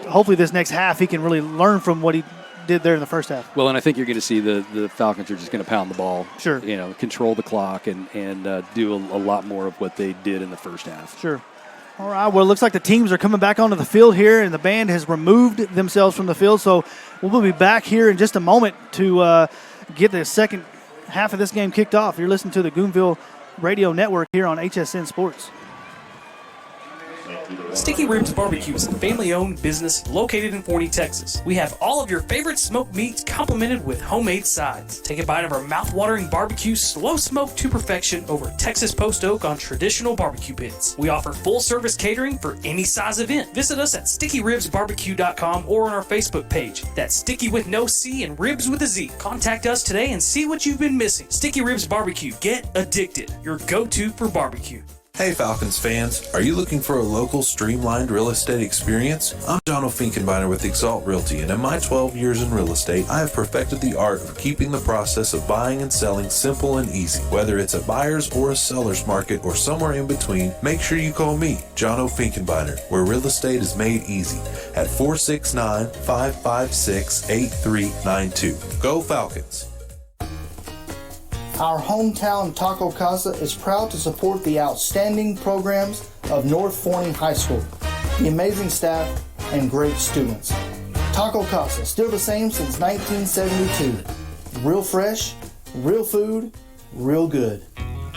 hopefully this next half, he can really learn from what he did there in the first half. Well, and I think you're going to see the Falcons are just going to pound the ball. Sure. Control the clock and do a lot more of what they did in the first half. Sure. All right, well, it looks like the teams are coming back onto the field here, and the band has removed themselves from the field, so we'll be back here in just a moment to get the second half of this game kicked off. You're listening to the Goonville Radio Network here on HSN Sports. Sticky Ribs Barbecue is a family-owned business located in Forney, Texas. We have all of your favorite smoked meats complemented with homemade sides. Take a bite of our mouth-watering barbecue, slow smoked to perfection over Texas post oak on traditional barbecue pits. We offer full-service catering for any size event. Visit us at stickyribsbarbecue.com or on our Facebook page. That's Sticky with no C and Ribs with a Z. Contact us today and see what you've been missing. Sticky Ribs Barbecue. Get addicted. Your go-to for barbecue. Hey Falcons fans, are you looking for a local streamlined real estate experience? I'm John Finkenbeiner with Exalt Realty, and in my 12 years in real estate, I have perfected the art of keeping the process of buying and selling simple and easy. Whether it's a buyer's or a seller's market or somewhere in between, make sure you call me, John Finkenbeiner, where real estate is made easy at 469-556-8392. Go Falcons! Our hometown Taco Casa is proud to support the outstanding programs of North Forney High School, the amazing staff, and great students. Taco Casa, still the same since 1972. Real fresh, real food, real good.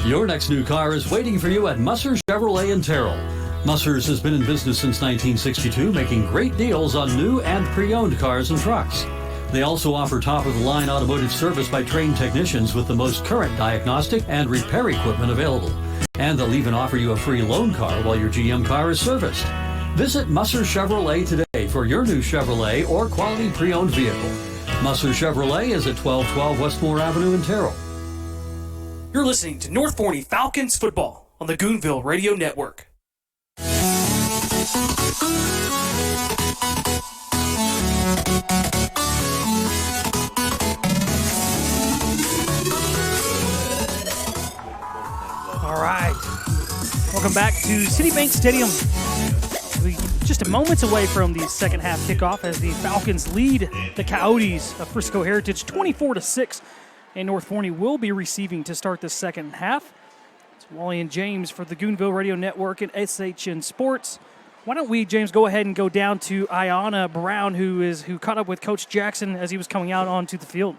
Your next new car is waiting for you at Musser Chevrolet in Terrell. Musser's has been in business since 1962, making great deals on new and pre-owned cars and trucks. They also offer top-of-the-line automotive service by trained technicians with the most current diagnostic and repair equipment available. And they'll even offer you a free loan car while your GM car is serviced. Visit Musser Chevrolet today for your new Chevrolet or quality pre-owned vehicle. Musser Chevrolet is at 1212 Westmore Avenue in Terrell. You're listening to North Forney Falcons football on the Goonville Radio Network. All right. Welcome back to Citibank Stadium. We're just a moments away from the second half kickoff as the Falcons lead the Coyotes of Frisco Heritage 24-6. And North Forney will be receiving to start the second half. It's Wally and James for the Goonville Radio Network and SHN Sports. Why don't we, James, go ahead and go down to Ayanna Brown, who caught up with Coach Jackson as he was coming out onto the field.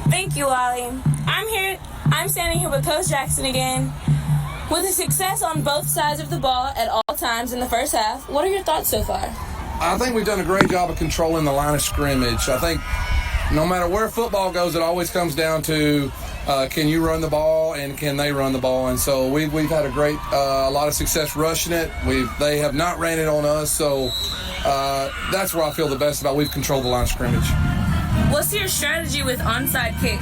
Thank you, Wally. I'm standing here with Coach Jackson again. With the success on both sides of the ball at all times in the first half, what are your thoughts so far? I think we've done a great job of controlling the line of scrimmage. I think no matter where football goes, it always comes down to can you run the ball and can they run the ball? And so we've had a lot of success rushing it. They have not ran it on us, so that's where I feel the best about. We've controlled the line of scrimmage. What's your strategy with onside kicks?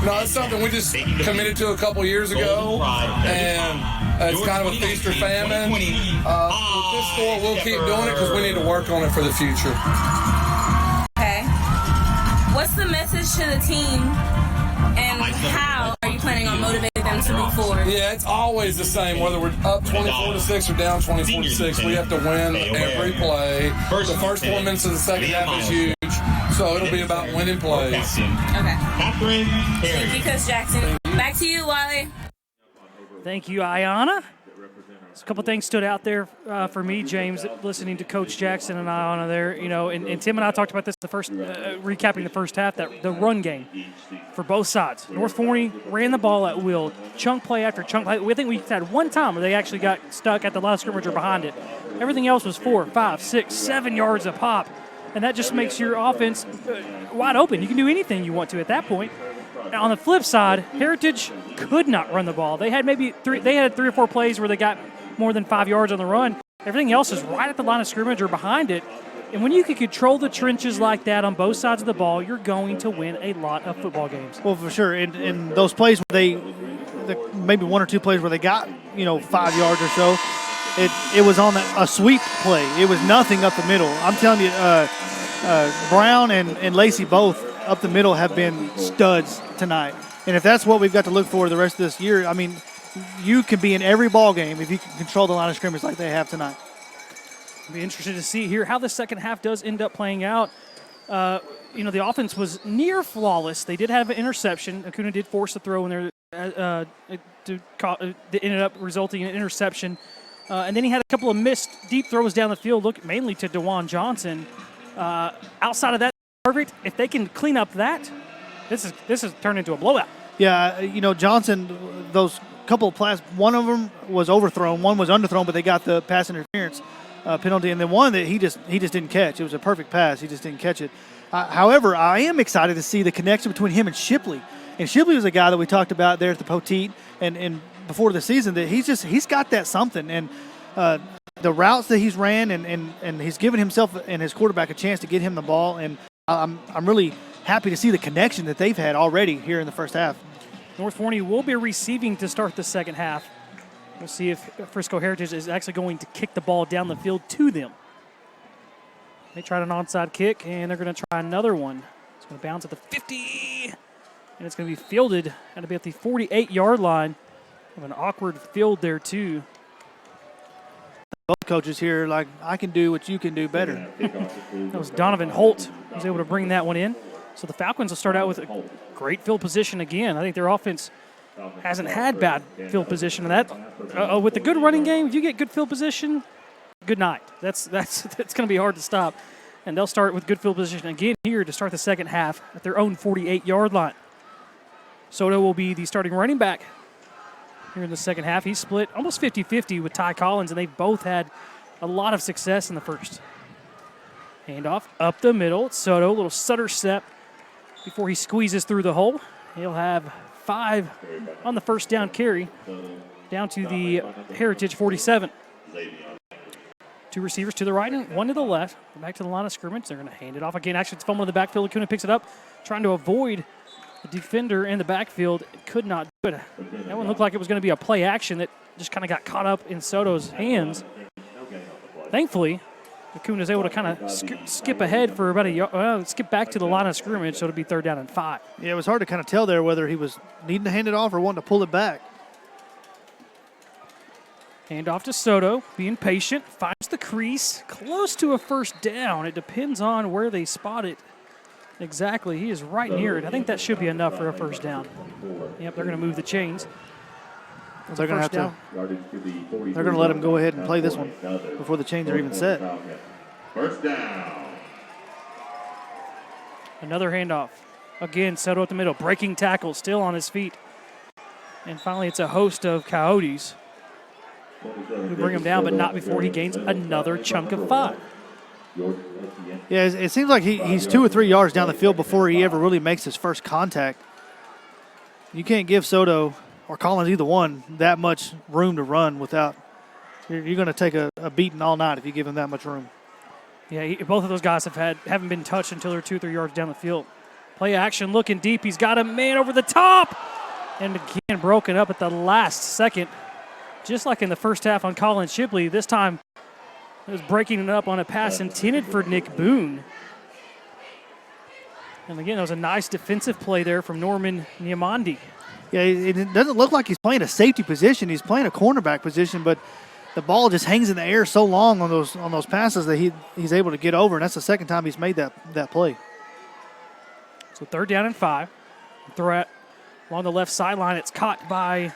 No, it's something we just committed to a couple years ago, and it's kind of a feast or famine. With this score, we'll keep doing it because we need to work on it for the future. Okay. What's the message to the team, and how are you planning on motivating them to move forward? Yeah, it's always the same. Whether we're up 24-6 or down 24-6, we have to win every play. The first 4 minutes of the second half is huge. So So it'll be about winning plays. Okay. Thank you, Coach Jackson. Back to you, Wally. Thank you, Ayana. A couple things stood out there for me, James, listening to Coach Jackson and Ayana there. You know, and Tim and I talked about this the first, recapping the first half, that the run game for both sides. North Forney ran the ball at will, chunk play after chunk play. I think we had one time where they actually got stuck at the line of scrimmage or behind it. Everything else was 4, 5, 6, 7 yards a pop, and that just makes your offense wide open. You can do anything you want to at that point. Now, on the flip side, Heritage could not run the ball. They had maybe three or four plays where they got more than 5 yards on the run. Everything else is right at the line of scrimmage or behind it. And when you can control the trenches like that on both sides of the ball, you're going to win a lot of football games. Well, for sure. In those plays where maybe one or two plays where they got, 5 yards or so, it was on a sweep play. It was nothing up the middle. I'm telling you, Brown and Lacey both up the middle have been studs tonight. And if that's what we've got to look for the rest of this year, I mean, you can be in every ball game if you can control the line of scrimmage like they have tonight. I'll be interested to see here how the second half does end up playing out. The offense was near flawless. They did have an interception. Acuna did force a throw in there. It ended up resulting in an interception. And then he had a couple of missed deep throws down the field, mainly to DeJuan Johnson. Outside of that, perfect. If they can clean up that, this has turned into a blowout. Yeah, Johnson, those couple of plays, one of them was overthrown, one was underthrown, but they got the pass interference penalty, and then one that he just didn't catch. It was a perfect pass. He just didn't catch it. However, I am excited to see the connection between him and Shipley. And Shipley was a guy that we talked about there at the Poteet and before the season, that he's got that something. And the routes that he's ran and he's given himself and his quarterback a chance to get him the ball. And I'm really happy to see the connection that they've had already here in the first half. North Forney will be receiving to start the second half. We'll see if Frisco Heritage is actually going to kick the ball down the field to them. They tried an onside kick, and they're going to try another one. It's going to bounce at the 50, and it's going to be fielded at about the 48-yard line. Have an awkward field there, too. Both coaches here, I can do what you can do better. That was Donovan Holt who was able to bring that one in. So the Falcons will start out with a great field position again. I think their offense hasn't had bad field position. And that with the good running game, if you get good field position, good night. That's going to be hard to stop. And they'll start with good field position again here to start the second half at their own 48-yard line. Soto will be the starting running back here in the second half. He's split almost 50-50 with Ty Collins, and they've both had a lot of success in the first. Handoff up the middle. Soto, a little stutter step before he squeezes through the hole. He'll have 5 on the first down carry down to the Heritage 47. 2 receivers to the right and 1 to the left. Back to the line of scrimmage. They're going to hand it off again. Actually, it's fumble in the backfield. Acuna picks it up, trying to avoid the defender in the backfield. Could not do it. That one looked like it was going to be a play action that just kind of got caught up in Soto's hands. Thankfully, Acuna is able to kind of skip ahead for about a yard, skip back to the line of scrimmage, so it'll be 3rd down and 5. Yeah, it was hard to kind of tell there whether he was needing to hand it off or wanting to pull it back. Hand off to Soto, being patient, finds the crease, close to a first down. It depends on where they spot it. Exactly, he is right near it. I think that should be enough for a first down. Yep, they're going to move the chains. They're going to They're going to let him go ahead and play this one before the chains are even set. First down. Another handoff. Again, Soto at the middle, breaking tackle, still on his feet. And finally, it's a host of Coyotes who bring him down, but not before he gains another chunk of 5. Yeah, it seems like he's 2 or 3 yards down the field before he ever really makes his first contact. You can't give Soto or Collins, either one, that much room to run without – you're going to take a beating all night if you give him that much room. Yeah, both of those guys haven't been touched until they're 2 or 3 yards down the field. Play action, looking deep. He's got a man over the top. And again, broken up at the last second. Just like in the first half on Colin Shipley, this time it was breaking it up on a pass intended for Nick Boone. And again, that was a nice defensive play there from Norman Niamandi. Yeah, it doesn't look like he's playing a safety position. He's playing a cornerback position, but the ball just hangs in the air so long on those passes that he's able to get over, and that's the second time he's made that play. So 3rd down and 5. Threat along the left sideline. It's caught by,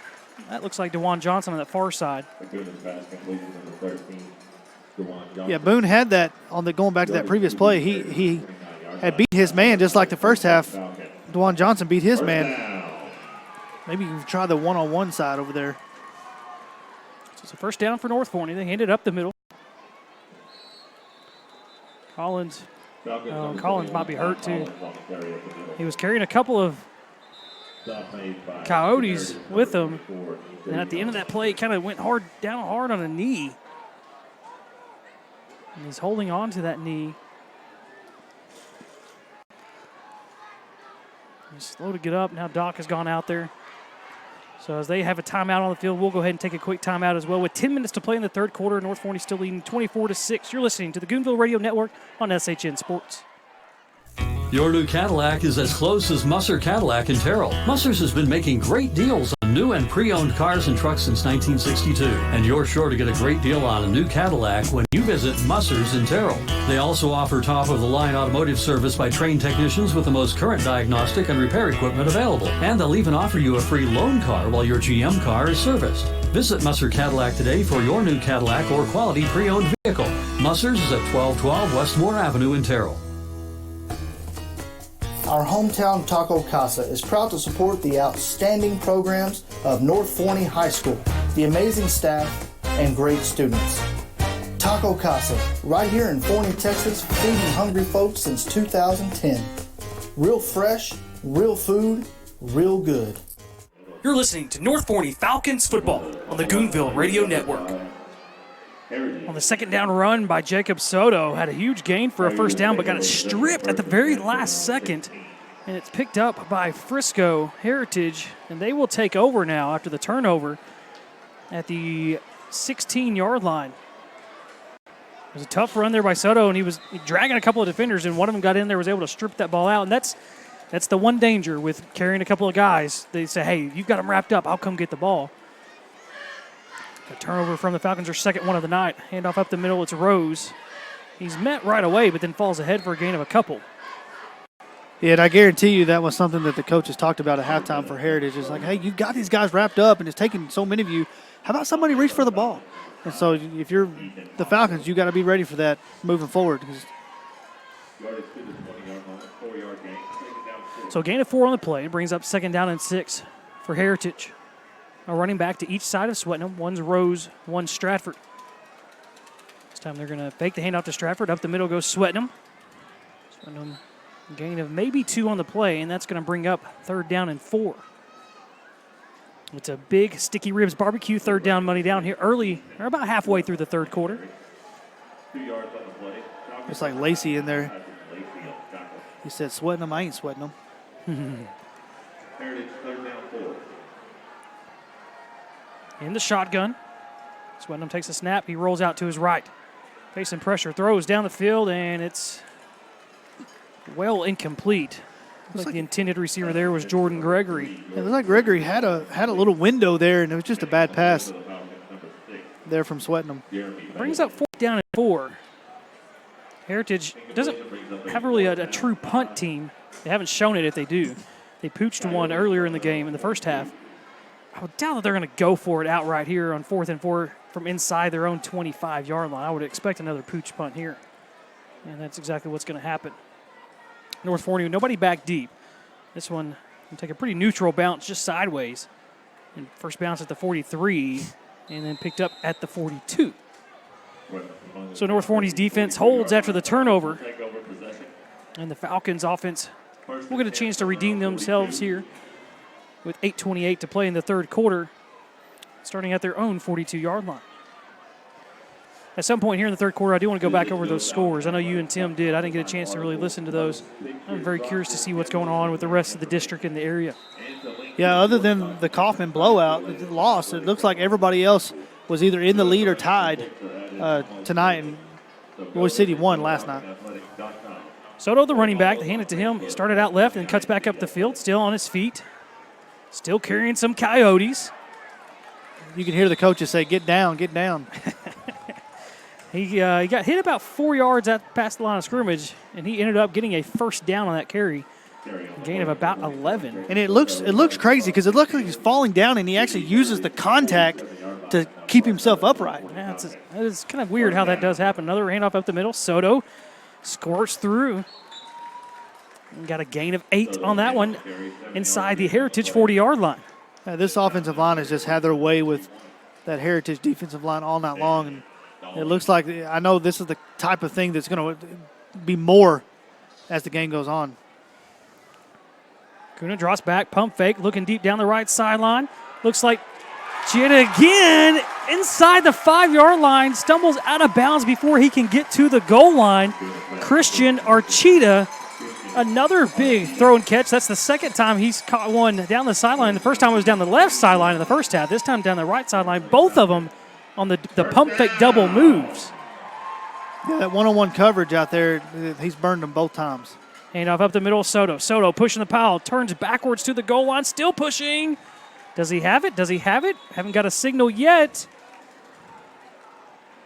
that looks like DeJuan Johnson on that far side. Yeah, Boone had that on the going back to that previous play. He had beat his man just like the first half. DeJuan Johnson beat his man. Maybe you can try the one-on-one side over there. So it's a first down for North Forney. They hand it up the middle. Collins might be hurt too. He was carrying a couple of Coyotes with him. And at the end of that play, it kind of went down hard on a knee. And he's holding on to that knee. He's slow to get up. Now Doc has gone out there. So as they have a timeout on the field, we'll go ahead and take a quick timeout as well. With 10 minutes to play in the 3rd quarter, North Forney still leading 24-6. You're listening to the Goonville Radio Network on SHN Sports. Your new Cadillac is as close as Musser Cadillac in Terrell. Musser's has been making great deals on new and pre-owned cars and trucks since 1962. And you're sure to get a great deal on a new Cadillac when you visit Musser's in Terrell. They also offer top-of-the-line automotive service by trained technicians with the most current diagnostic and repair equipment available. And they'll even offer you a free loan car while your GM car is serviced. Visit Musser Cadillac today for your new Cadillac or quality pre-owned vehicle. Musser's is at 1212 Westmore Avenue in Terrell. Our hometown Taco Casa is proud to support the outstanding programs of North Forney High School, the amazing staff, and great students. Taco Casa, right here in Forney, Texas, feeding hungry folks since 2010. Real fresh, real food, real good. You're listening to North Forney Falcons football on the Goonville Radio Network. On the 2nd down run by Jacob Soto, had a huge gain for a first down, but got it stripped at the very last second. And it's picked up by Frisco Heritage, and they will take over now after the turnover at the 16-yard line. It was a tough run there by Soto, and he was dragging a couple of defenders, and one of them got in there, was able to strip that ball out. And that's the one danger with carrying a couple of guys. They say, hey, you've got them wrapped up, I'll come get the ball. A turnover from the Falcons, their 2nd one of the night. Handoff up the middle, it's Rose. He's met right away, but then falls ahead for a gain of a couple. Yeah, and I guarantee you that was something that the coaches talked about at halftime for Heritage. It's like, hey, you've got these guys wrapped up, and it's taking so many of you. How about somebody reach for the ball? And so if you're the Falcons, you got to be ready for that moving forward. So gain of 4 on the play. It brings up 2nd down and 6 for Heritage. A running back to each side of Swetnam. One's Rose, one's Stratford. This time they're going to fake the handoff to Stratford. Up the middle goes Swetnam. Swetnam, gain of maybe 2 on the play, and that's going to bring up 3rd down and 4. It's a big Sticky Ribs barbecue 3rd down money down here early, or about halfway through the 3rd quarter. It's like Lacey in there. He said, sweating them, I ain't sweating them. Heritage 3rd down 4. In the shotgun. Swetnam takes a snap. He rolls out to his right. Facing pressure. Throws down the field, and it's well incomplete. Looks like the intended receiver there was Jordan Gregory. It looks like Gregory had a little window there, and it was just a bad pass there from Swetnam. Brings up 4th down and 4. Heritage doesn't have really a true punt team. They haven't shown it if they do. They pooched one earlier in the game in the first half. I would doubt that they're going to go for it outright here on 4th and 4 from inside their own 25-yard line. I would expect another pooch punt here. And that's exactly what's going to happen. North Forney, nobody back deep. This one will take a pretty neutral bounce just sideways. And first bounce at the 43 and then picked up at the 42. So North Forney's defense holds after the turnover. And the Falcons offense will get a chance to redeem themselves here with 8:28 to play in the 3rd quarter, starting at their own 42-yard line. At some point here in the 3rd quarter, I do want to go back over those scores. I know you and Tim did. I didn't get a chance to really listen to those. I'm very curious to see what's going on with the rest of the district in the area. Yeah, other than the Kaufman blowout, the loss, it looks like everybody else was either in the lead or tied tonight, and Roy City won last night. Soto, the running back, they hand it to him. He started out left and cuts back up the field, still on his feet. Still carrying some Coyotes. You can hear the coaches say, get down, get down. He got hit about 4 yards past the line of scrimmage, and he ended up getting a first down on that carry. A gain of about 11. And it looks crazy because it looks like he's falling down, and he actually uses the contact to keep himself upright. Yeah, it's kind of weird how that does happen. Another handoff up the middle. Soto squirts through. Got a gain of 8 on that one inside the Heritage 40-yard line. This offensive line has just had their way with that Heritage defensive line all night long, and it looks like, I know this is the type of thing that's going to be more as the game goes on. Kuna drops back, pump fake, looking deep down the right sideline. Looks like Jetta again inside the 5-yard line, stumbles out of bounds before he can get to the goal line. Christian Archita, another big throw and catch. That's the second time he's caught one down the sideline. The first time it was down the left sideline in the first half. This time down the right sideline. Both of them on the pump fake double moves. Yeah, that one-on-one coverage out there, he's burned them both times. Handoff up the middle, Soto. Soto pushing the pile, turns backwards to the goal line, still pushing. Does he have it? Does he have it? Haven't got a signal yet.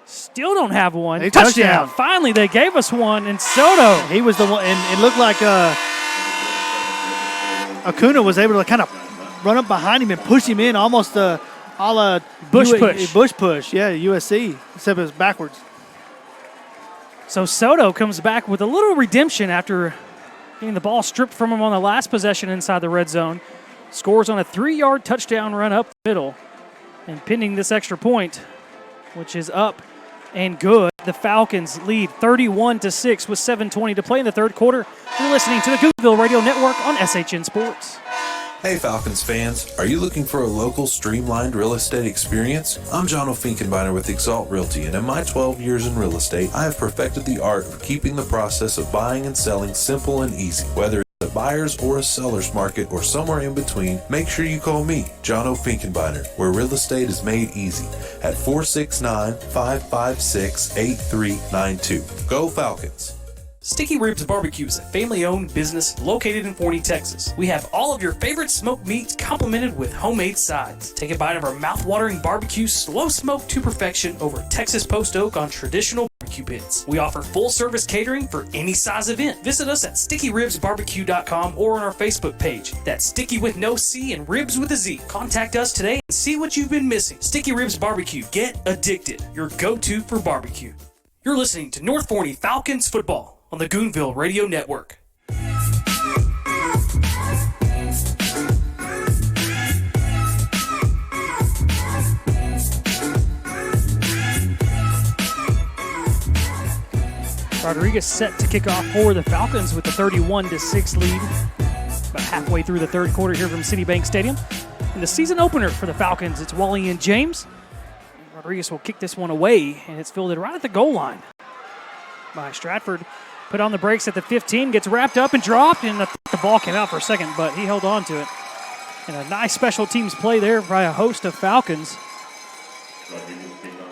Still don't have one. Touchdown. Finally, they gave us one, and Soto. He was the one, and it looked like Acuna was able to kind of run up behind him and push him in, almost a la Bush push. Bush push, yeah, USC, except it was backwards. So Soto comes back with a little redemption after getting the ball stripped from him on the last possession inside the red zone. Scores on a 3-yard touchdown run up the middle. And pending this extra point, which is up and good, the Falcons lead 31-6 with 7:20 to play in the third quarter. You're listening to the Goonville Radio Network on SHN Sports. Hey Falcons fans, are you looking for a local streamlined real estate experience? I'm John O'Finkenbeiner with Exalt Realty, and in my 12 years in real estate, I have perfected the art of keeping the process of buying and selling simple and easy. Whether a buyer's or a seller's market or somewhere in between, make sure you call me, John O'Finkenbeiner, where real estate is made easy at 469-556-8392. Go Falcons! Sticky Ribs Barbecue is a family-owned business located in Forney, Texas. We have all of your favorite smoked meats complemented with homemade sides. Take a bite of our mouth-watering barbecue, slow smoked to perfection over Texas post oak on traditional barbecue pits. We offer full-service catering for any size event. Visit us at stickyribsbarbecue.com or on our Facebook page. That's Sticky with no C and Ribs with a Z. Contact us today and see what you've been missing. Sticky Ribs Barbecue. Get addicted. Your go-to for barbecue. You're listening to North Forney Falcons football on the Goonville Radio Network. Rodriguez set to kick off for the Falcons with the 31-6 lead. About halfway through the third quarter here from Citibank Stadium. And the season opener for the Falcons, it's Wally and James. Rodriguez will kick this one away, and it's fielded right at the goal line by Stratford. Put on the brakes at the 15, gets wrapped up and dropped, and the ball came out for a second, but he held on to it. And a nice special teams play there by a host of Falcons.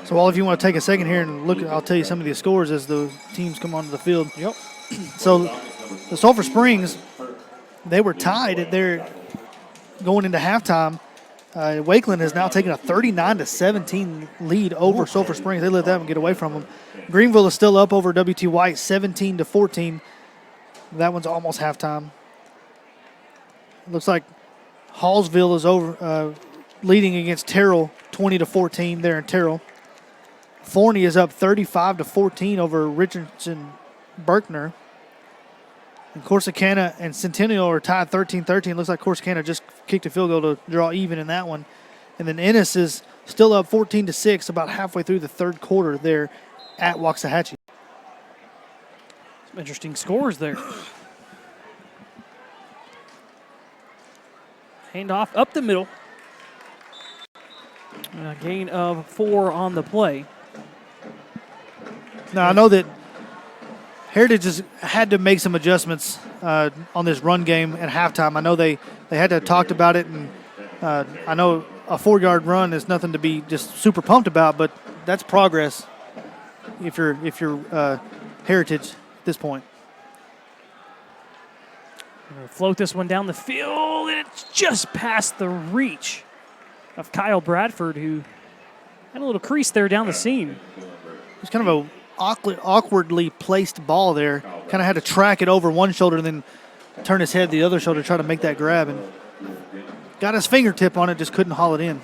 So, all if you want to take a second here and look, I'll tell you some of the scores as the teams come onto the field. Yep. So, the Sulphur Springs, they were tied at their going into halftime. Wakeland has now taken a 39-17 lead over Sulphur Springs. They let that one get away from them. Greenville is still up over WT White, 17-14. That one's almost halftime. Looks like Hallsville is over leading against Terrell, 20-14 there in Terrell. Forney is up 35-14 over Richardson Berkner. And Corsicana and Centennial are tied 13-13. Looks like Corsicana just kicked a field goal to draw even in that one. And then Ennis is still up 14-6, about halfway through the third quarter there at Waxahachie. Some interesting scores there. Handoff up the middle. A gain of 4 on the play. Now, I know that Heritage has had to make some adjustments on this run game at halftime. I know they had to talked about it, and I know a 4-yard run is nothing to be just super pumped about, but that's progress if you're Heritage at this point. We're going to float this one down the field, and it's just past the reach of Kyle Bradford, who had a little crease there down the seam. It's kind of a awkwardly placed ball there. Kind of had to track it over one shoulder and then turn his head the other shoulder to try to make that grab, and got his fingertip on it, just couldn't haul it in.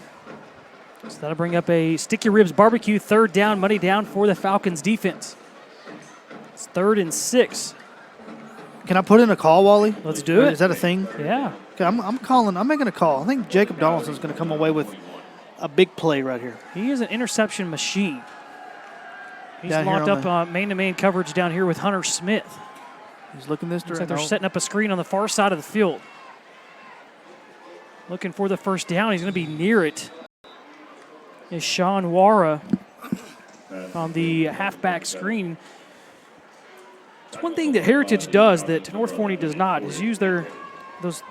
So that'll bring up a Sticky Ribs barbecue, third down, money down for the Falcons defense. It's 3rd and 6. Can I put in a call, Wally? Let's do it. Is that a thing? Yeah. Okay, I'm calling. I'm making a call. I think Jacob Donaldson's going to come away with a big play right here. He is an interception machine. He's Down here locked on up the- man-to-man coverage down here with Hunter Smith. He's looking this Looks like direction. they're setting up a screen on the far side of the field. Looking for the first down. He's going to be near it. Is Sean Wara on the halfback screen. It's one thing that Heritage does that North Forney does not is use the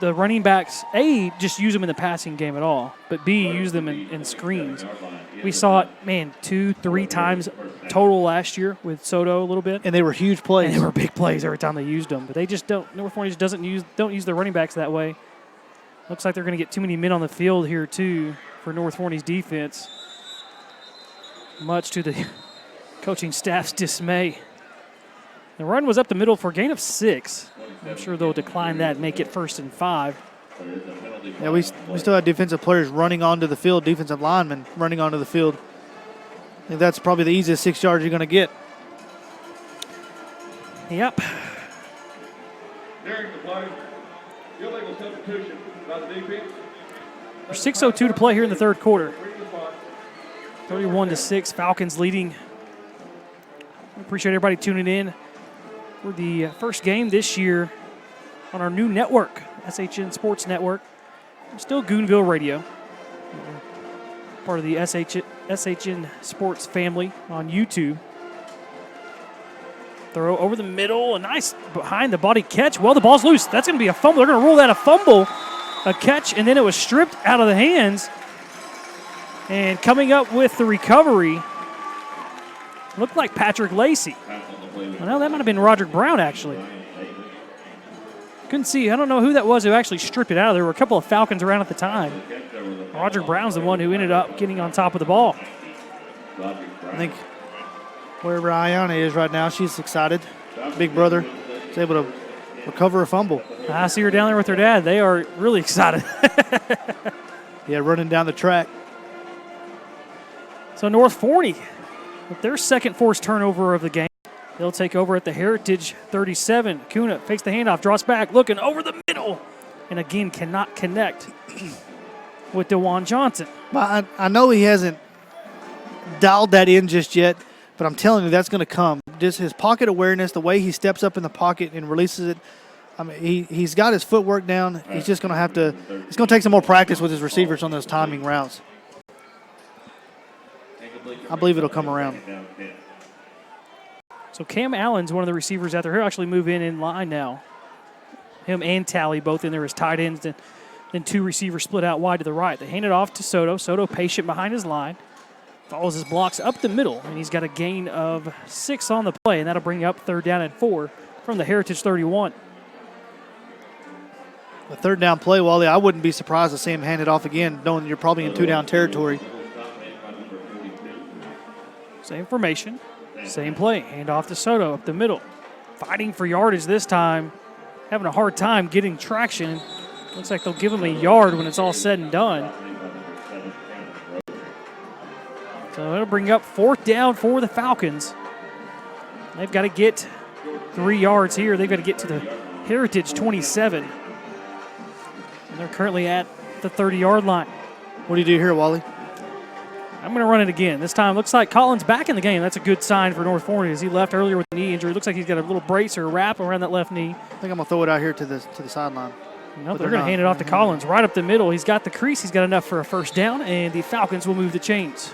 running backs, A, just use them in the passing game at all, but B, use them in screens. We saw it, 2-3 times total last year with Soto a little bit. And they were huge plays. And they were big plays every time they used them, but they just don't. North Forney just don't use their running backs that way. Looks like they're going to get too many men on the field here too for North Forney's defense, much to the coaching staff's dismay. The run was up the middle for a gain of 6. I'm sure they'll decline that and make it 1st and 5. Yeah, we still have defensive players running onto the field, defensive linemen running onto the field. I think that's probably the easiest 6 yards you're going to get. Yep. During the play, illegal substitution by the defense. There's 6:02 to play here in the third quarter. 31-6, Falcons leading. We appreciate everybody tuning in for the first game this year on our new network, SHN Sports Network. We're still Goonville Radio, part of the SHN Sports family on YouTube. Throw over the middle, a nice behind-the-body catch. Well, the ball's loose. That's going to be a fumble. They're going to rule that a fumble, a catch, and then it was stripped out of the hands. And coming up with the recovery looked like Patrick Lacey. Well, that might have been Roderick Brown, actually. Couldn't see. I don't know who that was who actually stripped it out. There were a couple of Falcons around at the time. Roderick Brown's the one who ended up getting on top of the ball. I think wherever Ayana is right now, she's excited. Big brother is able to recover a fumble. I see her down there with her dad. They are really excited. Yeah, running down the track. So North Forney, with their second forced turnover of the game, they'll take over at the Heritage 37. Kuna fakes the handoff, draws back, looking over the middle, and again cannot connect with DeJuan Johnson. Well, I know he hasn't dialed that in just yet, but I'm telling you that's going to come. Just his pocket awareness, the way he steps up in the pocket and releases it. I mean, he's got his footwork down. He's just going to have to – it's going to take some more practice with his receivers on those timing routes. I believe it'll come around. So Cam Allen's one of the receivers out there. He'll actually move in line now. Him and Talley both in there as tight ends. Then 2 receivers split out wide to the right. They hand it off to Soto. Soto patient behind his line. Follows his blocks up the middle, and he's got a gain of 6 on the play, and that'll bring up 3rd down and 4 from the Heritage 31. The 3rd down play, Wally, I wouldn't be surprised to see him hand it off again, knowing you're probably in 2-down territory. Same formation, same play. Hand off to Soto up the middle. Fighting for yardage this time. Having a hard time getting traction. Looks like they'll give him a yard when it's all said and done. So it'll bring up 4th down for the Falcons. They've got to get 3 yards here. They've got to get to the Heritage 27. And they're currently at the 30-yard line. What do you do here, Wally? I'm going to run it again. This time looks like Collins back in the game. That's a good sign for North Forney as he left earlier with a knee injury. Looks like he's got a little brace or a wrap around that left knee. I think I'm going to throw it out here to the sideline. Nope, they're going to hand it off to Collins right up the middle. He's got the crease. He's got enough for a 1st down, and the Falcons will move the chains.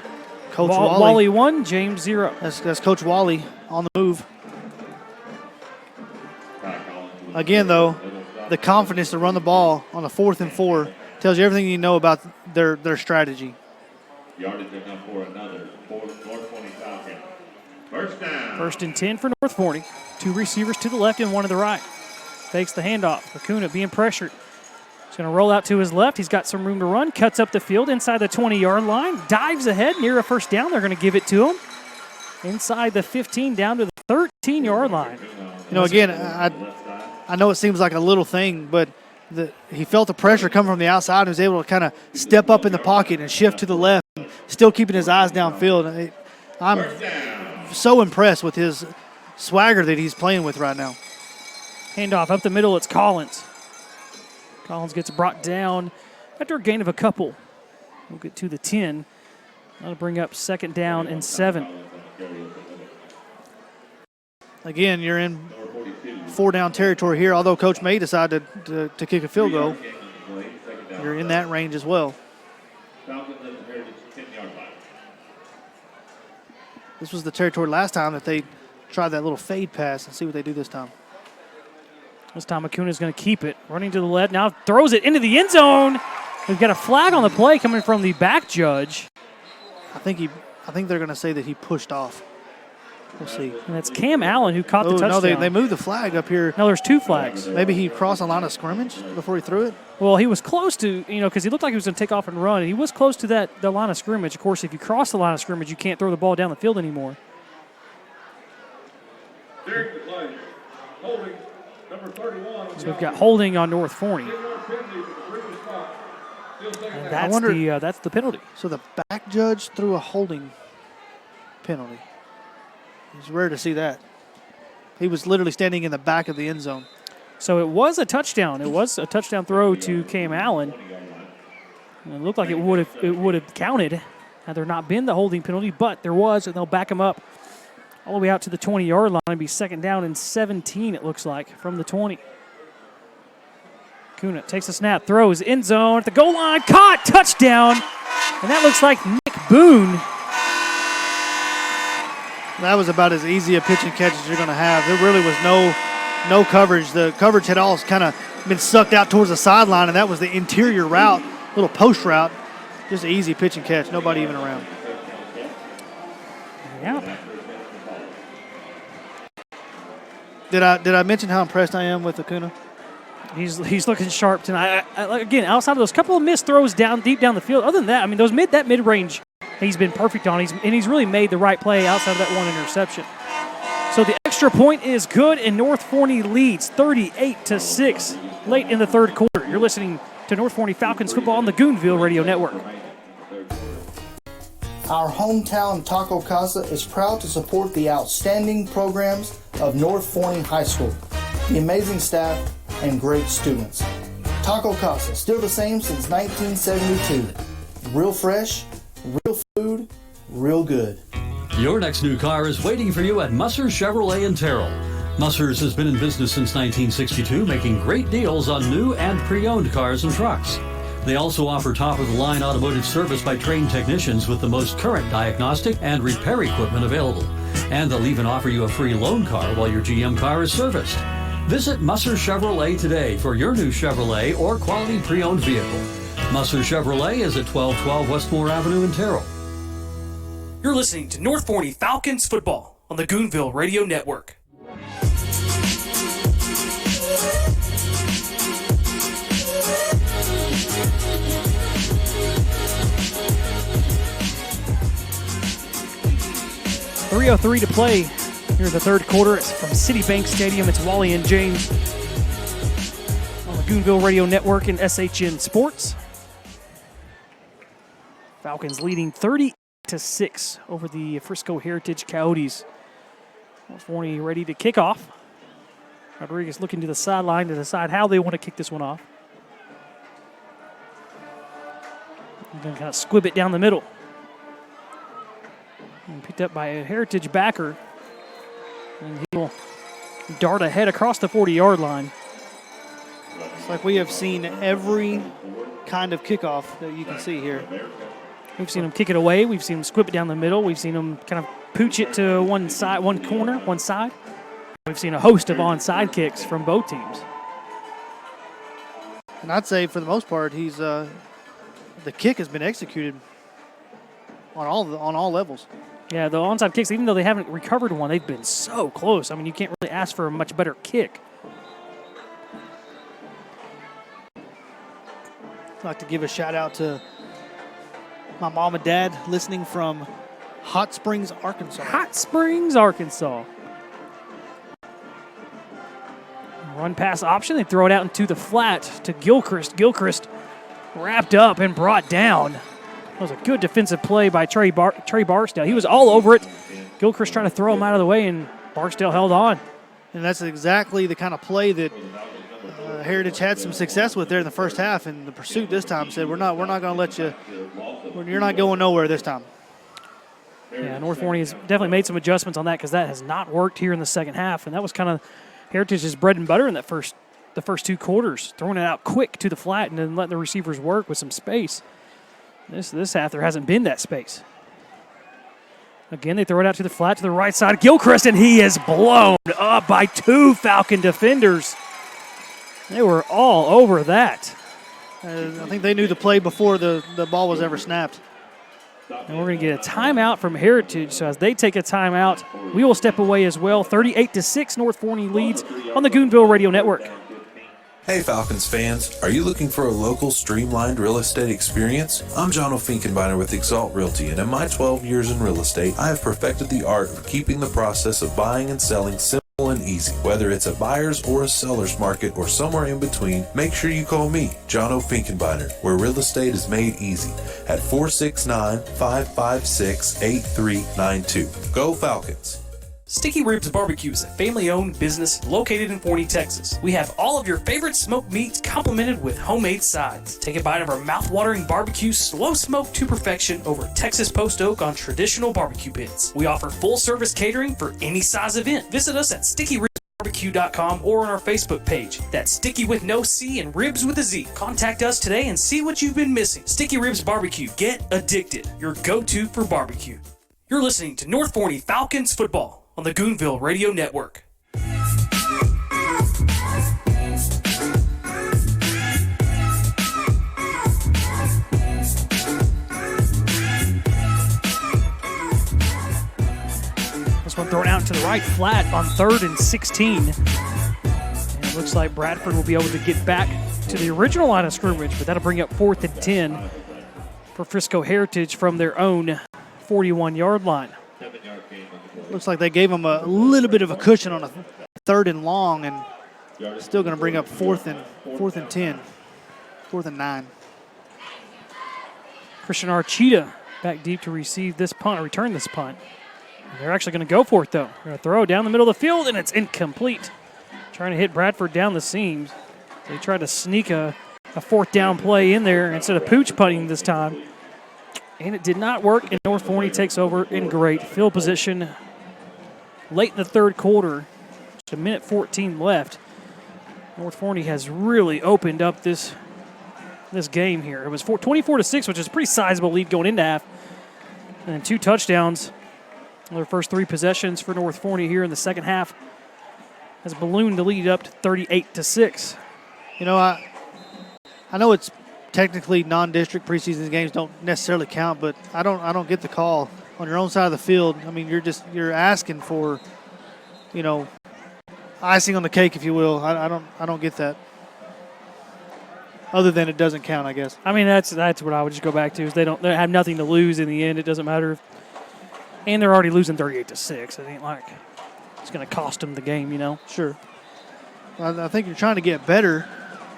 Coach Wally 1, James 0. That's Coach Wally on the move. Again, though, the confidence to run the ball on a 4th and 4 tells you everything you know about their strategy. Yardage enough for another. North Forney Falcons. 1st down. 1st and 10 for North Forney. 2 receivers to the left and 1 to the right. Fakes the handoff. Acuna being pressured. He's going to roll out to his left. He's got some room to run. Cuts up the field inside the 20-yard line. Dives ahead near a 1st down. They're going to give it to him. Inside the 15 down to the 13-yard line. You know, again, I know it seems like a little thing, but he felt the pressure coming from the outside and was able to kind of step up in the pocket and shift to the left, and still keeping his eyes downfield. I'm so impressed with his swagger that he's playing with right now. Handoff up the middle, it's Collins. Collins gets brought down after a gain of a couple. We'll get to the 10. That'll bring up 2nd down and 7. Again, you're in 4-down territory here, although Coach may decide to kick a field goal. You're in that range as well. This was the territory last time that they tried that little fade pass, and see what they do this time. This time Acuna's going to keep it. Running to the left, now throws it into the end zone. We've got a flag on the play coming from the back judge. I think they're going to say that he pushed off. We'll see. And that's Cam Allen who caught the touchdown. No, they moved the flag up here. No, there's 2 flags. Maybe he crossed the line of scrimmage before he threw it? Well, he was close to, because he looked like he was going to take off and run. He was close to the line of scrimmage. Of course, if you cross the line of scrimmage, you can't throw the ball down the field anymore. During the play, holding number 31. So we've got holding on North Forney. And that's the penalty. So the back judge threw a holding penalty. It's rare to see that. He was literally standing in the back of the end zone. So it was a touchdown. It was a touchdown throw to Cam Allen. And it looked like it would have counted had there not been the holding penalty, but there was, and they'll back him up all the way out to the 20-yard line. It'll be 2nd down and 17, it looks like, from the 20. Kuna takes a snap, throws, end zone, at the goal line, caught, touchdown. And that looks like Nick Boone. That was about as easy a pitch and catch as you're going to have. There really was no coverage. The coverage had all kind of been sucked out towards the sideline, and that was the interior route, little post route. Just an easy pitch and catch, nobody even around. Yeah. Did I mention how impressed I am with Acuna? He's looking sharp tonight. Again, outside of those couple of missed throws deep down the field, other than that, I mean, that mid-range, he's been perfect on. He's really made the right play outside of that one interception. So the extra point is good, and North Forney leads 38-6 late in the 3rd quarter. You're listening to North Forney Falcons football on the Goonville Radio Network. Our hometown Taco Casa is proud to support the outstanding programs of North Forney High School, the amazing staff, and great students. Taco Casa, still the same since 1972. Real fresh, real food, real good. Your next new car is waiting for you at Musser's Chevrolet in Terrell. Musser's has been in business since 1962, making great deals on new and pre-owned cars and trucks. They also offer top-of-the-line automotive service by trained technicians with the most current diagnostic and repair equipment available. And they'll even offer you a free loan car while your GM car is serviced. Visit Musser's Chevrolet today for your new Chevrolet or quality pre-owned vehicle. Musser's Chevrolet is at 1212 Westmore Avenue in Terrell. You're listening to North Forney Falcons football on the Goonville Radio Network. .303 to play here in the 3rd quarter. It's from Citibank Stadium. It's Wally and James on the Goonville Radio Network and SHN Sports. Falcons leading 30-6 over the Frisco Heritage Coyotes. Forney ready to kick off. Rodriguez looking to the sideline to decide how they want to kick this one off. They're going to kind of squib it down the middle. And picked up by a Heritage backer. And he will dart ahead across the 40-yard line. It's like we have seen every kind of kickoff that you can see here. We've seen him kick it away. We've seen him squib it down the middle. We've seen him kind of pooch it to one side, one corner, one side. We've seen a host of onside kicks from both teams. And I'd say for the most part, he's the kick has been executed on all levels. Yeah, the onside kicks, even though they haven't recovered one, they've been so close. I mean, you can't really ask for a much better kick. I'd like to give a shout out to my mom and dad listening from Hot Springs, Arkansas. Hot Springs, Arkansas. Run pass option. They throw it out into the flat to Gilchrist. Gilchrist wrapped up and brought down. That was a good defensive play by Trey Barksdale. He was all over it. Gilchrist trying to throw him out of the way, and Barksdale held on. And that's exactly the kind of play that Heritage had some success with there in the first half. And the pursuit this time said, we're not going to let you. You're not going nowhere this time. Yeah, North Forney has definitely made some adjustments on that because that has not worked here in the second half, and that was kind of Heritage's bread and butter in the first 2 quarters, throwing it out quick to the flat and then letting the receivers work with some space. This half there hasn't been that space. Again, they throw it out to the flat to the right side. Gilchrist, and he is blown up by 2 Falcon defenders. They were all over that. I think they knew the play before the ball was ever snapped. And we're going to get a timeout from Heritage. So as they take a timeout, we will step away as well. 38-6, North Forney leads on the Goonville Radio Network. Hey Falcons fans, are you looking for a local streamlined real estate experience? I'm John O'Finkenbeiner with Exalt Realty, and in my 12 years in real estate, I have perfected the art of keeping the process of buying and selling simple and easy. Whether it's a buyer's or a seller's market or somewhere in between, make sure you call me, John O'Finkenbeiner, where real estate is made easy at 469-556-8392. Go Falcons! Sticky Ribs Barbecue is a family-owned business located in Forney, Texas. We have all of your favorite smoked meats complemented with homemade sides. Take a bite of our mouth-watering barbecue, slow smoked to perfection over Texas post oak on traditional barbecue pits. We offer full-service catering for any size event. Visit us at stickyribsbarbecue.com or on our Facebook page. That's Sticky with no C and Ribs with a Z. Contact us today and see what you've been missing. Sticky Ribs Barbecue. Get addicted. Your go-to for barbecue. You're listening to North Forney Falcons football on the Goonville Radio Network. This one thrown out to the right flat on 3rd and 16. And it looks like Bradford will be able to get back to the original line of scrimmage, but that'll bring up 4th and 10 for Frisco Heritage from their own 41-yard line. Looks like they gave him a little bit of a cushion on a 3rd and long, and still going to bring up 4th and 10, 4th and 9. Christian Archita back deep to receive this punt, or return this punt. They're actually going to go for it, though. They're going to throw down the middle of the field, and it's incomplete. Trying to hit Bradford down the seams. They tried to sneak a 4th down play in there instead of pooch punting this time. And it did not work, and North Forney takes over in great field position late in the 3rd quarter. Just a minute 14 left. North Forney has really opened up this game here. It was 24-6, which is a pretty sizable lead going into half. And then 2 touchdowns. Their first 3 possessions for North Forney here in the second half has ballooned the lead up to 38-6. You know, I know it's technically non-district preseason games don't necessarily count, but I don't get the call on your own side of the field. I mean, you're asking for, you know, icing on the cake, if you will. I don't get that. Other than it doesn't count, I guess. I mean, that's what I would just go back to is they have nothing to lose in the end. It doesn't matter, and they're already losing 38-6. It ain't like it's going to cost them the game, you know. Sure. I think you're trying to get better.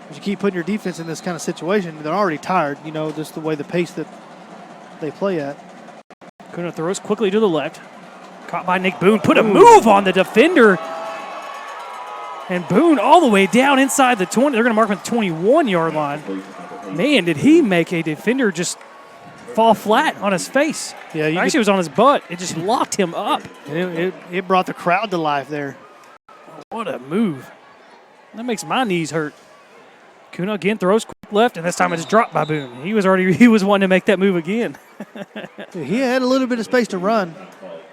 As you keep putting your defense in this kind of situation, they're already tired, you know, just the way the pace that they play at. Kuna throws quickly to the left. Caught by Nick Boone. Put a move on the defender. And Boone all the way down inside the 20. They're going to mark him at the 21-yard line. Man, did he make a defender just fall flat on his face. Yeah, actually, it was on his butt. It just locked him up. It brought the crowd to life there. What a move. That makes my knees hurt. Kuna again throws quick left, and this time it's dropped by Boone. He was wanting to make that move again. He had a little bit of space to run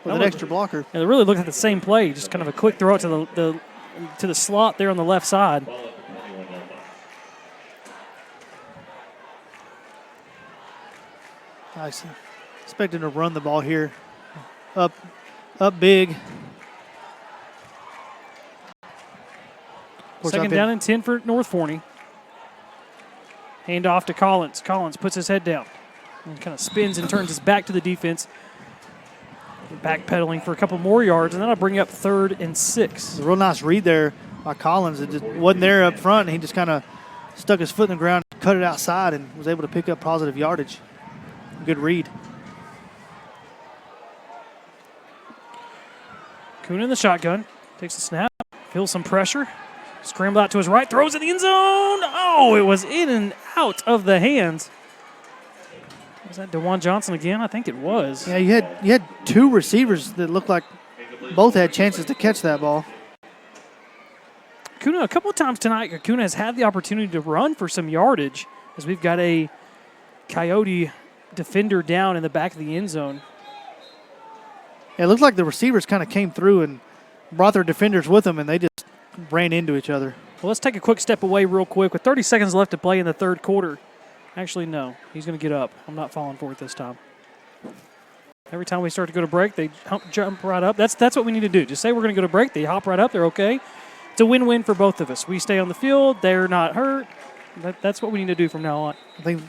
with an extra blocker. And it really looked like the same play, just kind of a quick throw out to the slot there on the left side. I expected to run the ball here. Up big. Second down and 10 for North Forney. Hand off to Collins. Collins puts his head down and kind of spins and turns his back to the defense. Backpedaling for a couple more yards, and that'll bring up 3rd and 6. A real nice read there by Collins. It just wasn't there up front, and he just kind of stuck his foot in the ground, cut it outside, and was able to pick up positive yardage. Good read. Kuna in the shotgun. Takes the snap. Feels some pressure. Scrambled out to his right. Throws in the end zone. Oh, it was in and out of the hands. Was that DeJuan Johnson again? I think it was. Yeah, you had two receivers that looked like both had chances to catch that ball. Kuna, a couple of times tonight, Kuna has had the opportunity to run for some yardage as we've got a Coyote defender down in the back of the end zone. Yeah, it looked like the receivers kind of came through and brought their defenders with them, and they just ran into each other. Well, let's take a quick step away real quick. With 30 seconds left to play in the third quarter. Actually, no. He's going to get up. I'm not falling for it this time. Every time we start to go to break, they jump right up. That's what we need to do. Just say we're going to go to break. They hop right up. They're okay. It's a win-win for both of us. We stay on the field. They're not hurt. That's what we need to do from now on. I think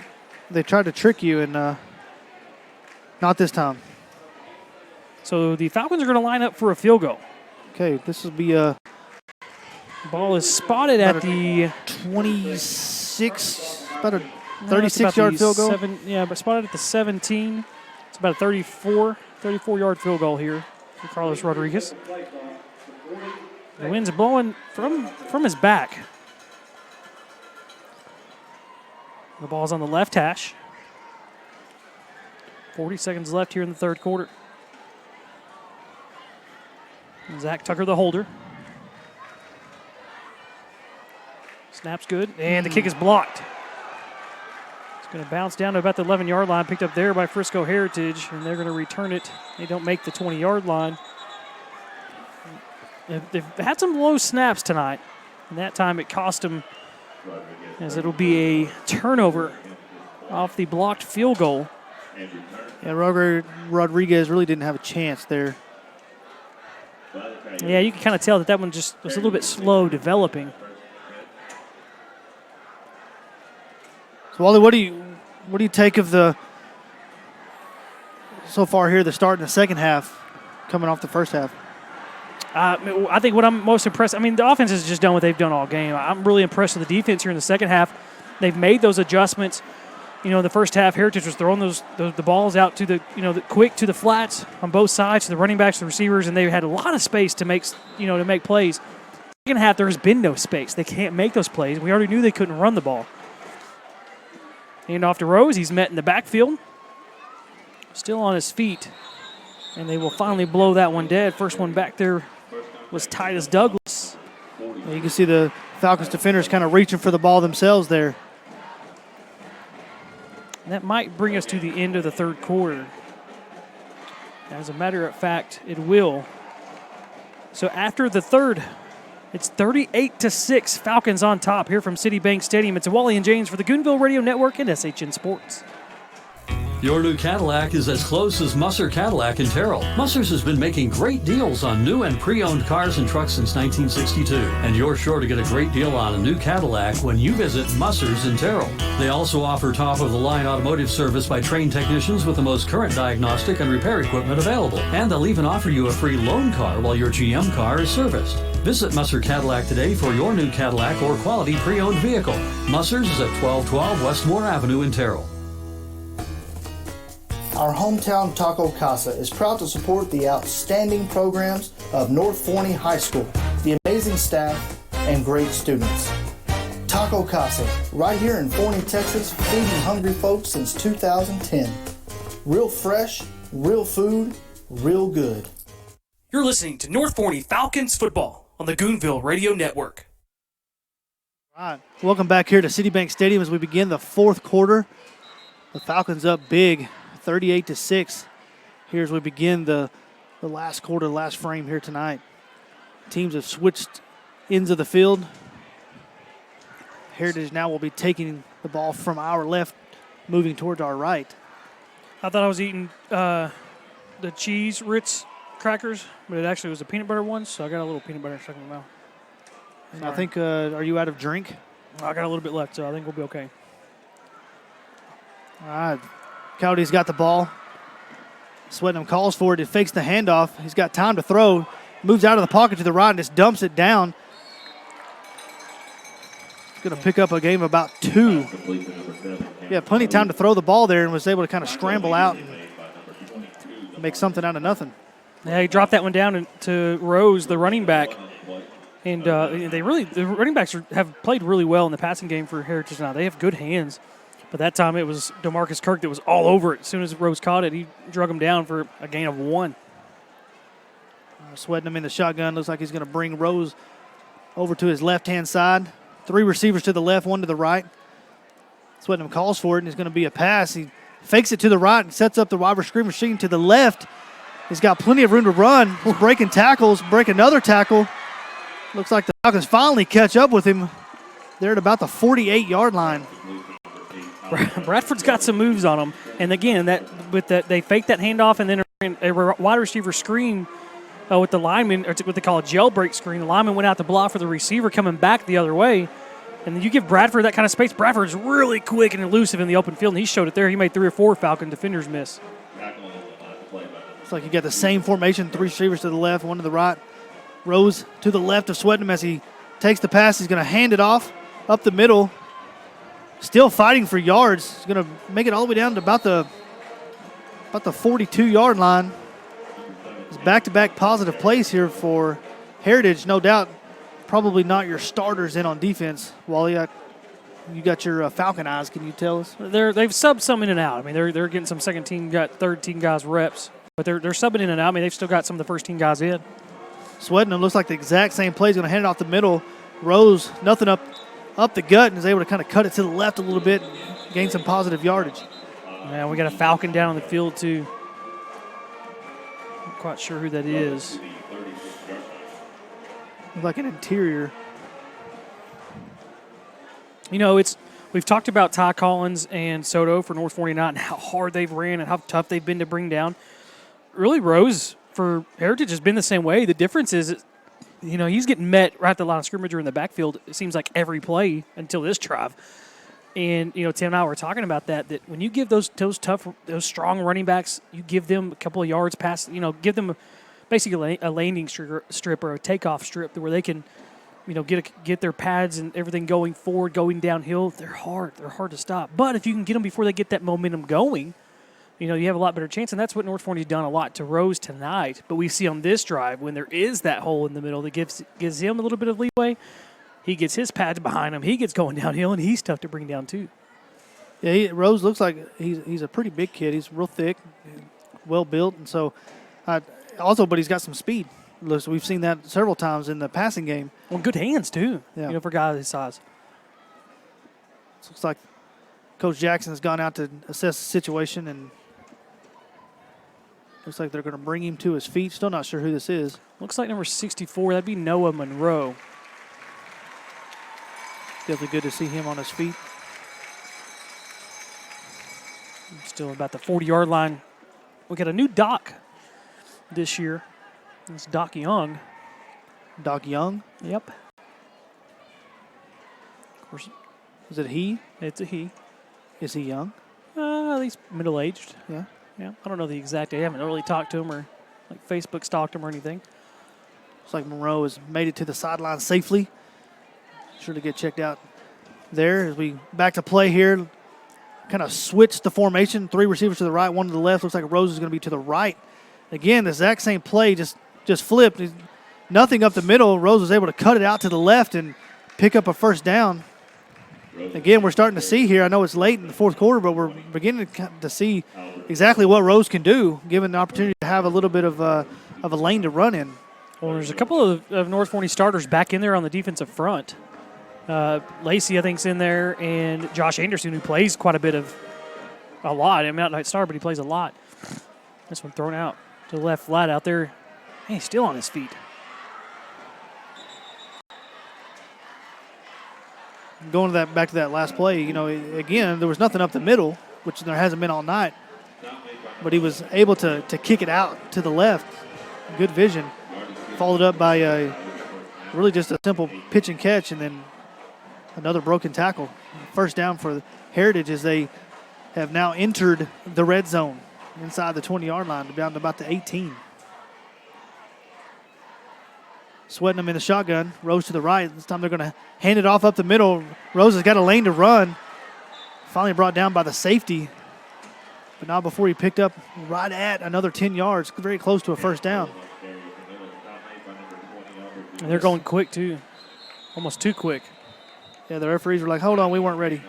they tried to trick you, and not this time. So the Falcons are going to line up for a field goal. Okay, this will be a... Ball is spotted at the 26, about a 36-yard field goal. But spotted at the 17. It's about a 34-yard field goal here for Carlos Rodriguez. The wind's blowing from his back. The ball's on the left hash. 40 seconds left here in the third quarter. Zach Tucker, the holder. Snap's good, and the kick is blocked. It's going to bounce down to about the 11-yard line, picked up there by Frisco Heritage, and they're going to return it. They don't make the 20-yard line. They've had some low snaps tonight, and that time it cost them, as it'll be a turnover off the blocked field goal. Yeah, Rodriguez really didn't have a chance there. Yeah, you can kind of tell that one just was a little bit slow developing. So, Wally, what do you take of the so far here, the start in the second half, coming off the first half? I think what I'm most impressed, the offense has just done what they've done all game. I'm really impressed with the defense here in the second half. They've made those adjustments. The first half, Heritage was throwing the balls out to the quick to the flats on both sides, to the running backs, the receivers, and they had a lot of space to make plays. Second half, there's been no space. They can't make those plays. We already knew they couldn't run the ball. Hand off to Rose. He's met in the backfield. Still on his feet. And they will finally blow that one dead. First one back there was Titus Douglas. Yeah, you can see the Falcons defenders kind of reaching for the ball themselves there. And that might bring us to the end of the third quarter. As a matter of fact, it will. So after the third, it's 38-6, Falcons on top here from Citibank Stadium. It's Wally and James for the Goonville Radio Network and SHN Sports. Your new Cadillac is as close as Musser Cadillac in Terrell. Musser's has been making great deals on new and pre-owned cars and trucks since 1962. And you're sure to get a great deal on a new Cadillac when you visit Musser's in Terrell. They also offer top-of-the-line automotive service by trained technicians with the most current diagnostic and repair equipment available. And they'll even offer you a free loan car while your GM car is serviced. Visit Musser Cadillac today for your new Cadillac or quality pre-owned vehicle. Musser's is at 1212 Westmore Avenue in Terrell. Our hometown Taco Casa is proud to support the outstanding programs of North Forney High School, the amazing staff, and great students. Taco Casa, right here in Forney, Texas, feeding hungry folks since 2010. Real fresh, real food, real good. You're listening to North Forney Falcons football on the Goonville Radio Network. All right, welcome back here to Citibank Stadium as we begin the fourth quarter. The Falcons up big, 38-6. Here as we begin the last quarter, last frame here tonight. Teams have switched ends of the field. Heritage now will be taking the ball from our left, moving towards our right. I thought I was eating the cheese Ritz crackers, but it actually was the peanut butter ones, so I got a little peanut butter stuck in my mouth. And I think, are you out of drink? I got a little bit left, so I think we'll be okay. All right. Coyotes got the ball. Swetnam calls for it. It fakes the handoff. He's got time to throw. Moves out of the pocket to the right and just dumps it down. going to pick up a game of about 2. Yeah, plenty of time to throw the ball there and was able to kind of scramble out and make something out of nothing. Yeah, he dropped that one down to Rose, the running back. And the running backs have played really well in the passing game for Heritage now. They have good hands. But that time it was DeMarcus Kirk that was all over it. As soon as Rose caught it, he drug him down for a gain of 1. Sweating him in the shotgun. Looks like he's going to bring Rose over to his left-hand side. 3 receivers to the left, 1 to the right. Sweating calls for it, and it's going to be a pass. He fakes it to the right and sets up the wide receiver machine to the left. He's got plenty of room to run. He's breaking tackles, break another tackle. Looks like the Falcons finally catch up with him. They're at about the 48-yard line. Bradford's got some moves on him, and again, they faked that handoff, and then a wide receiver screen with the lineman, or what they call a jailbreak screen. The lineman went out to block for the receiver coming back the other way, and then you give Bradford that kind of space. Bradford's really quick and elusive in the open field, and he showed it there. He made 3 or 4 Falcon defenders miss. Looks like you got the same formation, 3 receivers to the left, 1 to the right. Rose to the left of Swetnam as he takes the pass. He's going to hand it off up the middle. Still fighting for yards. He's going to make it all the way down to about the 42-yard line. It's back-to-back positive plays here for Heritage. No doubt, probably not your starters in on defense. Wally, you got your Falcon eyes. Can you tell us? They've subbed some in and out. I mean, they're getting some second-team, third-team guys reps. But they're subbing in and out. I mean, they've still got some of the first-team guys in. Swetnam looks like the exact same play. He's going to hand it off the middle. Rose, nothing up the gut, and is able to kind of cut it to the left a little bit and gain some positive yardage. Yeah, we got a Falcon down on the field, too. Not quite sure who that is. Looks like an interior. You know, we've talked about Ty Collins and Soto for North 49 and how hard they've ran and how tough they've been to bring down. Really, Rose for Heritage has been the same way. The difference is, you know, he's getting met right at the line of scrimmage or in the backfield, it seems like every play until this drive. And, you know, Tim and I were talking about that when you give those strong running backs, you give them a couple of yards past, you know, give them basically a landing strip or a takeoff strip where they can, you know, get their pads and everything going forward, going downhill. They're hard to stop. But if you can get them before they get that momentum going, you know, you have a lot better chance, and that's what North Forney's done a lot to Rose tonight. But we see on this drive, when there is that hole in the middle that gives him a little bit of leeway, he gets his pads behind him, he gets going downhill, and he's tough to bring down too. Yeah, Rose looks like he's a pretty big kid. He's real thick, well built, and so but he's got some speed. We've seen that several times in the passing game. Well, good hands too. Yeah. You know, for a guy his size. It looks like Coach Jackson has gone out to assess the situation, and looks like they're going to bring him to his feet. Still not sure who this is. Looks like number 64. That'd be Noah Monroe. Definitely good to see him on his feet. Still about the 40-yard line. We got a new doc this year. It's Doc Young. Doc Young? Yep. Of course. Is it he? It's a he. Is he young? At least middle-aged. Yeah. Yeah. I don't know the exact age. I haven't really talked to him or like Facebook stalked him or anything. Looks like Monroe has made it to the sideline safely. Sure to get checked out there as we back to play here. Kind of switched the formation. 3 receivers to the right, 1 to the left. Looks like Rose is going to be to the right. Again, the exact same play, just flipped. Nothing up the middle. Rose was able to cut it out to the left and pick up a first down. Again, we're starting to see here. I know it's late in the fourth quarter, but we're beginning to see exactly what Rose can do, given the opportunity to have a little bit of a lane to run in. Well, there's a couple of North Forney starters back in there on the defensive front. Lacey, I think, is in there, and Josh Anderson, who plays quite a lot. I mean, not star, but he plays a lot. This one thrown out to the left flat out there. Hey, he's still on his feet. Going back to that last play, you know, again, there was nothing up the middle, which there hasn't been all night. But he was able to kick it out to the left. Good vision. Followed up by really just a simple pitch and catch, and then another broken tackle. First down for Heritage as they have now entered the red zone inside the 20-yard line, down to about the 18. Sweating them in the shotgun. Rose to the right. This time they're going to hand it off up the middle. Rose has got a lane to run. Finally brought down by the safety. But not before he picked up right at another 10 yards. Very close to a first down. And they're going quick, too. Almost too quick. Yeah, the referees were like, hold on, we weren't ready.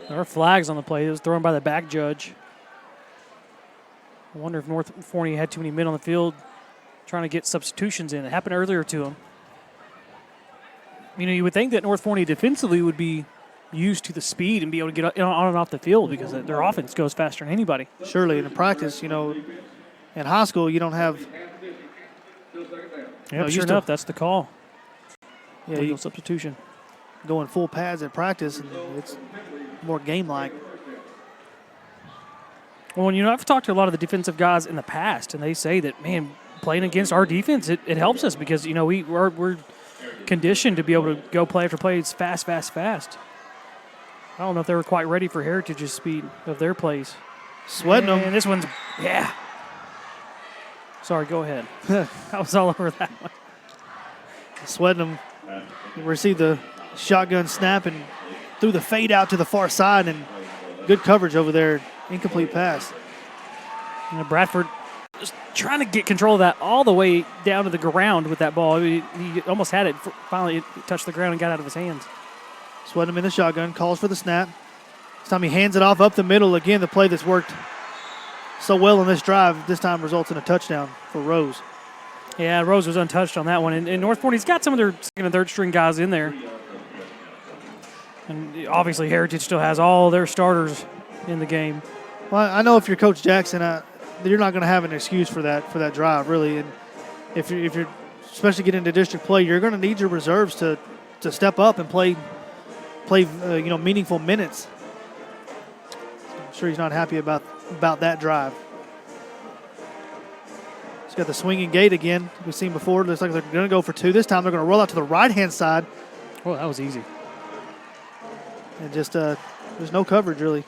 There are flags on the play. It was thrown by the back judge. I wonder if North Forney had too many men on the field trying to get substitutions in. It happened earlier to him. You know, you would think that North Forney defensively would be used to the speed and be able to get on and off the field because their offense goes faster than anybody. Surely, in practice, you know, in high school, you don't have. Yeah, sure enough, that's the call. Yeah, legal substitution. Going full pads at practice, and it's more game-like. Well, you know, I've talked to a lot of the defensive guys in the past, and they say that, man, playing against our defense, it helps us because, you know, we're conditioned to be able to go play after play. It's fast. I don't know if they were quite ready for Heritage's speed of their plays. Sweating them. And this one's, yeah. Sorry, go ahead. I was all over that one. Sweating them. Received the shotgun snap and threw the fade out to the far side, and good coverage over there. Incomplete pass. You know, Bradford just trying to get control of that all the way down to the ground with that ball. He almost had it. Finally, it touched the ground and got out of his hands. Sweating him in the shotgun. Calls for the snap. This time he hands it off up the middle. Again, the play that's worked so well on this drive, this time results in a touchdown for Rose. Yeah, Rose was untouched on that one. And North Forney's got some of their second and third string guys in there. And obviously Heritage still has all their starters in the game. Well, I know if you're Coach Jackson, you're not going to have an excuse for that drive, really. And if you're especially getting into district play, you're going to need your reserves to step up and play meaningful minutes. I'm sure he's not happy about that drive. He's got the swinging gate again. We've seen before. Looks like they're going to go for two. This time they're going to roll out to the right-hand side. Oh, that was easy. And just there's no coverage really.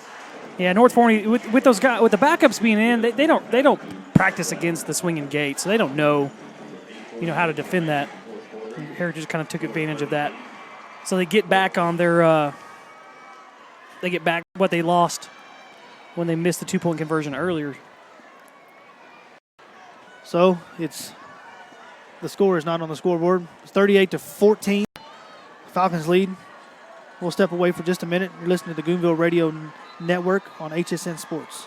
Yeah, North Forney with those guys, with the backups being in, they don't practice against the swinging gate, so they don't know, how to defend that. And Heritage kind of took advantage of that, so they get back on their what they lost when they missed the 2-point conversion earlier. So the score is not on the scoreboard. It's 38-14. Falcons lead. We'll step away for just a minute. You're listening to the Goonville Radio Network on HSN Sports.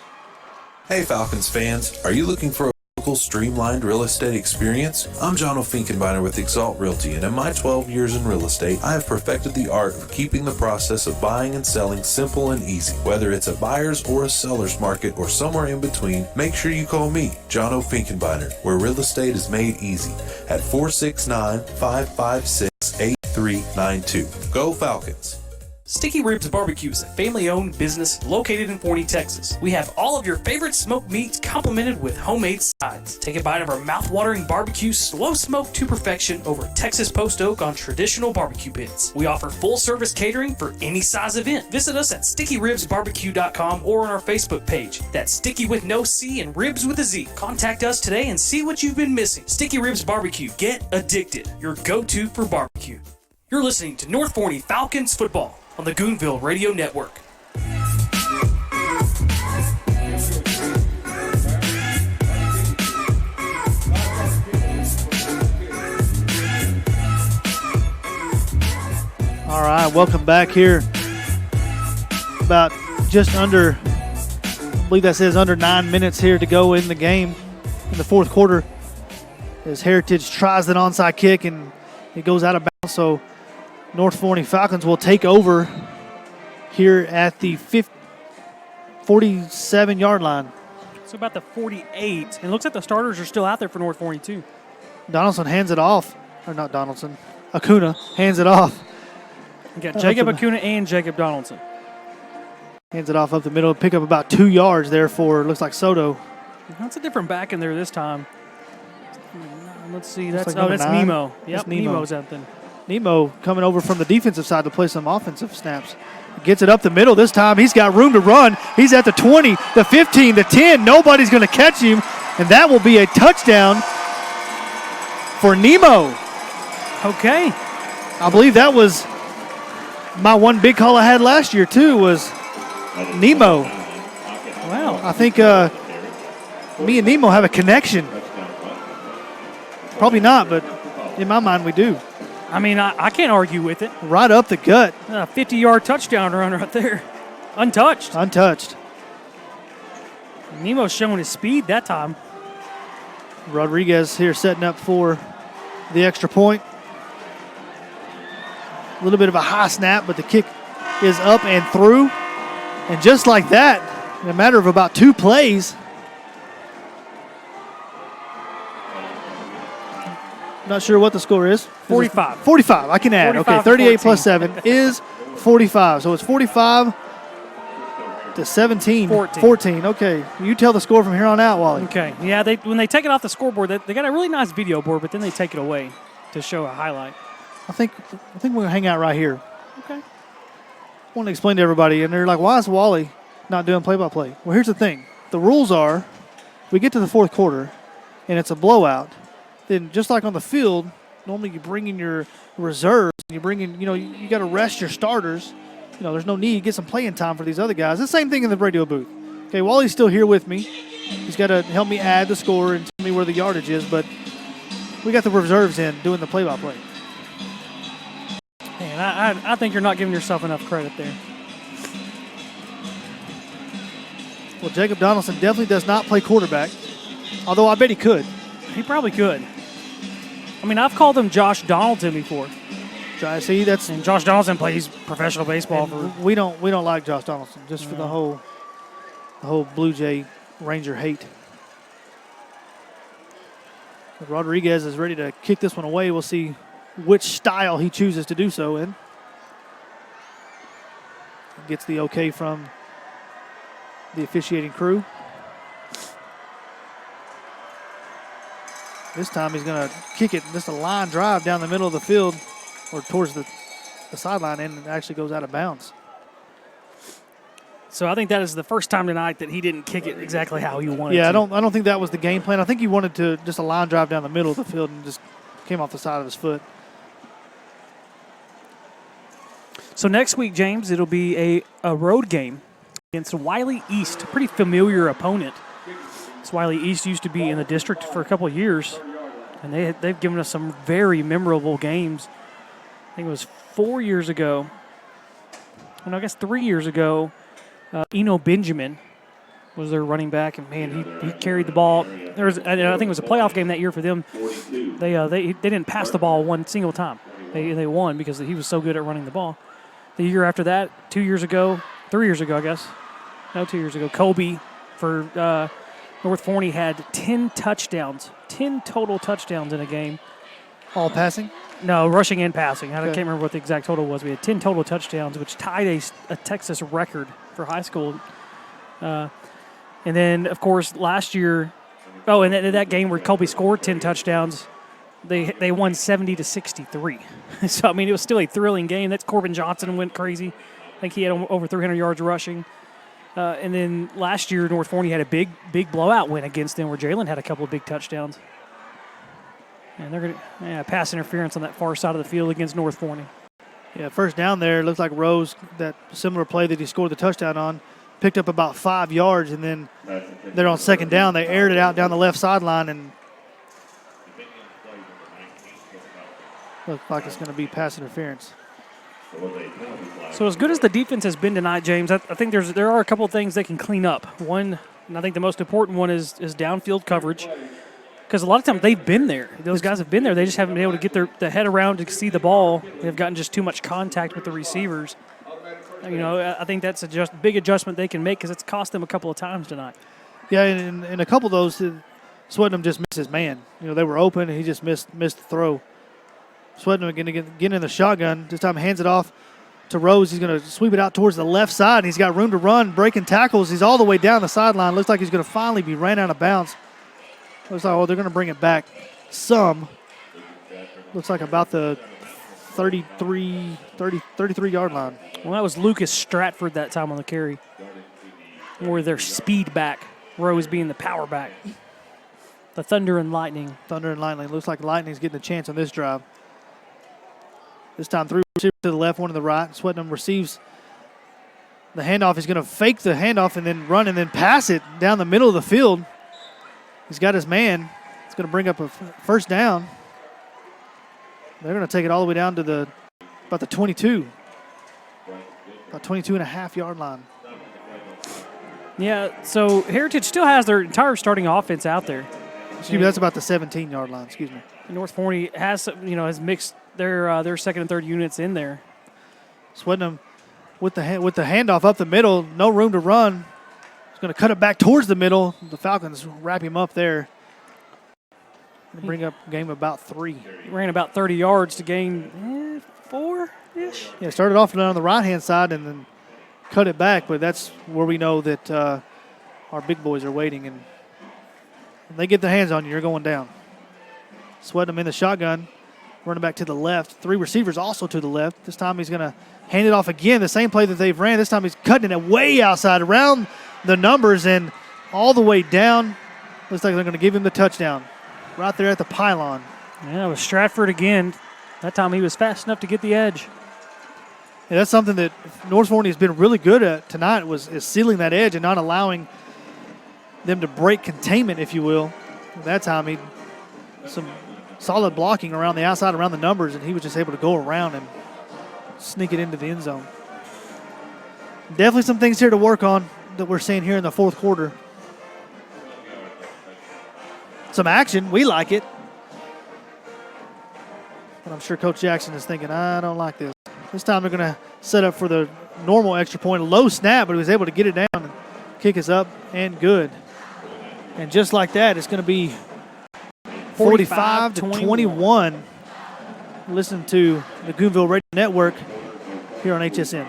Hey Falcons fans, are you looking for a local streamlined real estate experience? I'm John O'Finkenbeiner with Exalt Realty, and in my 12 years in real estate, I have perfected the art of keeping the process of buying and selling simple and easy. Whether it's a buyer's or a seller's market or somewhere in between, make sure you call me, John O'Finkenbeiner, where real estate is made easy at 469-556-8392. Go Falcons! Sticky Ribs Barbecue is a family-owned business located in Forney, Texas. We have all of your favorite smoked meats complemented with homemade sides. Take a bite of our mouth-watering barbecue, slow smoked to perfection over Texas post oak on traditional barbecue pits. We offer full-service catering for any size event. Visit us at stickyribsbarbecue.com or on our Facebook page. That's Sticky with no C and Ribs with a Z. Contact us today and see what you've been missing. Sticky Ribs Barbecue. Get addicted. Your go-to for barbecue. You're listening to North Forney Falcons football on the Goonville Radio Network. All right, welcome back here. About just under, I believe that says under 9 minutes here to go in the game in the fourth quarter as Heritage tries that onside kick and it goes out of bounds. So North Forney Falcons will take over here at the 47-yard line. It's about the 48. And it looks like the starters are still out there for North Forney, too. Donaldson hands it off. Or not Donaldson. Acuna hands it off. You got Jacob Acuna and Jacob Donaldson. Hands it off up the middle. Pick up about 2 yards there for, looks like Soto. That's a different back in there this time. Let's see. That's like Nemo. Yep, That's Nemo's out there. Nemo coming over from the defensive side to play some offensive snaps. Gets it up the middle this time. He's got room to run. He's at the 20, the 15, the 10. Nobody's going to catch him, and that will be a touchdown for Nemo. Okay. I believe that was my one big call I had last year, too, was Nemo. Wow. I think me and Nemo have a connection. Probably not, but in my mind we do. I mean, I can't argue with it. Right up the gut. A 50-yard touchdown run right there. Untouched. Untouched. Nemo's showing his speed that time. Rodriguez here setting up for the extra point. A little bit of a high snap, but the kick is up and through. And just like that, in a matter of about 2 plays, not sure what the score is. 45. 45, I can add. Okay, 38 plus 7 is 45. So it's 45 to 17. 14. Okay, you tell the score from here on out, Wally. Okay, yeah, when they take it off the scoreboard, they got a really nice video board, but then they take it away to show a highlight. I think we're going to hang out right here. Okay. I want to explain to everybody, and they're like, why is Wally not doing play-by-play? Well, here's the thing. The rules are we get to the fourth quarter, and it's a blowout. Then just like on the field, normally you bring in your reserves. You bring in, you got to rest your starters. There's no need to get some playing time for these other guys. The same thing in the radio booth. Okay, Wally's still here with me. He's got to help me add the score and tell me where the yardage is, but we got the reserves in doing the play-by-play. Man, I think you're not giving yourself enough credit there. Well, Jacob Donaldson definitely does not play quarterback, although I bet he could. He probably could. I mean, I've called him Josh Donaldson before. And Josh Donaldson plays professional baseball for. We don't like Josh Donaldson just for the whole Blue Jay Ranger hate. But Rodriguez is ready to kick this one away. We'll see which style he chooses to do so in. Gets the okay from the officiating crew. This time he's going to kick it just a line drive down the middle of the field or towards the sideline, and it actually goes out of bounds. So I think that is the first time tonight that he didn't kick it exactly how he wanted to. Yeah, I don't think that was the game plan. I think he wanted to just a line drive down the middle of the field and just came off the side of his foot. So next week, James, it'll be a road game against Wiley East, a pretty familiar opponent. Wiley East used to be in the district for a couple of years, and they've given us some very memorable games. I think it was 4 years ago. Well, I guess 3 years ago, Eno Benjamin was their running back, and man, he carried the ball. I think it was a playoff game that year for them. They didn't pass the ball one single time. They won because he was so good at running the ball. The year after that, 2 years ago, 3 years ago, I guess. No, 2 years ago, Kobe for North Forney had 10 touchdowns, 10 total touchdowns in a game. All passing? No, rushing and passing. I can't remember what the exact total was. We had 10 total touchdowns, which tied a Texas record for high school. And then, of course, last year, and that game where Colby scored 10 touchdowns, they won 70-63. So, I mean, it was still a thrilling game. That's Corbin Johnson went crazy. I think he had over 300 yards rushing. And then last year, North Forney had a big blowout win against them where Jalen had a couple of big touchdowns. And they're going to pass interference on that far side of the field against North Forney. Yeah, first down there, looks like Rose, that similar play that he scored the touchdown on, picked up about 5 yards, and then they're on second down. They aired it out down the left sideline, and looks like it's going to be pass interference. So as good as the defense has been tonight, James, I think there are a couple of things they can clean up. One, and I think the most important one is downfield coverage. Because a lot of times they've been there. Those guys have been there. They just haven't been able to get their head around to see the ball. They've gotten just too much contact with the receivers. I think that's a big adjustment they can make because it's cost them a couple of times tonight. Yeah, and a couple of those, Swetnam just missed his man. They were open, and he just missed the throw. Swetnam going to get in the shotgun. This time hands it off to Rose. He's going to sweep it out towards the left side, and he's got room to run, breaking tackles. He's all the way down the sideline. Looks like he's going to finally be ran out of bounds. Looks like, they're going to bring it back some. Looks like about the 33-yard line. Well, that was Lucas Stratford that time on the carry. Or their speed back, Rose being the power back. The Thunder and Lightning. Thunder and Lightning. Looks like Lightning's getting a chance on this drive. This time 3 receivers to the left, 1 to the right. Swetnam receives the handoff. He's going to fake the handoff and then run and then pass it down the middle of the field. He's got his man. It's going to bring up a first down. They're going to take it all the way down to about the 22. About 22.5-yard line. Yeah, so Heritage still has their entire starting offense out there. Excuse me, that's about the 17-yard line. Excuse me. North Forney has mixed their second and third units in there. Swetnam with the handoff up the middle, no room to run. He's going to cut it back towards the middle. The Falcons wrap him up there. Bring up game about 3. He ran about 30 yards to gain 4-ish. Yeah, started off on the right-hand side and then cut it back, but that's where we know that our big boys are waiting. And when they get their hands on you, you're going down. Swetnam in the shotgun, running back to the left. 3 receivers also to the left. This time he's going to hand it off again, the same play that they've ran. This time he's cutting it way outside, around the numbers and all the way down. Looks like they're going to give him the touchdown right there at the pylon. Yeah, it was Stratford again. That time he was fast enough to get the edge. Yeah, that's something that North Forney has been really good at tonight is sealing that edge and not allowing them to break containment, if you will. That time he some solid blocking around the outside, around the numbers, and he was just able to go around and sneak it into the end zone. Definitely some things here to work on that we're seeing here in the fourth quarter. Some action. We like it. But I'm sure Coach Jackson is thinking, I don't like this. This time they're going to set up for the normal extra point. A low snap, but he was able to get it down and kick us up and good. And just like that, it's going to be 45-21. Listen to the Goonville Radio Network here on HSN.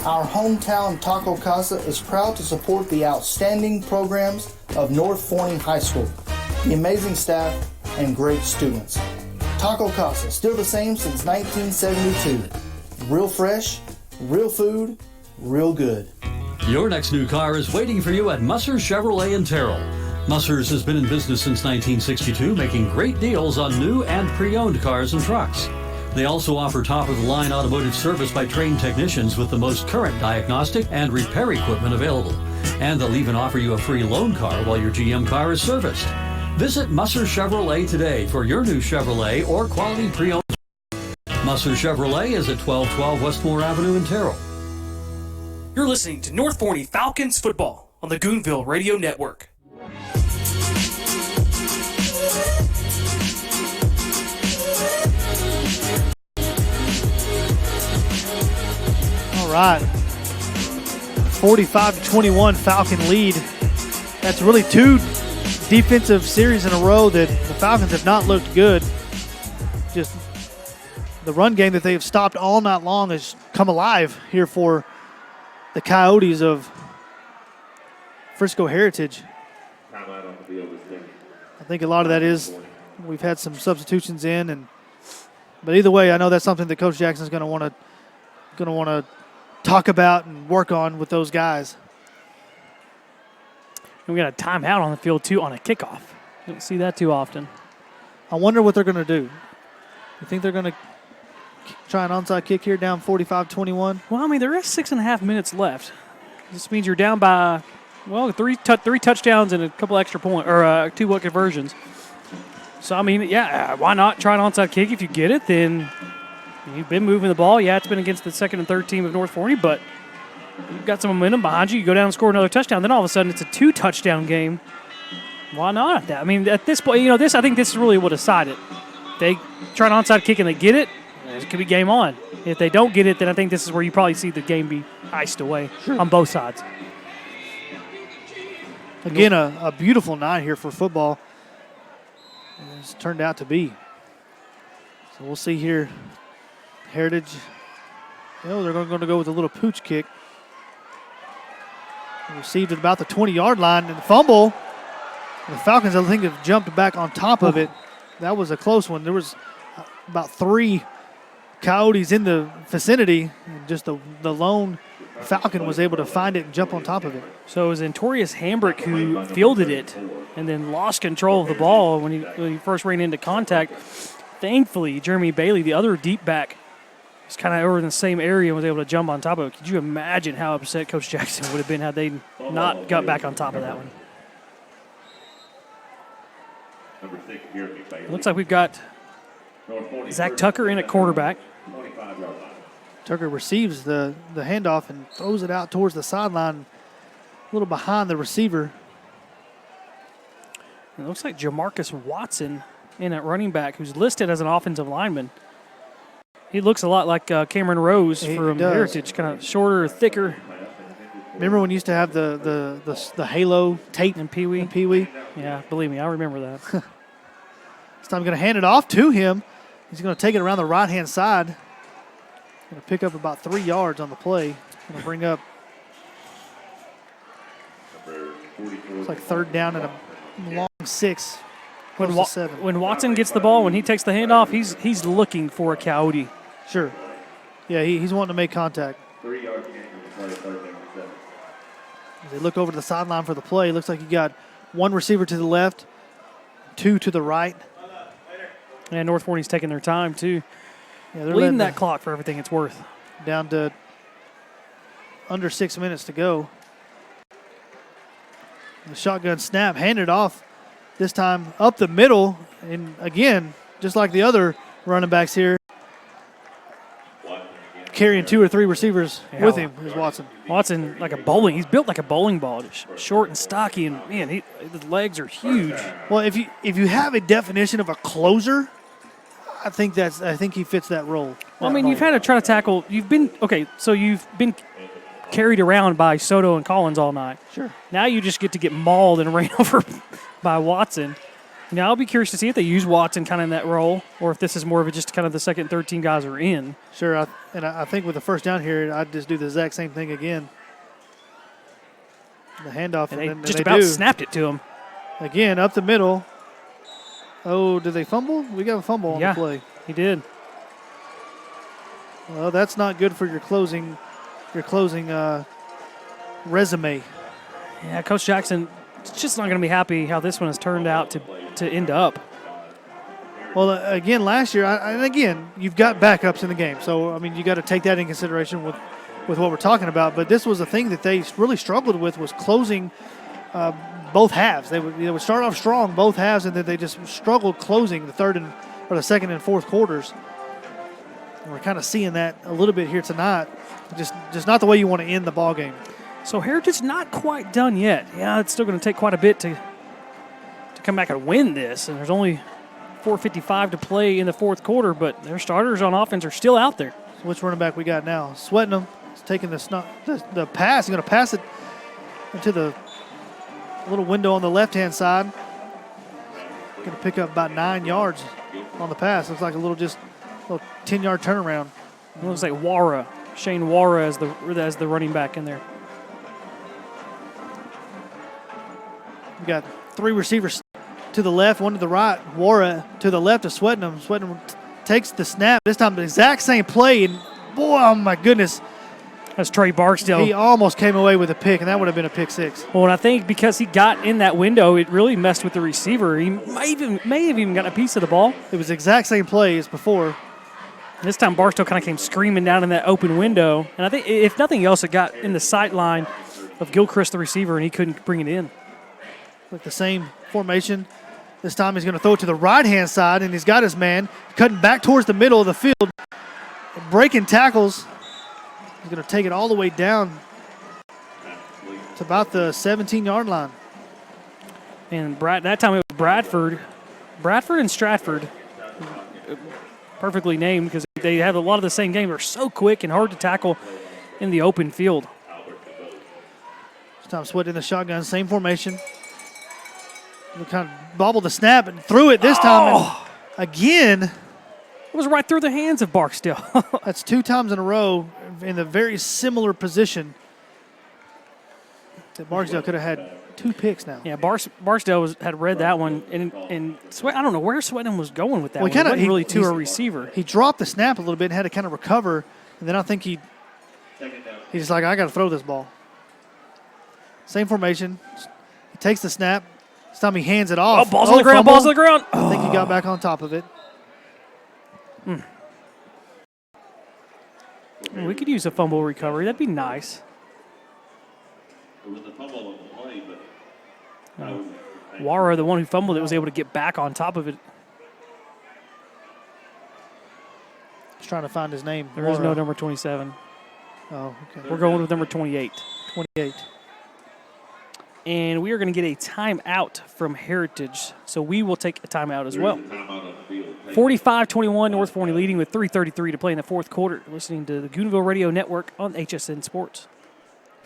Our hometown Taco Casa is proud to support the outstanding programs of North Forney High School, the amazing staff, and great students. Taco Casa, still the same since 1972. Real fresh, real food, real good. Your next new car is waiting for you at Musser's Chevrolet in Terrell. Musser's has been in business since 1962, making great deals on new and pre-owned cars and trucks. They also offer top-of-the-line automotive service by trained technicians with the most current diagnostic and repair equipment available. And they'll even offer you a free loan car while your GM car is serviced. Visit Musser's Chevrolet today for your new Chevrolet or quality pre-owned. Musser's Chevrolet is at 1212 Westmore Avenue in Terrell. You're listening to North Forney Falcons football on the Goonville Radio Network. All right. 45-21 Falcon lead. That's really 2 defensive series in a row that the Falcons have not looked good. Just the run game that they've stopped all night long has come alive here for the Coyotes of Frisco Heritage. I think a lot of that is we've had some substitutions in, but either way, I know that's something that Coach Jackson's going to want to talk about and work on with those guys. And we got a timeout on the field too on a kickoff. You don't see that too often. I wonder what they're going to do. You think they're going to try an onside kick here down 45-21? Well, I mean, there is 6.5 minutes left. This means you're down by, well, three touchdowns and a couple extra points, or 2-point conversions. So, I mean, yeah, why not try an onside kick? If you get it, then you've been moving the ball. Yeah, it's been against the second and third team of North Forney, but you've got some momentum behind you. You go down and score another touchdown. Then all of a sudden it's a 2-touchdown game. Why not? I mean, at this point, I think this is really what decided. They try an onside kick and they get it, it could be game on. If they don't get it, then I think this is where you probably see the game be iced away on both sides. Again, a beautiful night here for football. It's turned out to be. So we'll see here. Heritage, they're going to go with a little pooch kick. Received at about the 20-yard line and the fumble. The Falcons, I think, have jumped back on top of it. That was a close one. There was about 3 Coyotes in the vicinity, and just the lone Falcon was able to find it and jump on top of it. So it was Antorius Hambrick who fielded it and then lost control of the ball when he first ran into contact. thankfully, Jeremy Bailey, the other deep back, was kind of over in the same area and was able to jump on top of it. Could you imagine how upset Coach Jackson would have been had they not got back on top of that one? Number 6, Jeremy Bailey. Looks like we've got Zach Tucker in at quarterback. 25-yard line. Tucker receives the handoff and throws it out towards the sideline, a little behind the receiver. It looks like Jamarcus Watson in at running back, who's listed as an offensive lineman. He looks a lot like Cameron Rose from Heritage, kind of shorter, thicker. Remember when you used to have the halo tape in Pee Wee? Pee Wee? Yeah, believe me, I remember that. This time I'm going to hand it off to him. He's going to take it around the right-hand side. Going to pick up about 3 yards on the play. Going to bring up, it's like third down and a long 6. When Watson gets the ball, when he takes the handoff, he's looking for a Coyote. Sure. Yeah, he's wanting to make contact. 3 yards gain for the play, third down and 7. As they look over to the sideline for the play, looks like you got one receiver to the left, 2 to the right. And North Forney's taking their time, too. Yeah, they're leading that clock for everything it's worth. Down to under 6 minutes to go. The shotgun snap, handed off this time up the middle. And again, just like the other running backs here, carrying 2 or 3 receivers with him is Watson. Watson, he's built like a bowling ball, short and stocky, and man, his legs are huge. Well, if you have a definition of a closer, I think he fits that role. Well, I mean, you've had to try to tackle. You've been carried around by Soto and Collins all night. Sure. Now you just get to get mauled and ran over by Watson. Now I'll be curious to see if they use Watson kind of in that role, or if this is more of just kind of the second, third team guys are in. Sure, I think with the first down here, I'd just do the exact same thing again. The handoff, and they about snapped it to him. Again, up the middle. Oh, did they fumble? We got a fumble on the play. He did. Well, that's not good for your closing resume. Yeah, Coach Jackson is just not going to be happy how this one has turned out to end up. Well, again, last year, and again, you've got backups in the game. So, I mean, you got to take that in consideration with what we're talking about. But this was a thing that they really struggled with, was closing both halves. They would start off strong both halves, and then they just struggled closing the second and fourth quarters. And we're kind of seeing that a little bit here tonight. Just not the way you want to end the ball game. So Heritage not quite done yet. Yeah, it's still going to take quite a bit to come back and win this. And there's only 4:55 to play in the fourth quarter, but their starters on offense are still out there. So which running back we got now? Swetnam is taking the pass. He's going to pass it into the little window on the left-hand side. Going to pick up about 9 yards on the pass. Looks like a little 10-yard turnaround. It looks like Shane Wara as the running back in there. We got 3 receivers to the left, 1 to the right. Wara to the left of Swetnam. Swetnam takes the snap. This time the exact same play. And boy, oh my goodness. That's Trey Barksdale. He almost came away with a pick, and that would have been a pick 6. Well, and I think because he got in that window, it really messed with the receiver. He may have even gotten a piece of the ball. It was the exact same play as before. This time Barstow kind of came screaming down in that open window. And I think, if nothing else, it got in the sight line of Gilchrist, the receiver, and he couldn't bring it in. With the same formation. This time he's going to throw it to the right-hand side, and he's got his man cutting back towards the middle of the field. Breaking tackles. He's going to take it all the way down to about the 17-yard line. And that time it was Bradford and Stratford. Perfectly named because they have a lot of the same game. They're so quick and hard to tackle in the open field. This time Sweat in the shotgun, same formation. He kind of bobbled the snap and threw it this time. Again. It was right through the hands of Barksdale. That's 2 times in a row in a very similar position. That Barksdale could have had 2 picks now. Yeah, Barksdale had read that one, and Sweat. I don't know where Swetnam was going with that. He wasn't really to a receiver. He dropped the snap a little bit and had to kind of recover, and then I think he's like, I got to throw this ball. Same formation. He takes the snap. This time he hands it off. Balls on the ground. I think he got back on top of it. We could use a fumble recovery. That'd be nice. It was a fumble on the play, but Wara, the one who fumbled it, was able to get back on top of it. Just trying to find his name. There is no number 27. Oh, okay. We're going with number 28. 28. And we are going to get a timeout from Heritage. So we will take a timeout as well. 45-21, North Forney leading with 3:33 to play in the fourth quarter. Listening to the Goonville Radio Network on HSN Sports.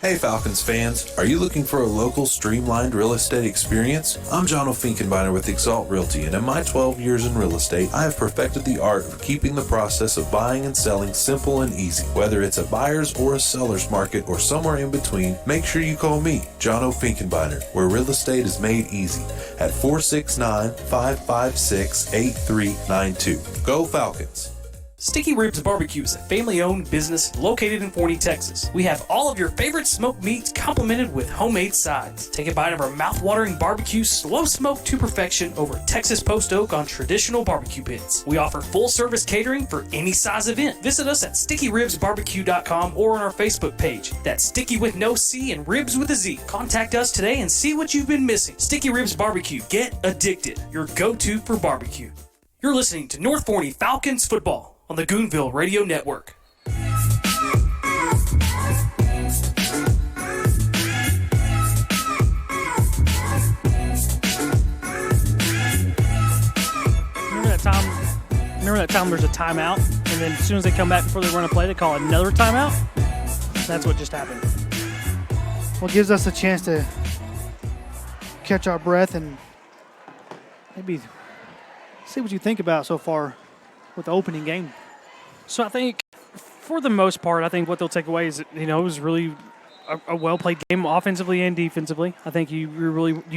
Hey Falcons fans, are you looking for a local streamlined real estate experience? I'm John O'Finkenbeiner with Exalt Realty, and in my 12 years in real estate, I have perfected the art of keeping the process of buying and selling simple and easy. Whether it's a buyer's or a seller's market or somewhere in between, make sure you call me, John O'Finkenbeiner, where real estate is made easy at 469-556-8392. Go Falcons! Sticky Ribs Barbecue is a family-owned business located in Forney, Texas. We have all of your favorite smoked meats complemented with homemade sides. Take a bite of our mouth-watering barbecue, slow smoked to perfection over Texas post oak on traditional barbecue pits. We offer full-service catering for any size event. Visit us at stickyribsbarbecue.com or on our Facebook page. That's Sticky with no C and Ribs with a Z. Contact us today and see what you've been missing. Sticky Ribs Barbecue. Get addicted. Your go-to for barbecue. You're listening to North Forney Falcons football on the Goonville Radio Network. Remember that time there's a timeout, and then as soon as they come back before they run a play, they call another timeout? That's what just happened. Well, it gives us a chance to catch our breath and maybe see what you think about so far with the opening game. So I think, for the most part, I think what they'll take away is, it was really a well-played game offensively and defensively. I think you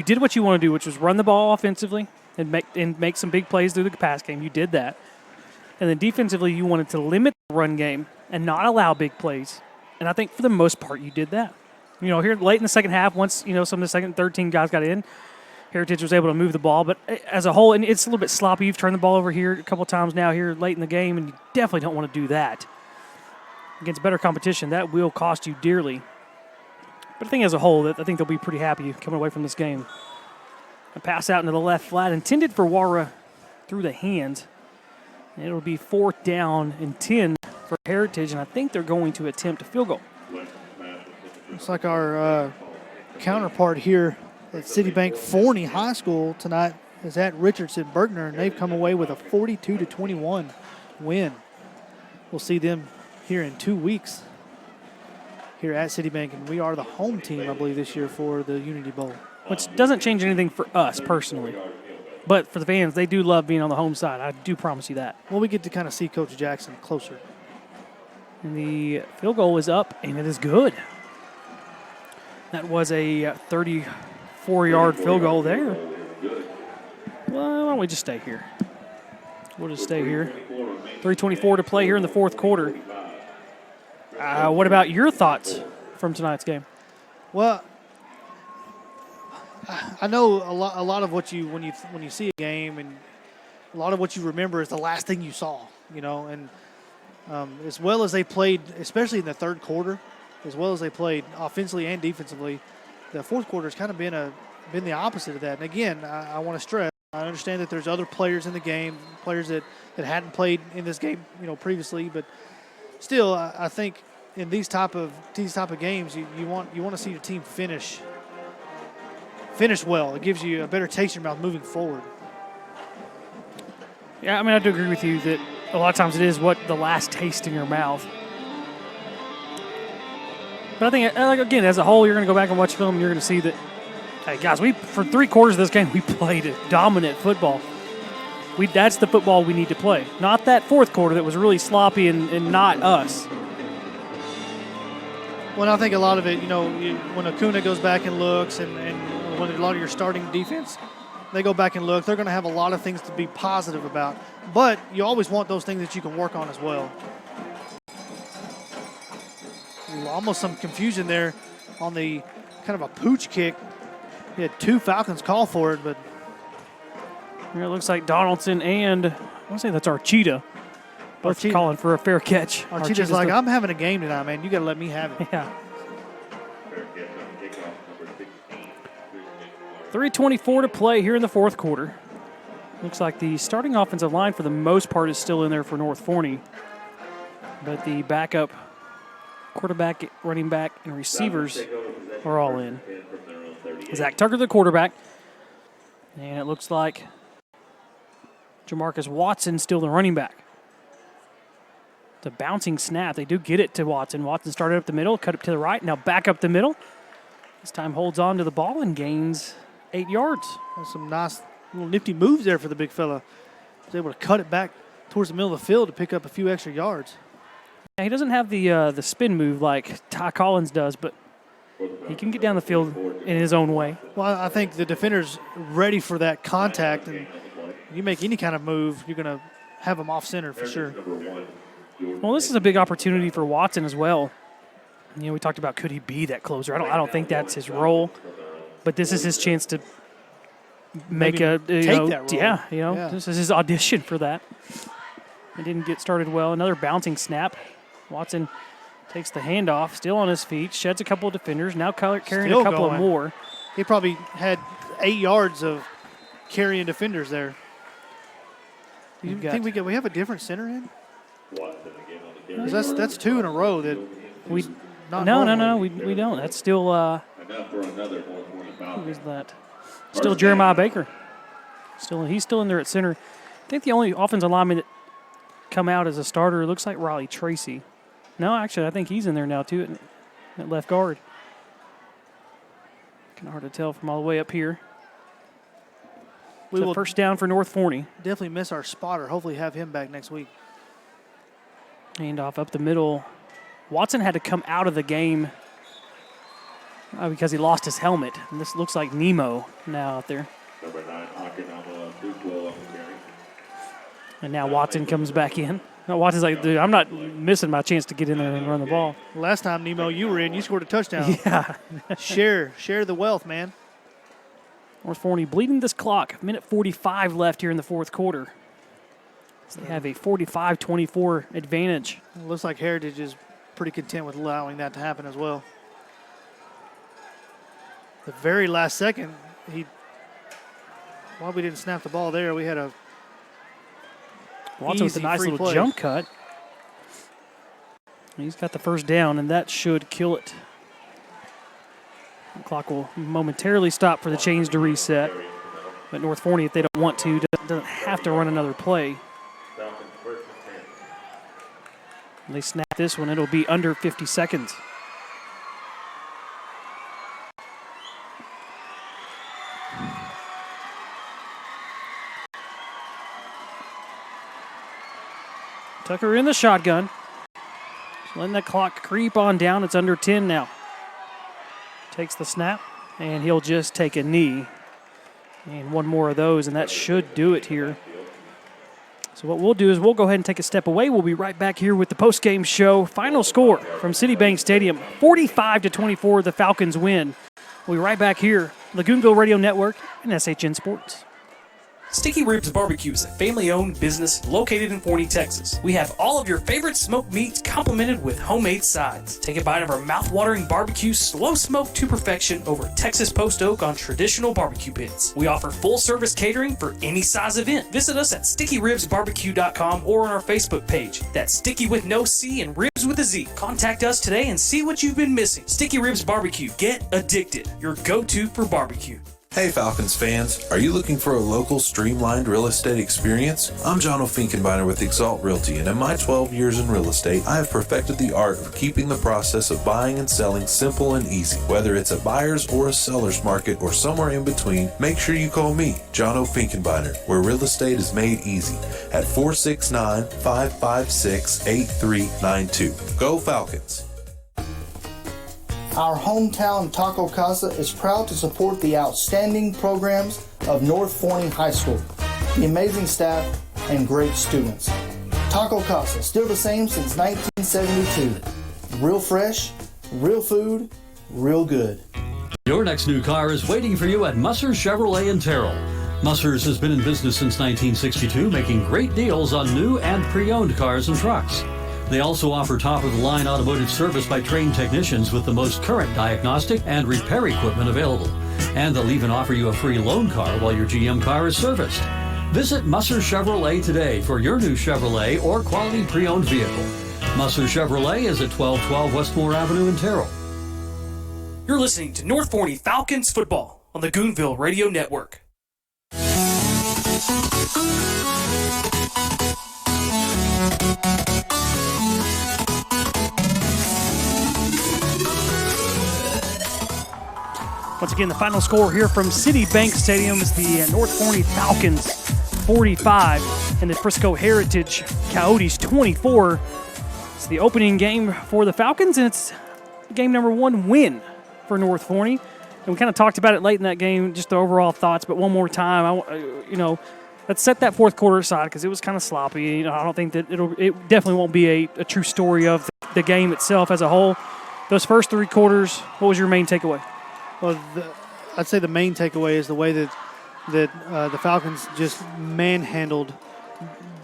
did what you want to do, which was run the ball offensively and make some big plays through the pass game. You did that. And then defensively, you wanted to limit the run game and not allow big plays. And I think for the most part, you did that. Here late in the second half, once, some of the second and third team guys got in, Heritage was able to move the ball, but as a whole, and it's a little bit sloppy. You've turned the ball over here a couple of times now here late in the game, and you definitely don't want to do that. Against better competition, that will cost you dearly. But I think as a whole, I think they'll be pretty happy coming away from this game. A pass out into the left flat, intended for Wara through the hands. And it'll be 4th down and 10 for Heritage, and I think they're going to attempt a field goal. Looks like our counterpart here at Citibank Forney High School tonight is at Richardson Bergner, and they've come away with a 42-21 win. We'll see them here in 2 weeks here at Citibank, and we are the home team, I believe, this year for the Unity Bowl. Which doesn't change anything for us personally. But for the fans, they do love being on the home side. I do promise you that. Well, we get to kind of see Coach Jackson closer. And the field goal is up, and it is good. That was a 34-yard field goal there. Well, why don't we just stay here? We'll just stay here. 3:24 to play here in the fourth quarter. What about your thoughts from tonight's game? Well, I know a lot of what when you see a game, and a lot of what you remember is the last thing you saw, and as well as they played, especially in the third quarter, as well as they played offensively and defensively, the fourth quarter has kind of been the opposite of that. And again, I want to stress, I understand that there's other players in the game, players that hadn't played in this game, previously, but still, I think in these type of games, you want to see your team finish well. It gives you a better taste in your mouth moving forward. Yeah, I do agree with you that a lot of times it is the last taste in your mouth. But I think, again, as a whole, you're going to go back and watch film, and you're going to see that, hey, guys, for 3 quarters of this game, we played a dominant football. That's the football we need to play. Not that fourth quarter that was really sloppy and not us. Well, I think a lot of it, when Acuna goes back and looks, and when a lot of your starting defense, they go back and look, they're going to have a lot of things to be positive about. But you always want those things that you can work on as well. Almost some confusion there on the kind of a pooch kick. He had 2 Falcons call for it, but It looks like Donaldson and I want to say that's Archita Both calling for a fair catch. Archita's like, I'm having a game tonight, man. You got to let me have it. Yeah. 3:24 to play here in the fourth quarter. Looks like the starting offensive line for the most part is still in there for North Forney. But the backup quarterback, running back, and receivers are all in. Zach Tucker, the quarterback. And it looks like Jamarcus Watson still the running back. It's a bouncing snap. They do get it to Watson. Watson started up the middle, cut it to the right, now back up the middle. This time holds on to the ball and gains 8 yards. That's some nice little nifty moves there for the big fella. He was able to cut it back towards the middle of the field to pick up a few extra yards. Yeah, he doesn't have the spin move like Ty Collins does, but he can get down the field in his own way. Well, I think the defender's ready for that contact, and you make any kind of move, you're going to have them off center for sure. Well, this is a big opportunity for Watson as well. You know, we talked about could he be that closer. I don't think that's his role, but this is his chance to make that role. Yeah, this is his audition for that. It didn't get started well. Another bouncing snap. Watson takes the handoff, still on his feet, sheds a couple of defenders, now carrying a couple of more. He probably had 8 yards of carrying defenders there. Do you think we have a different center in? That's two in a row that we not no, we don't. That's still who is that? Still Jeremiah Baker. He's still in there at center. I think the only offensive lineman that come out as a starter looks like Riley Tracy. No, actually, I think he's in there now too at left guard. Kind of hard to tell from all the way up here. We will first down for North Forney. Definitely miss our spotter. Hopefully have him back next week. Handoff up the middle. Watson had to come out of the game because he lost his helmet. And this looks like Nemo now out there. Number 9, Duke and now Watson comes back in. Watson's like, dude, I'm not missing my chance to get in there and run the ball. Last time, Nemo, you were in, you scored a touchdown. Yeah. Share the wealth, man. North Forney bleeding this clock. Minute 45 left here in the fourth quarter. So they have a 45-24 advantage. It looks like Heritage is pretty content with allowing that to happen as well. The very last second, while we didn't snap the ball there, we had a Watson with a nice little jump cut. He's got the first down, and that should kill it. The clock will momentarily stop for the chains to reset. But North Forney, if they don't want to, doesn't have to run another play. When they snap this one, it'll be under 50 seconds. Tucker in the shotgun. Just letting that clock creep on down. It's under 10 now. Takes the snap, and he'll just take a knee. And one more of those, and that should do it here. So what we'll do is we'll go ahead and take a step away. We'll be right back here with the post-game show. Final score from Citibank Stadium, 45-24, the Falcons win. We'll be right back here on the Goonville Radio Network and SHN Sports. Sticky Ribs Barbecue is a family-owned business located in Forney, Texas. We have all of your favorite smoked meats complemented with homemade sides. Take a bite of our mouth-watering barbecue, slow smoked to perfection over Texas post oak on traditional barbecue pits. We offer full-service catering for any size event. Visit us at stickyribsbarbecue.com or on our Facebook page. That's Sticky with no C and Ribs with a Z. Contact us today and see what you've been missing. Sticky Ribs Barbecue. Get addicted. Your go-to for barbecue. Hey Falcons fans, are you looking for a local streamlined real estate experience? I'm John O'Finkenbeiner with Exalt Realty, and in my 12 years in real estate, I have perfected the art of keeping the process of buying and selling simple and easy. Whether it's a buyer's or a seller's market or somewhere in between, make sure you call me, John O'Finkenbeiner, where real estate is made easy at 469-556-8392. Go Falcons! Our hometown Taco Casa is proud to support the outstanding programs of North Forney High School, the amazing staff, and great students. Taco Casa, still the same since 1972. Real fresh, real food, real good. Your next new car is waiting for you at Musser Chevrolet in Terrell. Musser's has been in business since 1962, making great deals on new and pre-owned cars and trucks. They also offer top-of-the-line automotive service by trained technicians with the most current diagnostic and repair equipment available. And they'll even offer you a free loan car while your GM car is serviced. Visit Musser Chevrolet today for your new Chevrolet or quality pre-owned vehicle. Musser Chevrolet is at 1212 Westmore Avenue in Terrell. You're listening to North Forney Falcons football on the Goonville Radio Network. Once again, the final score here from Citibank Stadium is the North Forney Falcons 45 and the Frisco Heritage Coyotes 24. It's the opening game for the Falcons, and it's game number 1 win for North Forney. And we kind of talked about it late in that game, just the overall thoughts. But one more time, let's set that fourth quarter aside because it was kind of sloppy. I don't think that it definitely won't be a true story of the game itself as a whole. Those first 3 quarters, what was your main takeaway? Well, I'd say the main takeaway is the way that the Falcons just manhandled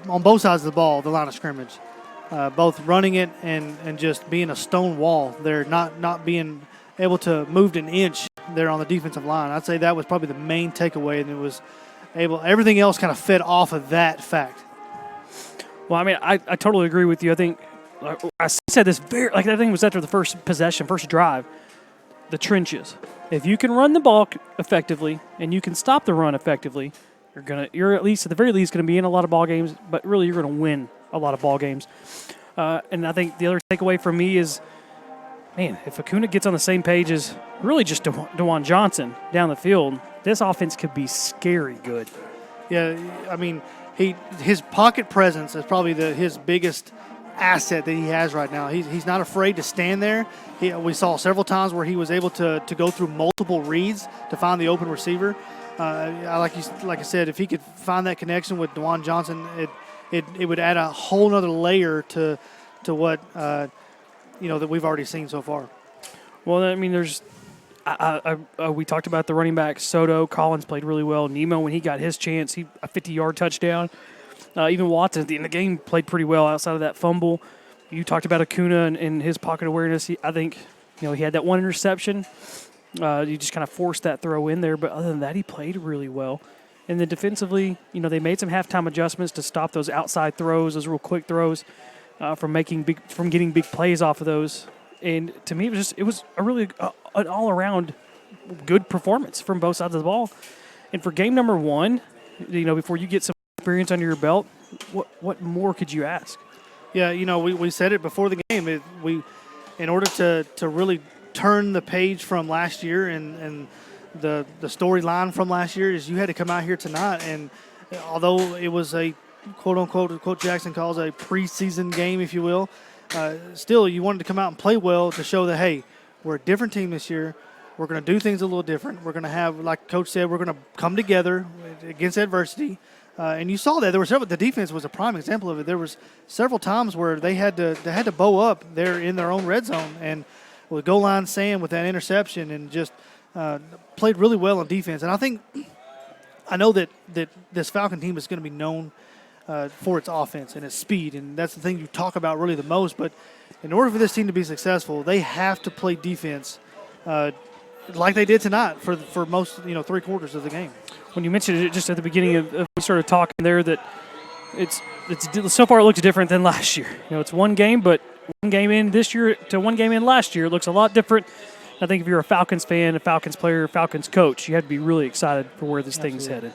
on both sides of the ball, the line of scrimmage, both running it and just being a stone wall. They're not being able to move an inch there on the defensive line. I'd say that was probably the main takeaway, and it was everything else kind of fed off of that fact. Well, I mean, I totally agree with you. I think I said this I think it was after the first possession, first drive. The trenches. If you can run the ball effectively and you can stop the run effectively, you're at the very least going to be in a lot of ball games, but really you're going to win a lot of ball games. And I think the other takeaway for me is, man, if Acuna gets on the same page as really just DeJuan Johnson down the field, this offense could be scary good. Yeah, I mean, his pocket presence is probably his biggest asset that he has right now. He's not afraid to stand there. We saw several times where he was able to go through multiple reads to find the open receiver. Like I said, if he could find that connection with DeJuan Johnson, it would add a whole nother layer to what that we've already seen so far. Well, I mean, we talked about the running back. Soto, Collins played really well. Nemo, when he got his chance, a 50-yard touchdown. Even Watson at the end of the game played pretty well outside of that fumble. You talked about Acuna and his pocket awareness. I think he had that one interception. You just kind of forced that throw in there. But other than that, he played really well. And then defensively, they made some halftime adjustments to stop those outside throws, those real quick throws, from getting big plays off of those. And to me, it was a really an all-around good performance from both sides of the ball. And for game number 1, before you get some experience under your belt, what more could you ask? Yeah, we said it before the game. In order to really turn the page from last year and the storyline from last year is you had to come out here tonight. And although it was a quote-unquote, Coach Jackson calls a preseason game, if you will, still you wanted to come out and play well to show that, hey, we're a different team this year. We're going to do things a little different. We're going to have, like Coach said, we're going to come together against adversity. And you saw that there were several. The defense was a prime example of it. There was several times where they had to bow up there in their own red zone, and with goal line Sam with that interception, and just played really well on defense. And I know that this Falcon team is going to be known for its offense and its speed, and that's the thing you talk about really the most. But in order for this team to be successful, they have to play defense like they did tonight for most 3 quarters of the game. When you mentioned it just at the beginning of we started talking there, that it's so far it looks different than last year. It's one game, but one game in this year to one game in last year, it looks a lot different. I think if you're a Falcons fan, a Falcons player, a Falcons coach, you have to be really excited for where this thing's headed.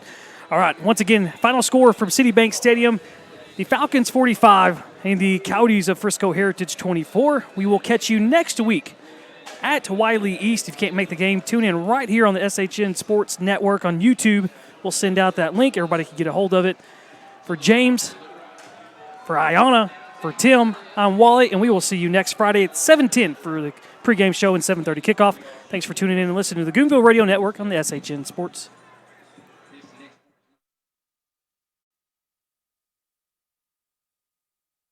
All right, once again, final score from Citibank Stadium, the Falcons 45 and the Coyotes of Frisco Heritage 24. We will catch you next week at Wiley East. If you can't make the game, tune in right here on the SHN Sports Network on YouTube. We'll send out that link. Everybody can get a hold of it. For James, for Ayanna, for Tim, I'm Wally, and we will see you next Friday at 7:10 for the pregame show and 7:30 kickoff. Thanks for tuning in and listening to the Goonville Radio Network on the SHN Sports